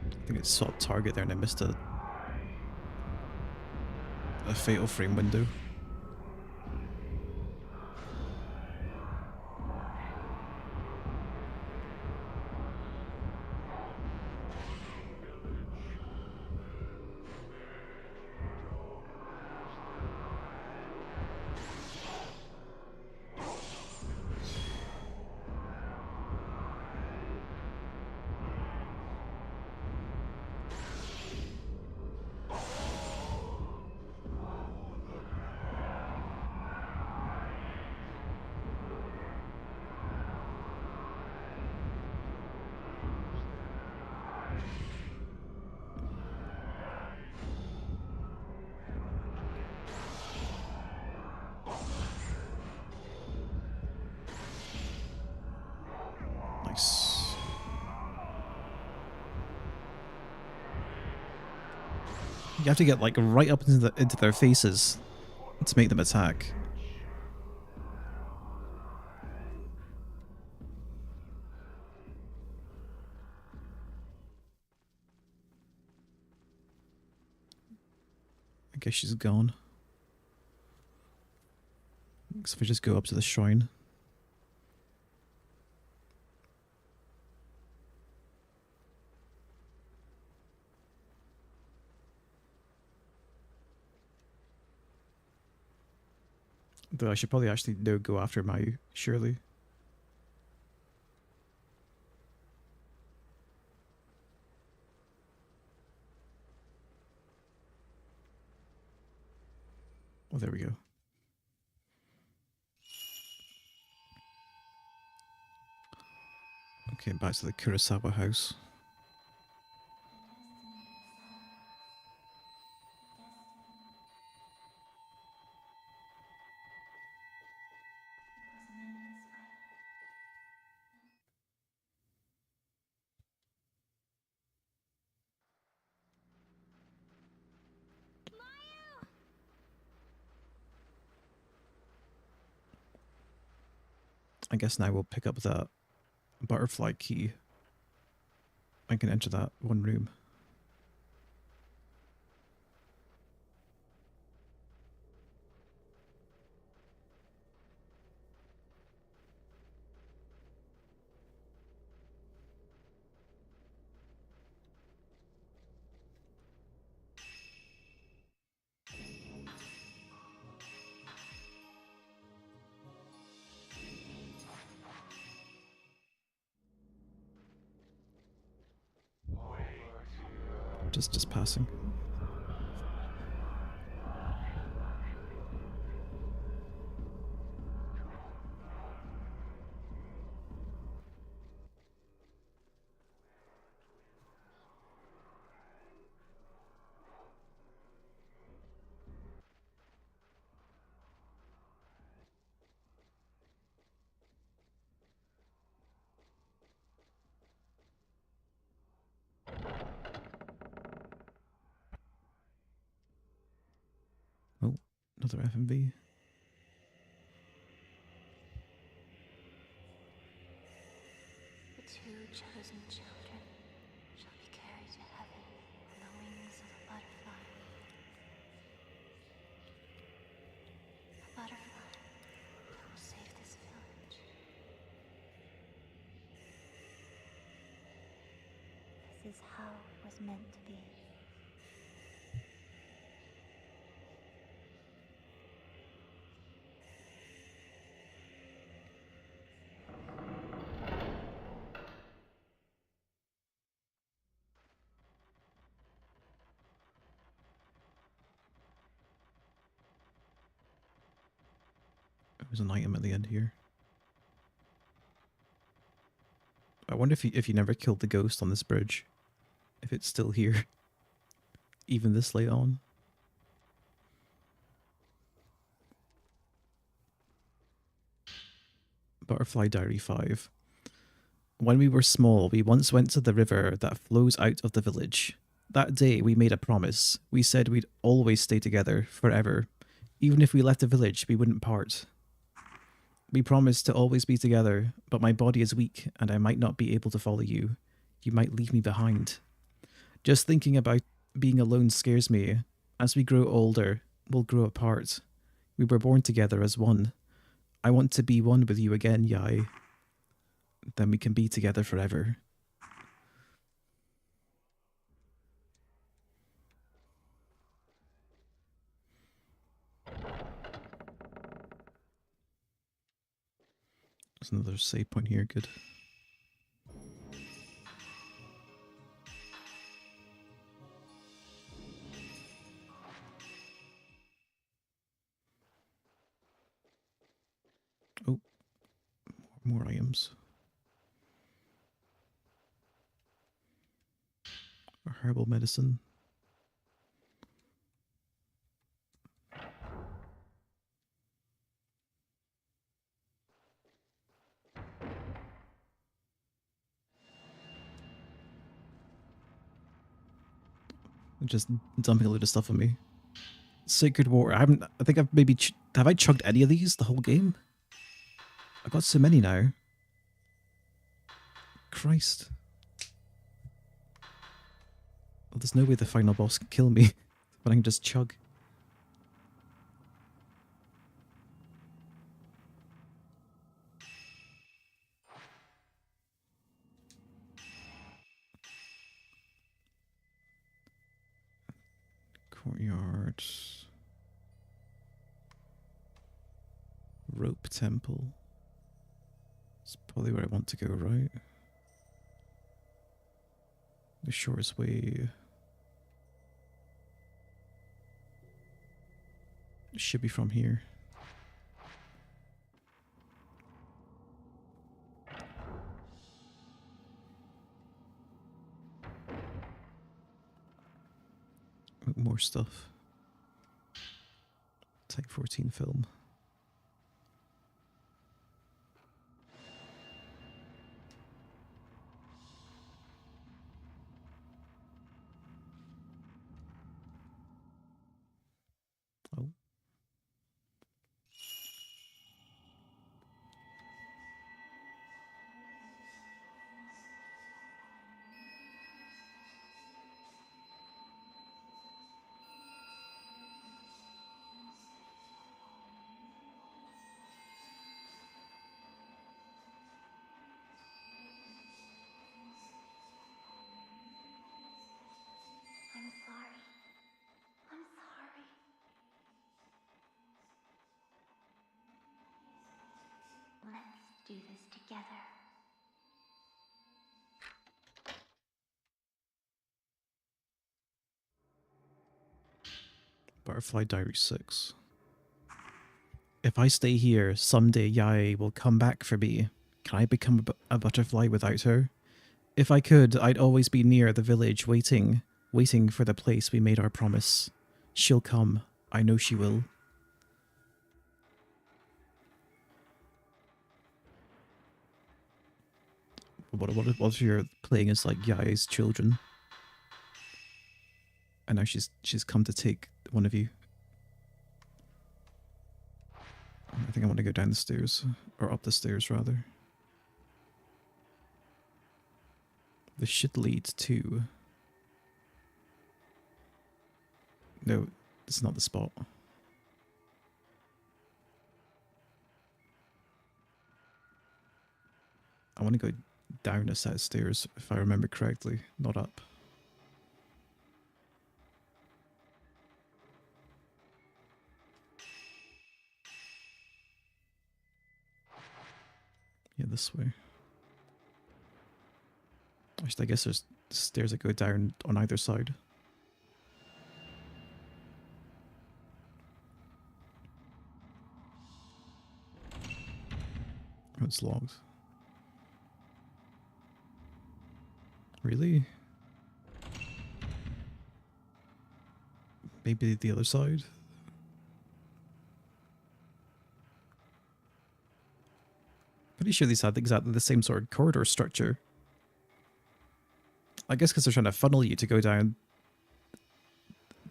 I think it saw a target there and I missed a fatal frame window. Nice. You have to get like right up into their faces to make them attack. I guess she's gone. So if I just go up to the shrine. Though I should probably actually go after Mayu, surely. Oh, there we go. Okay, back to the Kurosawa house. I guess now we'll pick up that butterfly key. I can enter that one room. Just passing. Oh, another FMV. The two chosen children shall be carried to heaven on the wings of a butterfly. A butterfly that will save this village. This is how it was meant to be. There's an item at the end here. I wonder if you never killed the ghost on this bridge, if it's still here, even this late on. Butterfly Diary 5. When we were small, we once went to the river that flows out of the village. That day, we made a promise. We said we'd always stay together, forever. Even if we left the village, we wouldn't part. We promised to always be together, but my body is weak and I might not be able to follow you. You might leave me behind. Just thinking about being alone scares me. As we grow older, we'll grow apart. We were born together as one. I want to be one with you again, Yai. Then we can be together forever. There's another save point here, good. Oh, more items. A herbal medicine. Just dumping a load of stuff on me. Sacred Water. I think I've maybe... have I chugged any of these the whole game? I've got so many now. Christ. Well, there's no way the final boss can kill me, but I can just chug. Courtyard. Rope Temple. It's probably where I want to go, right? The shortest way. It should be from here. More stuff. Type 14 film. Oh. I'm sorry. I'm sorry. Let's do this together. Butterfly Diary 6. If I stay here, someday Yae will come back for me. Can I become a butterfly without her? If I could, I'd always be near the village waiting for the place we made our promise. She'll come. I know she will. What if you're playing as like Yae's children? And now she's come to take one of you. I think I want to go down the stairs. Or up the stairs, rather. This should lead to... No, this is not the spot. I want to go down a set of stairs, if I remember correctly, not up. Yeah, this way. Actually, I guess there's stairs that go down on either side. Oh, it's locked. Really? Maybe the other side? Pretty sure these had exactly the same sort of corridor structure. I guess because they're trying to funnel you to go down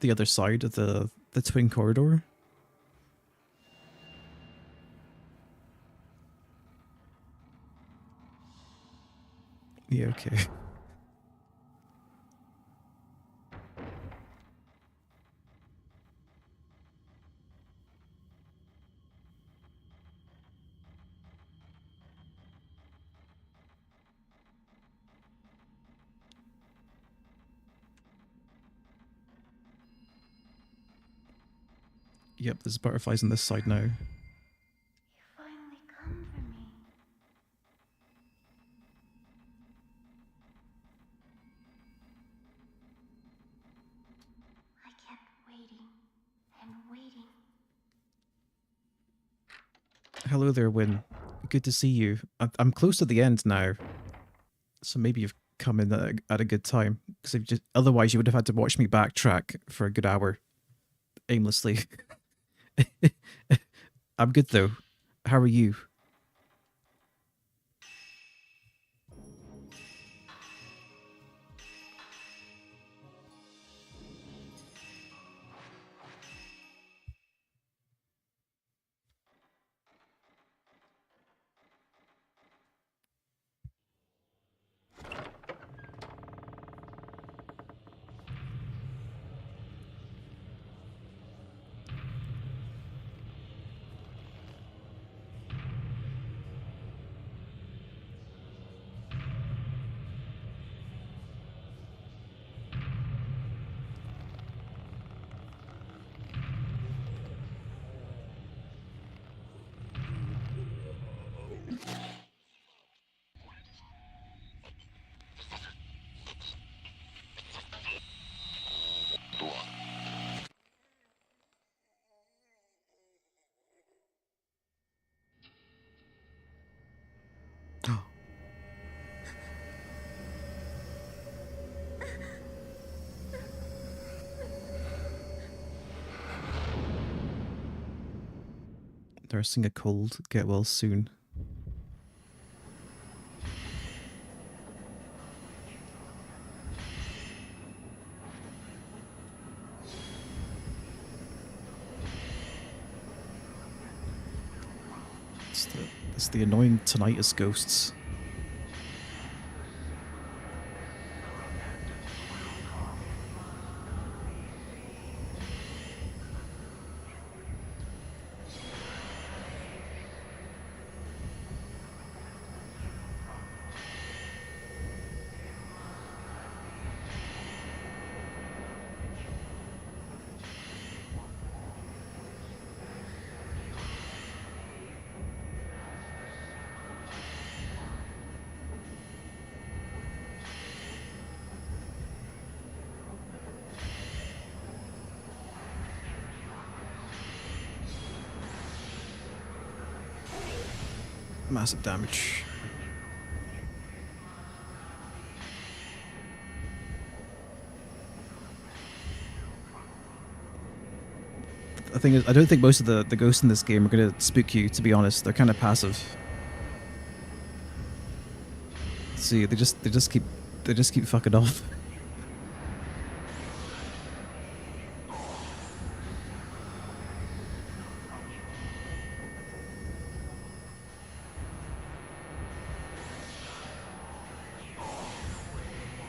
the other side of the twin corridor. Yeah, okay. Yep, there's butterflies on this side now. You finally come for me. I kept waiting and waiting. Hello there, Win. Good to see you. I'm close to the end now, so maybe you've come in at a good time. Because otherwise, you would have had to watch me backtrack for a good hour, aimlessly. I'm good though. How are you? Nursing a cold. Get well soon. It's the annoying tinnitus ghosts. Massive damage. The thing is, I don't think most of the ghosts in this game are gonna spook you, to be honest. They're kind of passive. See, they just keep fucking off.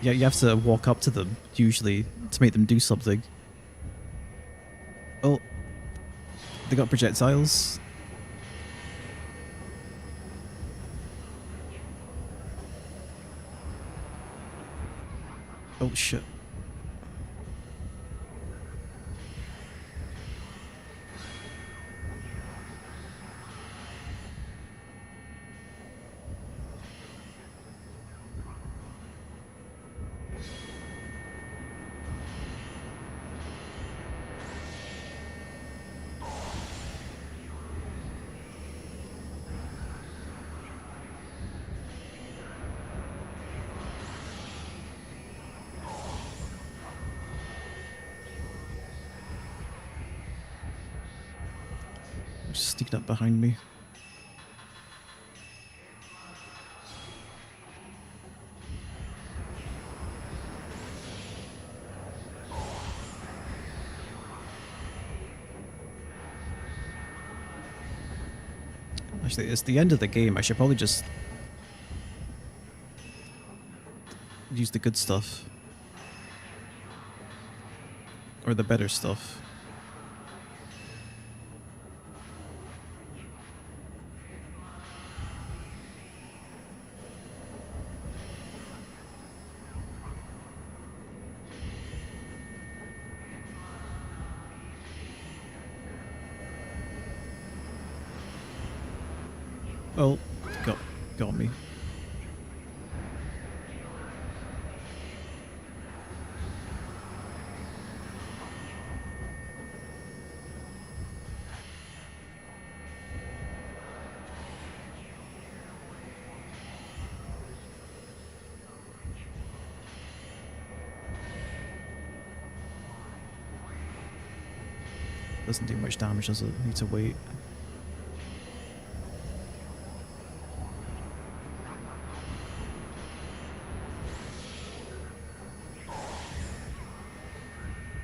Yeah, you have to walk up to them, usually, to make them do something. Oh. They got projectiles. Oh, shit. Just sneaking up behind me. Actually, it's the end of the game. I should probably just use the good stuff. Or the better stuff. Oh, got me. Doesn't do much damage, does it? Need to wait.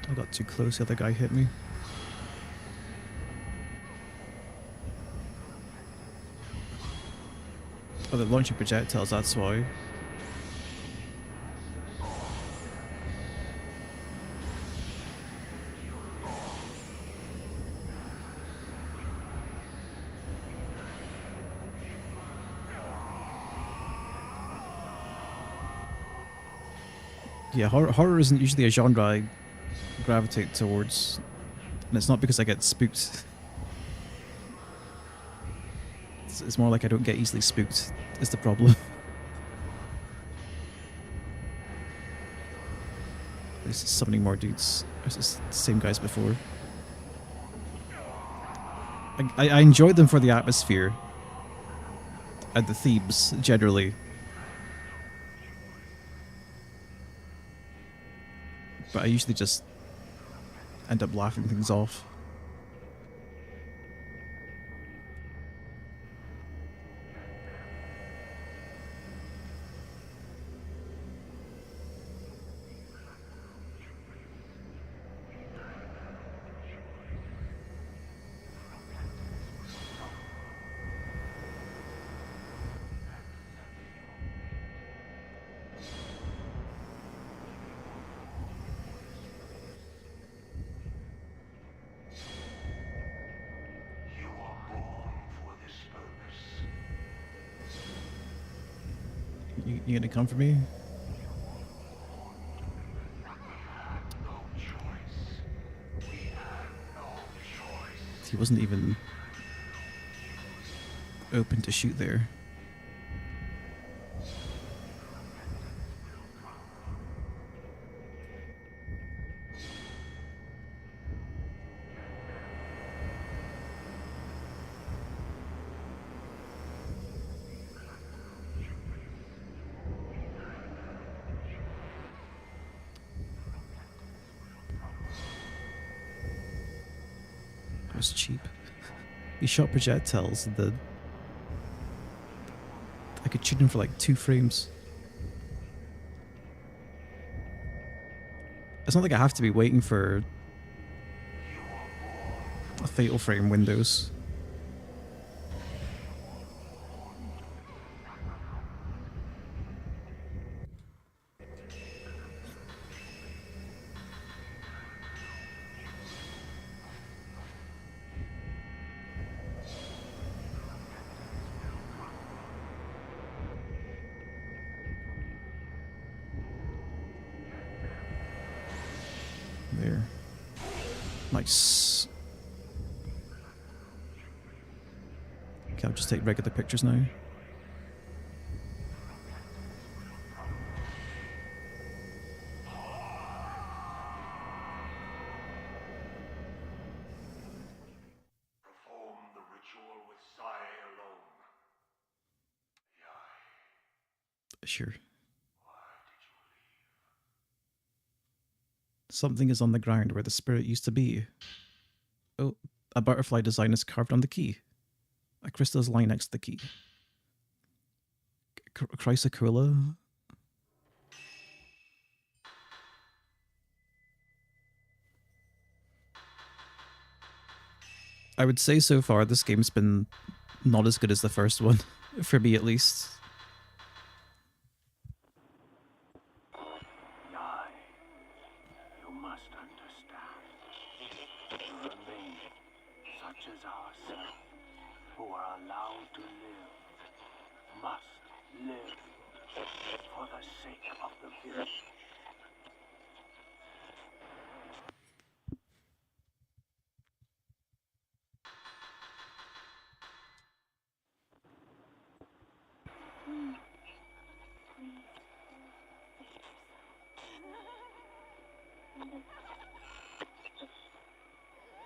I got too close, the other guy hit me. Oh, they're launching projectiles, that's why. Yeah, horror isn't usually a genre I gravitate towards. And it's not because I get spooked. It's more like I don't get easily spooked, is the problem. This is summoning more dudes. It's just the same guys before. I enjoy them for the atmosphere. And the themes, generally. But I usually just end up laughing things off. You are born for this purpose. You gonna come for me? No choice. We had no choice. He wasn't even open to shoot there. It was cheap. He shot projectiles and then I could shoot him for like 2 frames. It's not like I have to be waiting for a fatal frame windows. There. Nice. Okay, I'll just take regular pictures now. Perform the ritual with Sai alone. Yai, Sure. why did you leave? Something is on the ground where the spirit used to be. Oh, a butterfly design is carved on the key. A crystal is lying next to the key. Chrysocolla? I would say so far this game's been Not as good as the first one, for me at least. Yai, you must understand. The remain such as ourselves, who are allowed to live, must live for the sake of the village.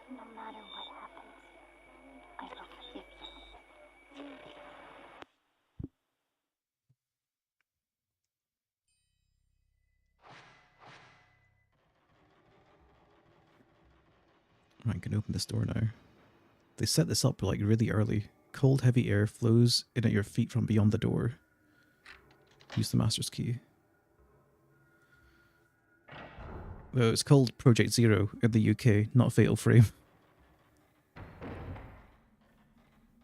No matter what happens, I will forgive you. Right, I can open this door now. They set this up like really early. Cold, heavy air flows in at your feet from beyond the door. Use the master's key. Well, it's called Project Zero in the UK, not Fatal Frame.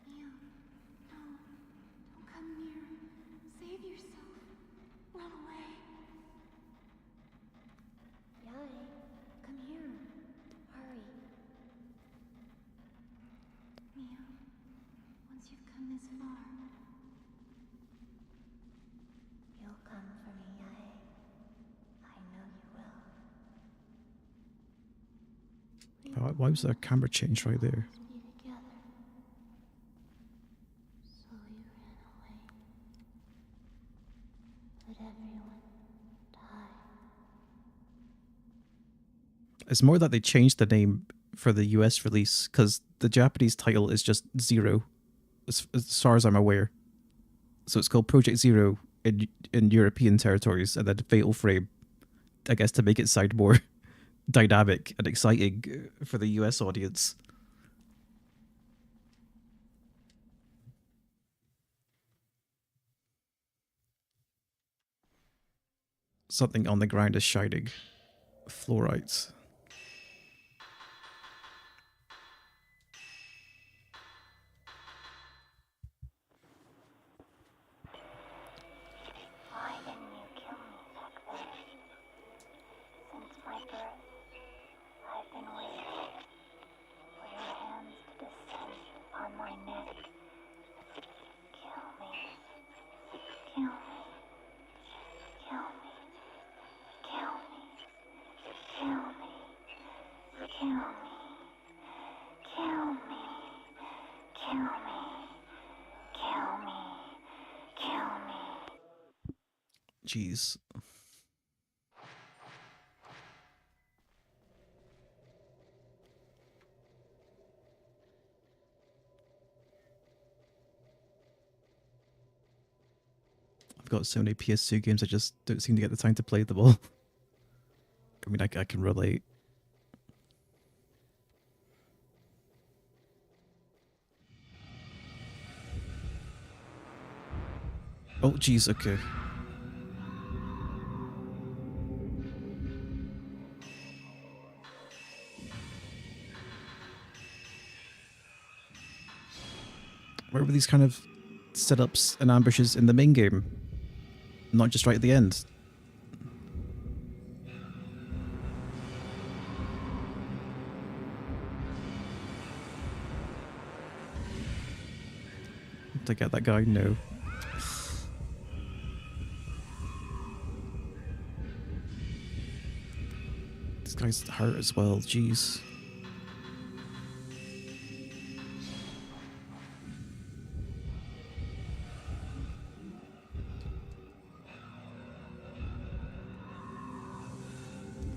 Mia, no. Don't come near. Save yourself. Run away. Yai, come here. Hurry. Mia, once you've come this far, You'll come for me, Yai. I know you will. Why was there a camera change right there? Be together. So you ran away. Let everyone die. It's more that they changed the name for the US release, because the Japanese title is just Zero, as far as I'm aware. So it's called Project Zero in European territories, and then Fatal Frame, I guess, to make it sound more dynamic and exciting for the US audience. Something on the ground is shining. Fluorite. Why didn't you kill me back then? Since my birth, I've been waiting for your hands to descend on my neck. Kill me. Kill me. Kill me. Kill me. Kill me. Kill me. Kill me. Kill me. Kill me. Kill me. Jeez. I've got so many PS2 games, I just don't seem to get the time to play them all. I mean, I can relate. Oh, jeez, okay. Where were these kind of setups and ambushes in the main game? Not just right at the end. To get that guy? No. This guy's hurt as well, jeez.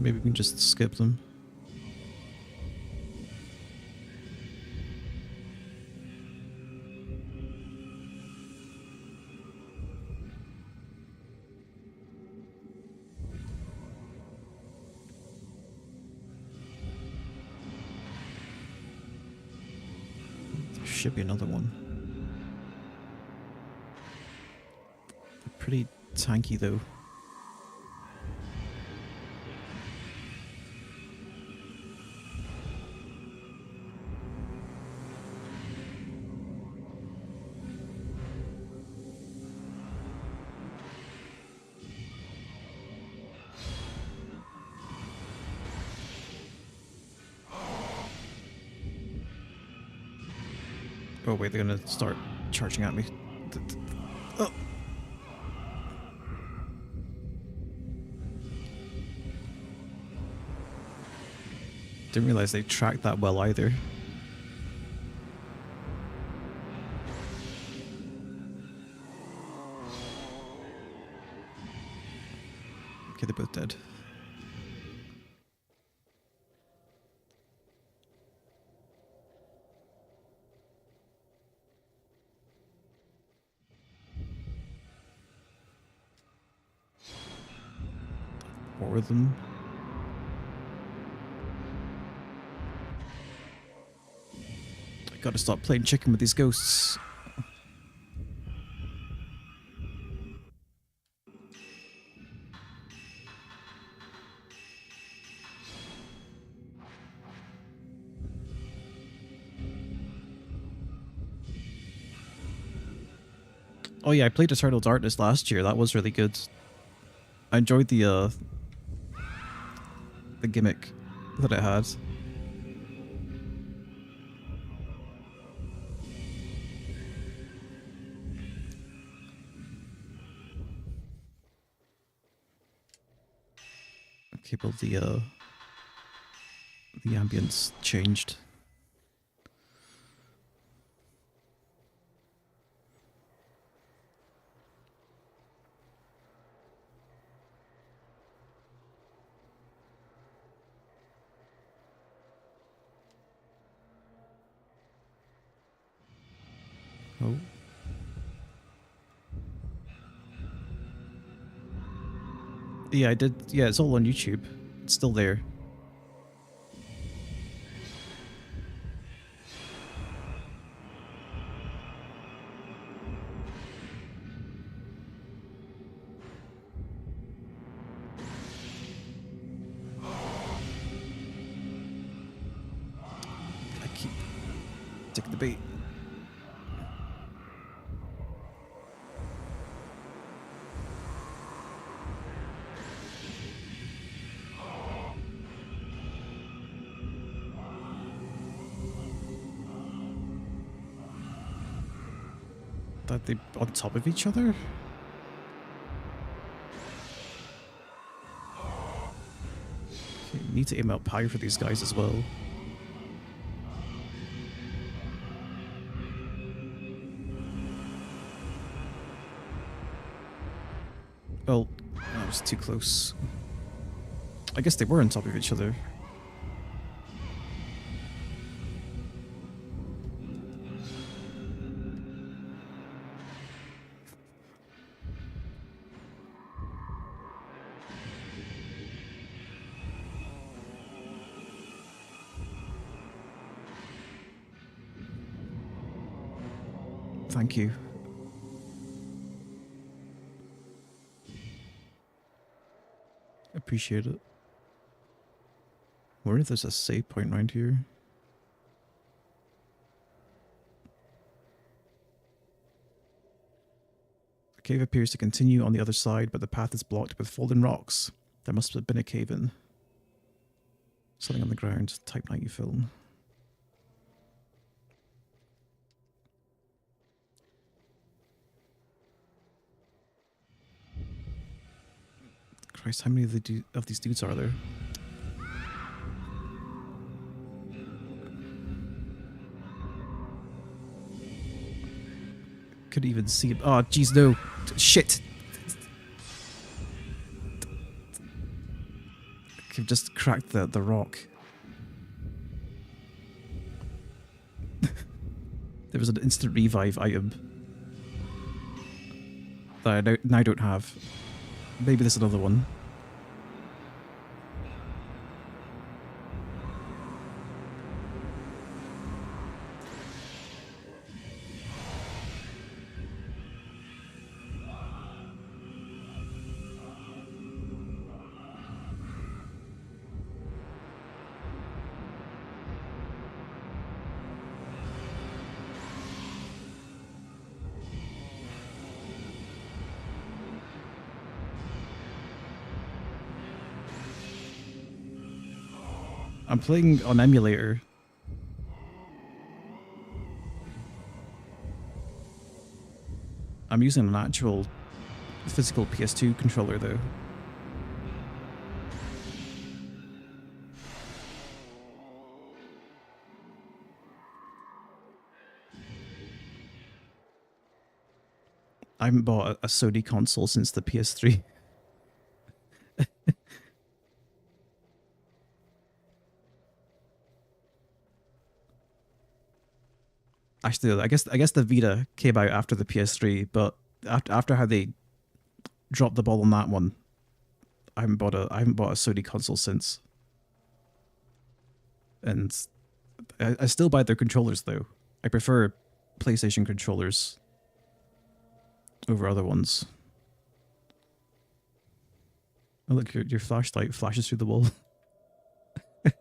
Maybe we can just skip them. There should be another one. They're pretty tanky though. Oh wait, they're gonna start charging at me. Oh. Didn't realize they tracked that well either. Okay, they're both dead. Four of them. I gotta stop playing chicken with these ghosts. Oh yeah, I played Eternal Darkness last year. That was really good. I enjoyed the gimmick that it had. Okay, well the ambience changed. Oh. Yeah, I did. Yeah, it's all on YouTube. It's still there. I keep taking the bait. Are they on top of each other? Okay, need to aim up higher for these guys as well. Well, that was too close. I guess they were on top of each other. Thank you. Appreciate it. Where if there's a save point around here? The cave appears to continue on the other side, but the path is blocked with fallen rocks. There must have been a cave in. Something on the ground. Type 90 film. Christ, how many of these dudes are there? Couldn't even see him. Oh, jeez, no. Shit. I've just cracked the rock. There was an instant revive item that I now don't have. Maybe there's another one. I'm playing on emulator. I'm using an actual physical PS2 controller though. I haven't bought a Sony console since the PS3. Actually, I guess the Vita came out after the PS3, but after how they dropped the ball on that one, I haven't bought a Sony console since. And I still buy their controllers though. I prefer PlayStation controllers over other ones. Oh look, your flashlight flashes through the wall. You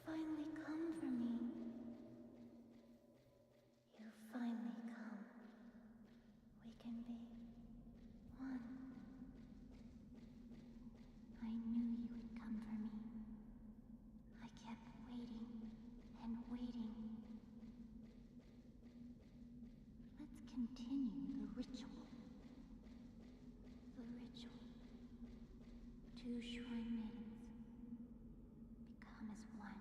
finally come for me. You finally come. We can be one. I knew you would come for me. I kept waiting and waiting. Let's continue the ritual. The ritual. Two shrine maidens become as one.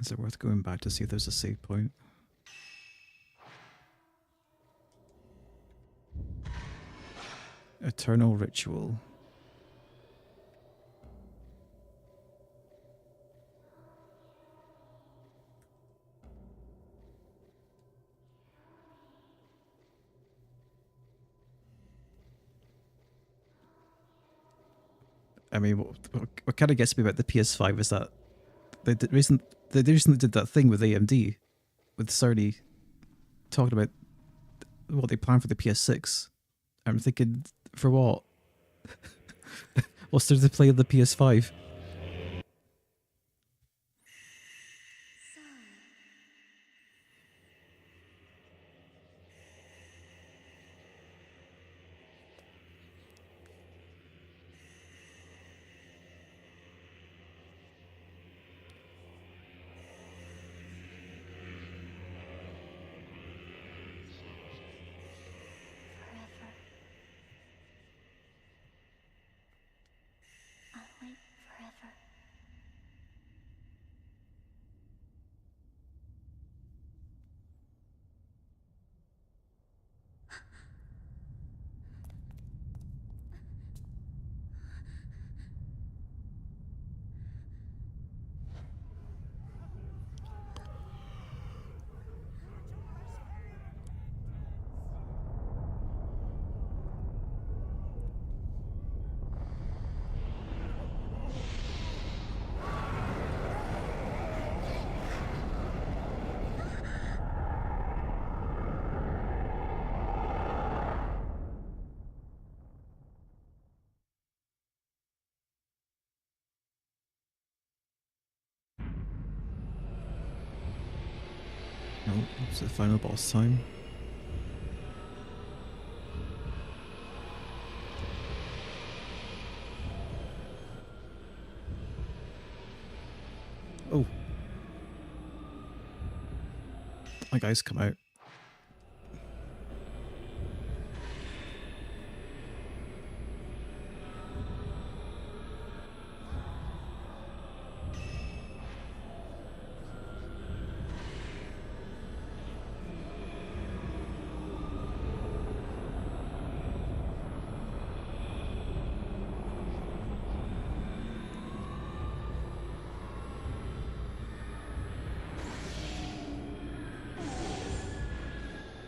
Is it worth going back to see if there's a save point? Eternal Ritual. I mean, what kind of gets me about the PS5 is that they recently did that thing with AMD, with Sony, talking about what they plan for the PS6. I'm thinking, for what? What's there to play on the PS5? Forever. I'll wait forever. Oh, it's the final boss time. Oh. My guys come out.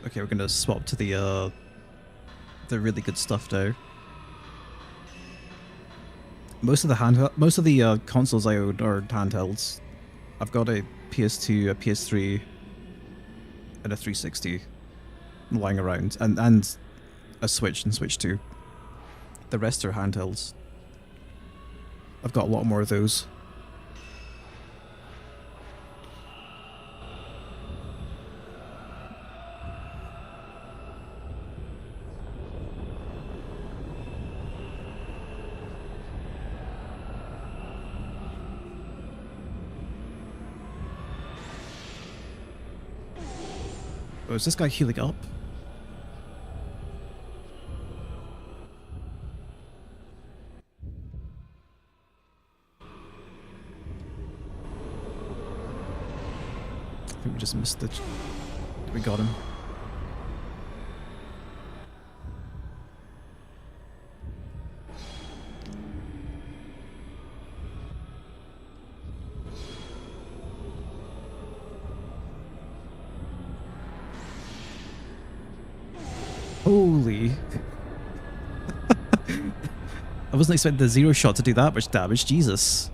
Okay, we're gonna swap to the really good stuff now. Most of the consoles I own are handhelds. I've got a PS2, a PS3, and a 360 lying around, and a Switch and Switch 2. The rest are handhelds. I've got a lot more of those. Oh, is this guy healing up? I think we just missed the... We got him. Holy. I wasn't expecting the zero shot to do that much damage, Jesus.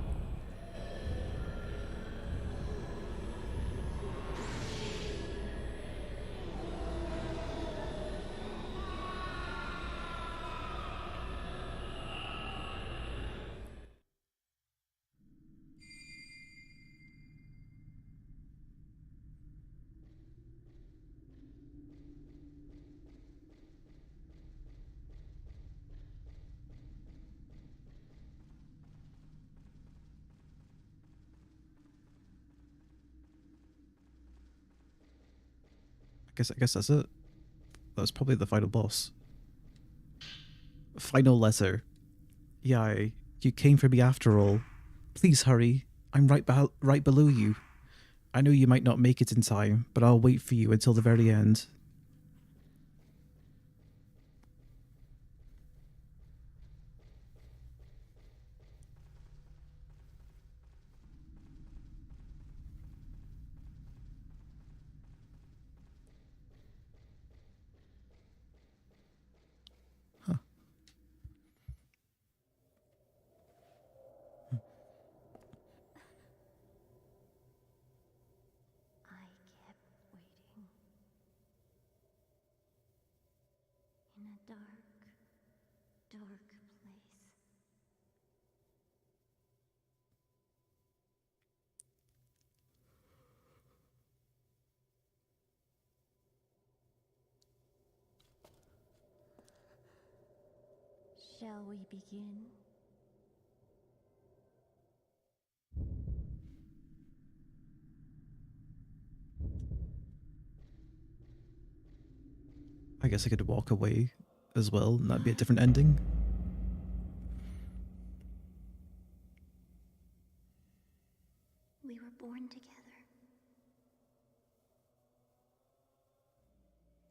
I guess that's it. That was probably the final boss. Final letter. Yai, you came for me after all. Please hurry. I'm right below you. I know you might not make it in time, but I'll wait for you until the very end. Huh. I kept waiting. In a dark, dark place. Shall we begin? I guess I could walk away as well, and that'd be a different ending. We were born together.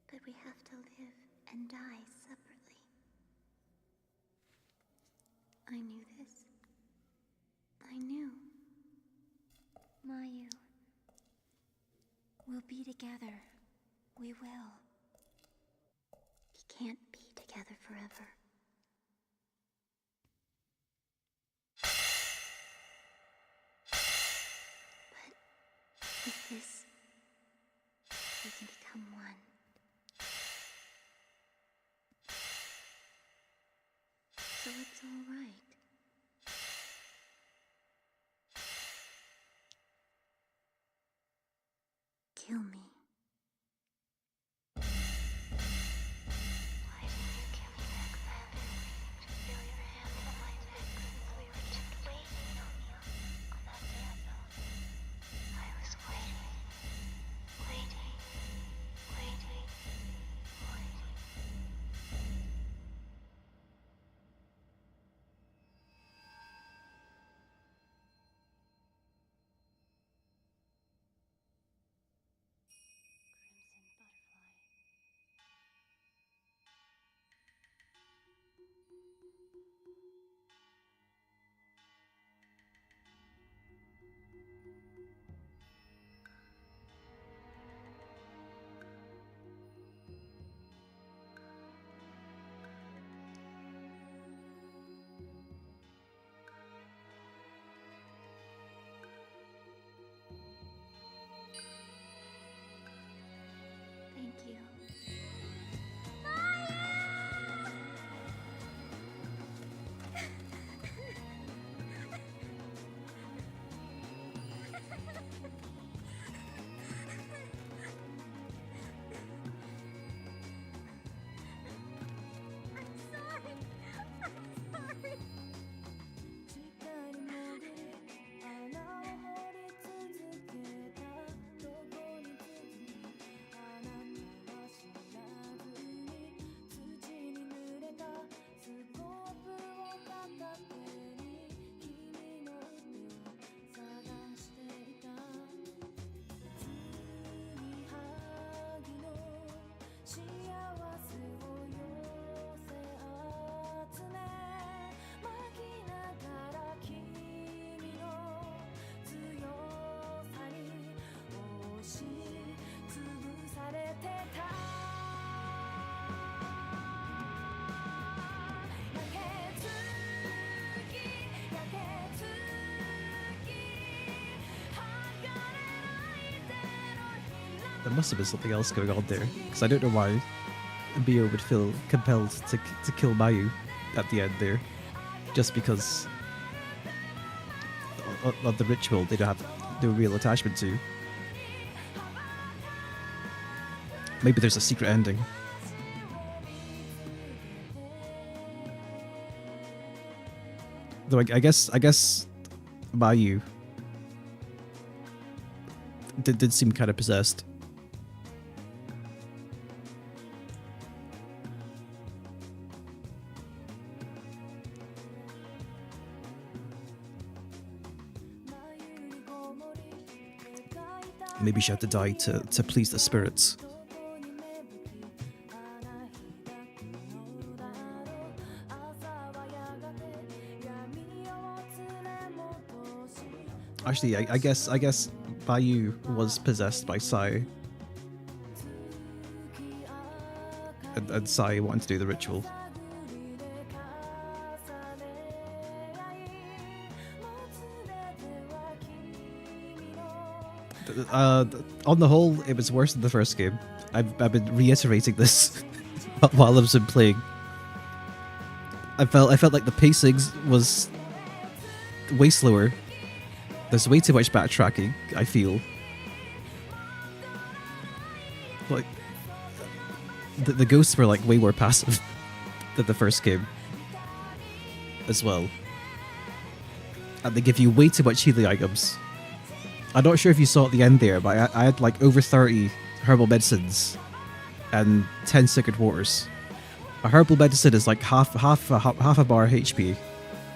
But we have to live and die separately. I knew this. I knew. Mayu. We'll be together. We will. We can't be together forever. But with this, we can become one. So it's all right. Kill me. Why didn't you kill me back then? To feel your hand on my neck since we were just waiting on you on that piano. I was waiting, waiting, waiting, waiting. Crimson butterfly. Thank you. There must have been something else going on there, because I don't know why Mio would feel compelled to kill Mayu at the end there, just because of the ritual they don't have no real attachment to. Maybe there's a secret ending. Though I guess Mayu did seem kind of possessed. Maybe she had to die to please the spirits. Actually, I guess Bayu was possessed by Sai. And Sai wanted to do the ritual. On the whole, it was worse than the first game. I've been reiterating this while I've been playing. I felt like the pacing was way slower. There's way too much backtracking, I feel. Like, the ghosts were like way more passive than the first game as well. And they give you way too much healing items. I'm not sure if you saw at the end there, but I had like over 30 herbal medicines and 10 sacred waters. A herbal medicine is like half a bar HP,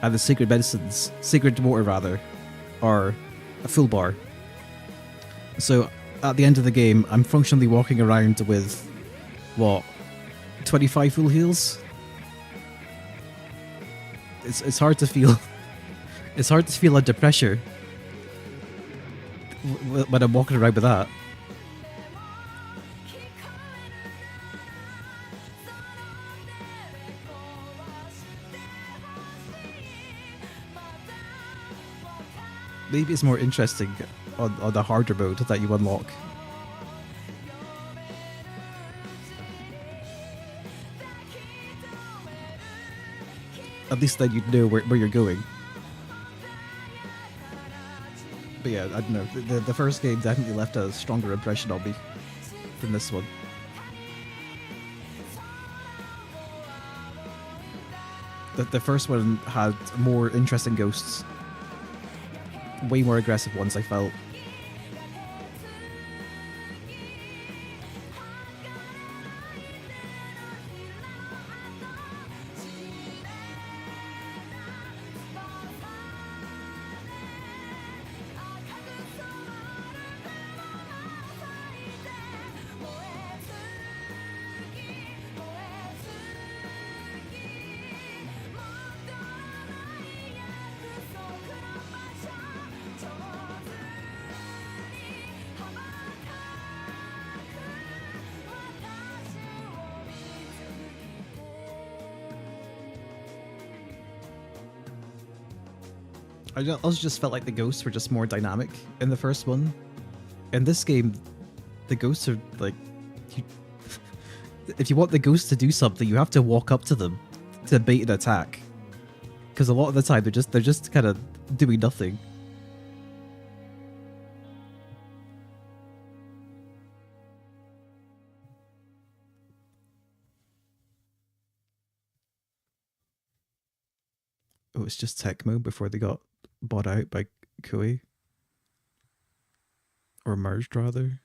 and the sacred water rather, are a full bar. So at the end of the game, I'm functionally walking around with, what, 25 full heals? It's hard to feel. It's hard to feel under pressure when I'm walking around with that. Maybe it's more interesting on the harder mode that you unlock. At least then you'd know where you're going. But yeah, I don't know. The first game definitely left a stronger impression on me than this one. The first one had more interesting ghosts. Way more aggressive ones, I felt. I also just felt like the ghosts were just more dynamic in the first one. In this game, the ghosts are like... if you want the ghosts to do something, you have to walk up to them to bait an attack. Because a lot of the time, they're just kind of doing nothing. Oh, it's just tech mode before they got bought out by Koei. Or merged, rather.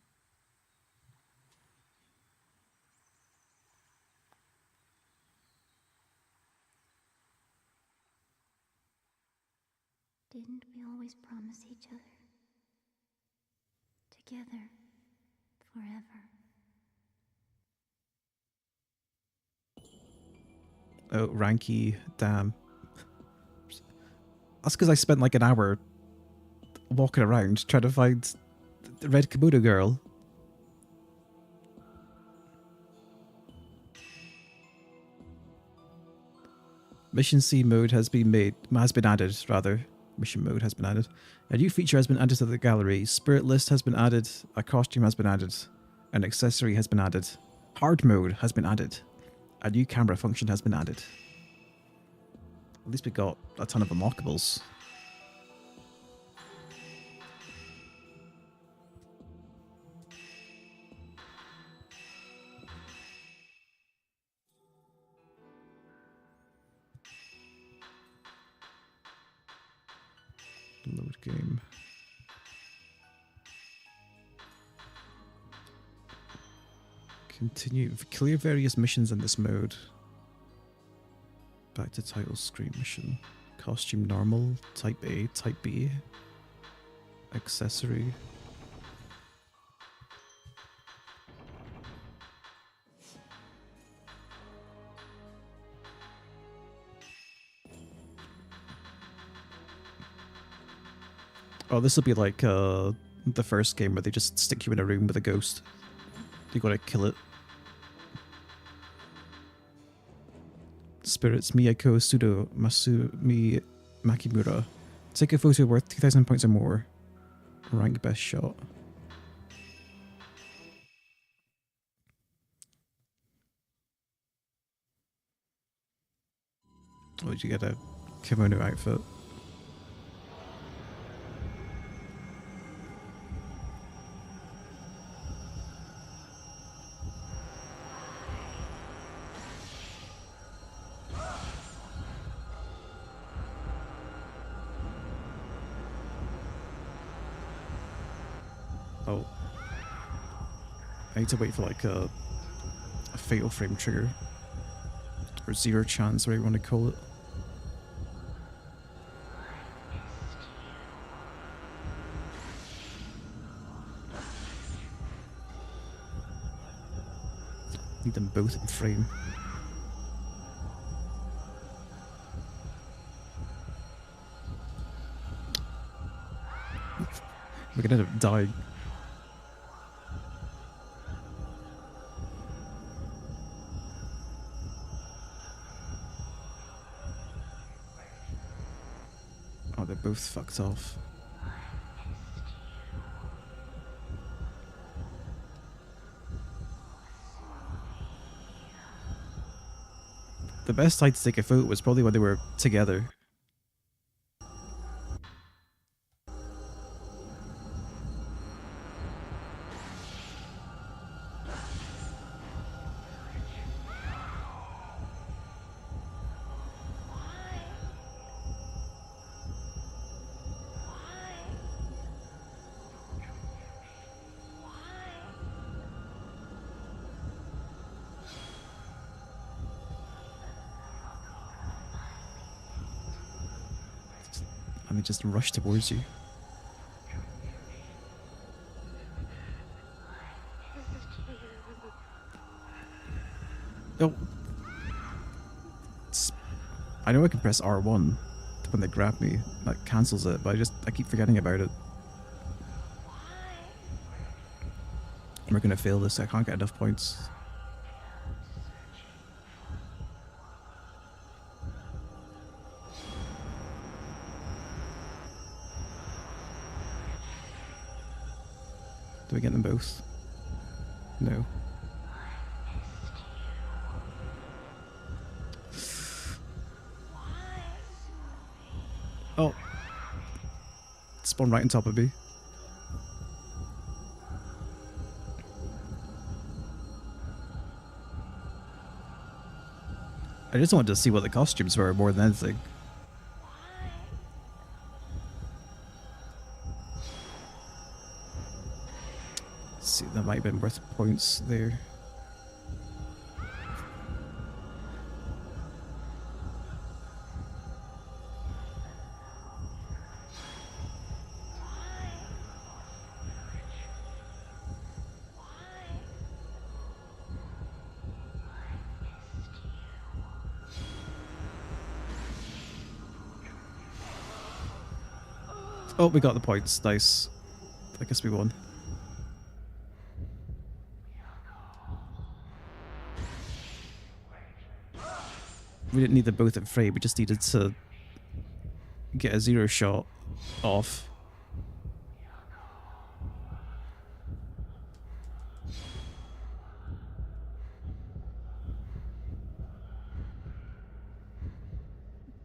Didn't we always promise each other? Together, forever. Oh, Ranky, damn. That's because I spent like an hour walking around trying to find the red Komodo girl. Mission C mode has been added, rather. Mission mode has been added. A new feature has been added to the gallery. Spirit list has been added. A costume has been added. An accessory has been added. Hard mode has been added. A new camera function has been added. At least we got a ton of unlockables. Load game. Continue. Clear various missions in this mode. Back to title screen mission. Costume normal. Type A. Type B. Accessory. Oh, this will be like the first game where they just stick you in a room with a ghost. You gotta kill it. Spirits Miyako Sudo Masumi Makimura. Take a photo worth 2,000 points or more. Rank best shot. Oh, did you get a kimono outfit? Oh. I need to wait for like a fatal frame trigger. Or zero chance, whatever you want to call it. Need them both in frame. We're gonna end up dying. Oh, they're both fucked off. The best time to take a photo was probably when they were together. And they just rush towards you. Oh. I know I can press R1 when they grab me. That cancels it, but I keep forgetting about it. We're gonna fail this, I can't get enough points. Do we get them both? No. Oh. Spawn right on top of me. I just wanted to see what the costumes were more than anything. See, that might have been worth points there. Oh, we got the points. Nice. I guess we won. We didn't need them both in frame, we just needed to get a zero shot off.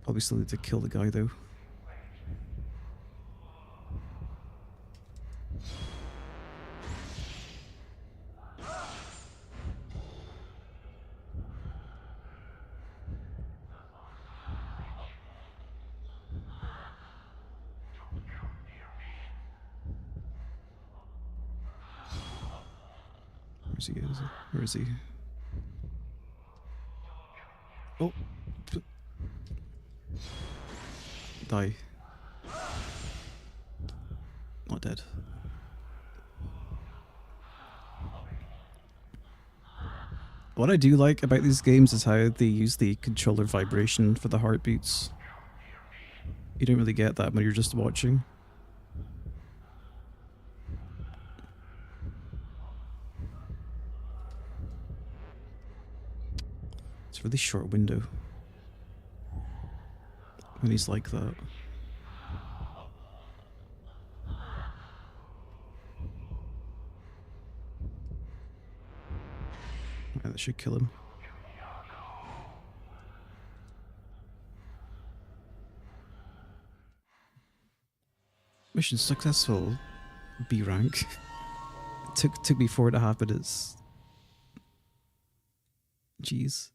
Probably still need to kill the guy though. Where's he? Where is he? Oh! Die. Not dead. What I do like about these games is how they use the controller vibration for the heartbeats. You don't really get that when you're just watching. It's a really short window when he's like that. Yeah, that should kill him. Mission successful. B rank. took me 4.5 minutes. Jeez.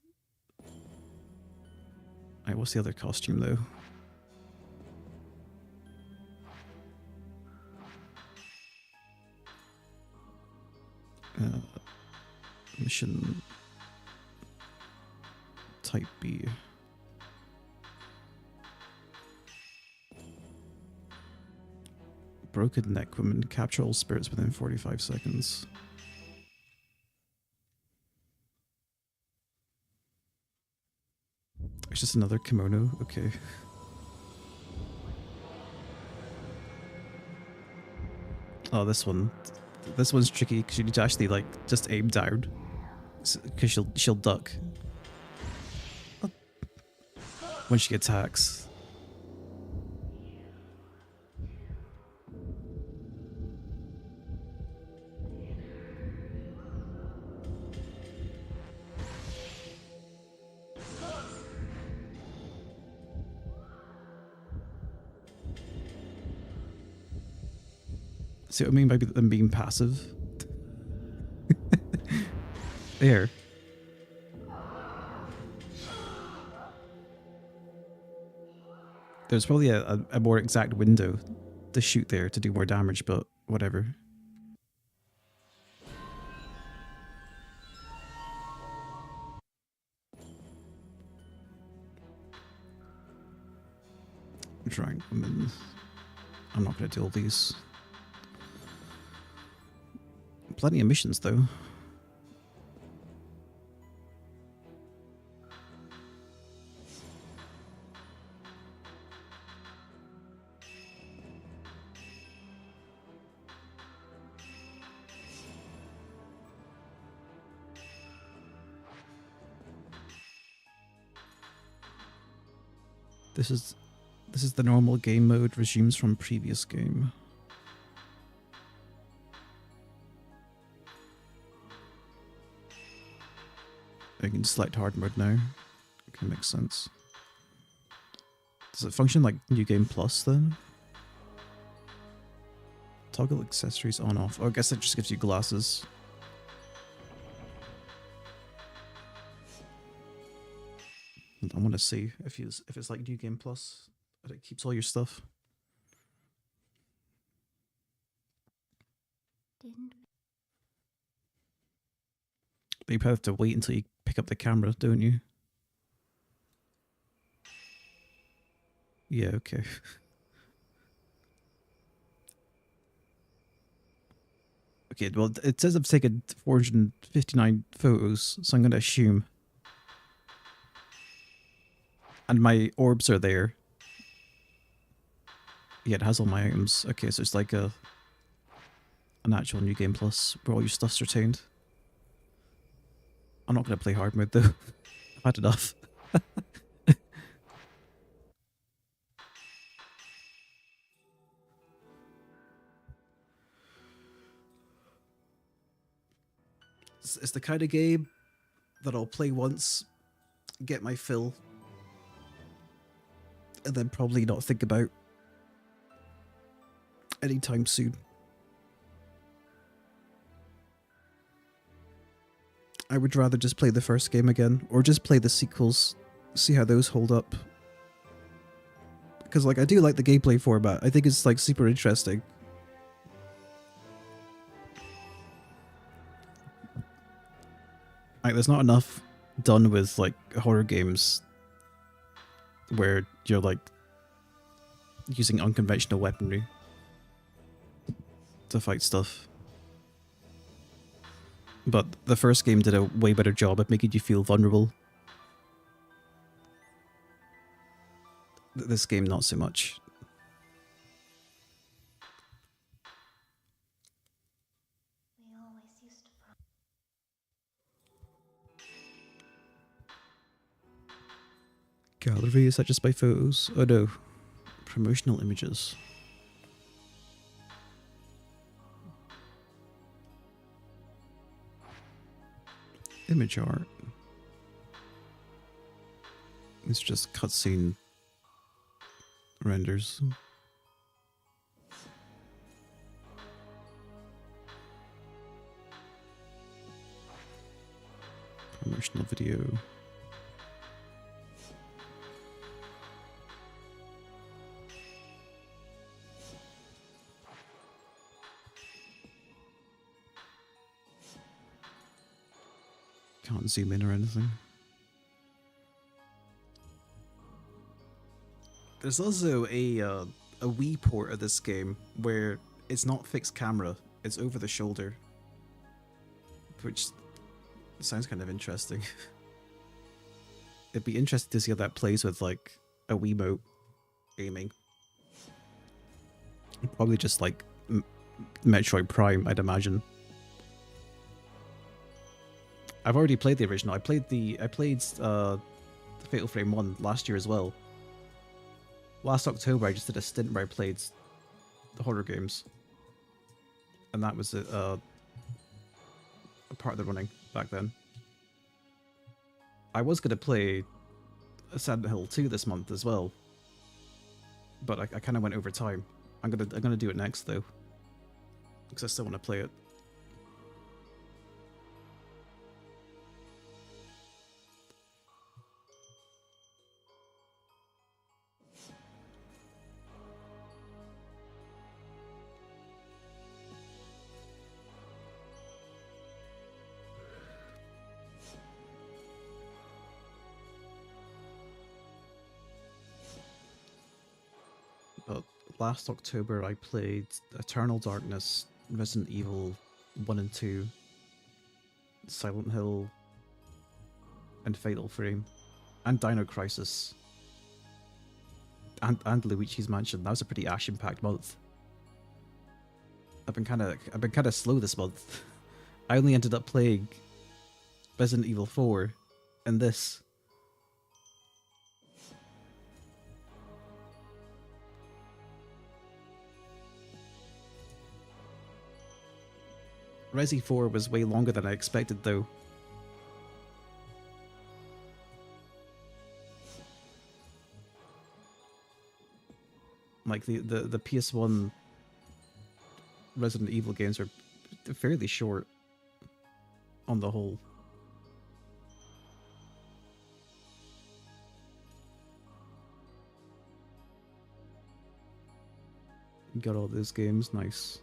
Alright, what's the other costume though? Mission type B. Broken neck woman, capture all spirits within 45 seconds. It's just another kimono, okay. Oh, this one. This one's tricky because you need to actually like just aim down, because she'll duck when she attacks. See what I mean by them being passive? There. There's probably a more exact window to shoot there to do more damage, but whatever. Trying. I'm not going to do all these. Plenty of missions though. This is the normal game mode, resumes from previous game. I can select hard mode now. Okay, makes sense. Does it function like New Game Plus then? Toggle accessories on off. Oh, I guess it just gives you glasses. I want to see if it's like New Game Plus, but it keeps all your stuff. Didn't But you probably have to wait until you pick up the camera, don't you? Yeah, okay. Okay, well, it says I've taken 459 photos, so I'm going to assume. And my orbs are there. Yeah, it has all my items. Okay, so it's like an actual New Game Plus where all your stuff's retained. I'm not going to play hard mode though. I've had enough. It's the kind of game that I'll play once, get my fill, and then probably not think about anytime soon. I would rather just play the first game again, or just play the sequels, see how those hold up. Because, like, I do like the gameplay format. I think it's, like, super interesting. Like, there's not enough done with, like, horror games where you're, like, using unconventional weaponry to fight stuff. But the first game did a way better job at making you feel vulnerable. This game, not so much. We always used to Gallery, is that just by photos? Oh no. Promotional images. Image art. It's just cutscene renders. Promotional video. Can't zoom in or anything. There's also a Wii port of this game where it's not fixed camera, it's over the shoulder, which sounds kind of interesting. It'd be interesting to see how that plays with like a Wiimote aiming. Probably just like Metroid Prime, I'd imagine. I've already played the original. I played the Fatal Frame 1 last year as well. Last October, I just did a stint where I played the horror games, and that was a part of the running back then. I was gonna play Silent Hill 2 this month as well, but I kind of went over time. I'm gonna do it next though, because I still want to play it. But last October I played Eternal Darkness, Resident Evil 1 and 2, Silent Hill, and Fatal Frame, and Dino Crisis, and Luigi's Mansion. That was a pretty action-packed month. I've been kind of slow this month. I only ended up playing Resident Evil 4 and this. Resi 4 was way longer than I expected though. Like the PS1 Resident Evil games are fairly short on the whole. Got all those games, nice.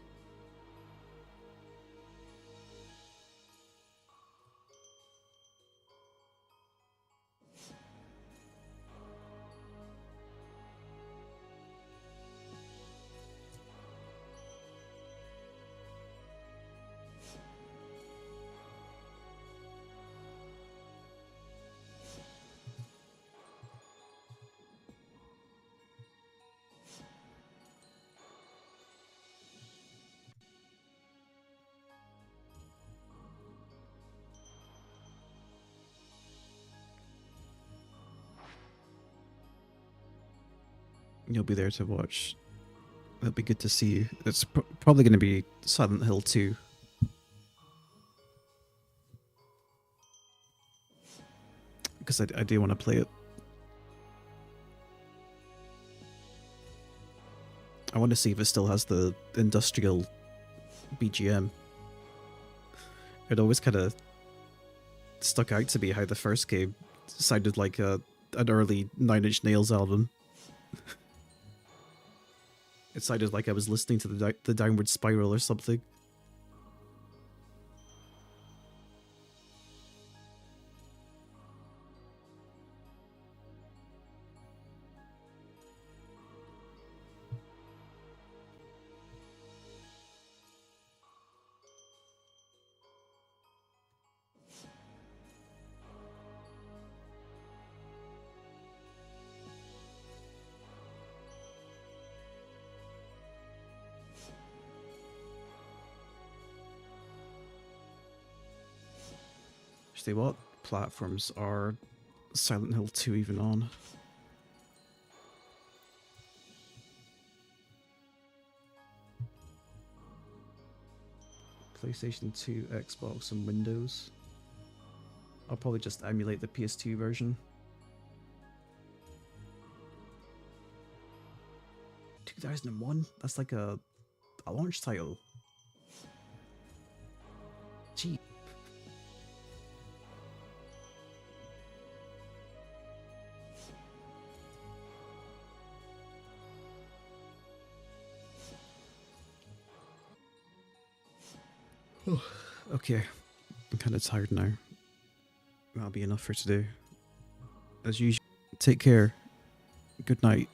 You'll be there to watch. That'll be good to see. It's probably going to be Silent Hill 2. Because I do want to play it. I want to see if it still has the industrial BGM. It always kind of stuck out to me how the first game sounded like an early Nine Inch Nails album. It sounded like I was listening to the Downward Spiral or something. Actually, what platforms are Silent Hill 2 even on? PlayStation 2, Xbox, and Windows. I'll probably just emulate the PS2 version. 2001? That's like a launch title. Gee. Okay, I'm kind of tired now. That'll be enough for today. As usual, take care. Good night.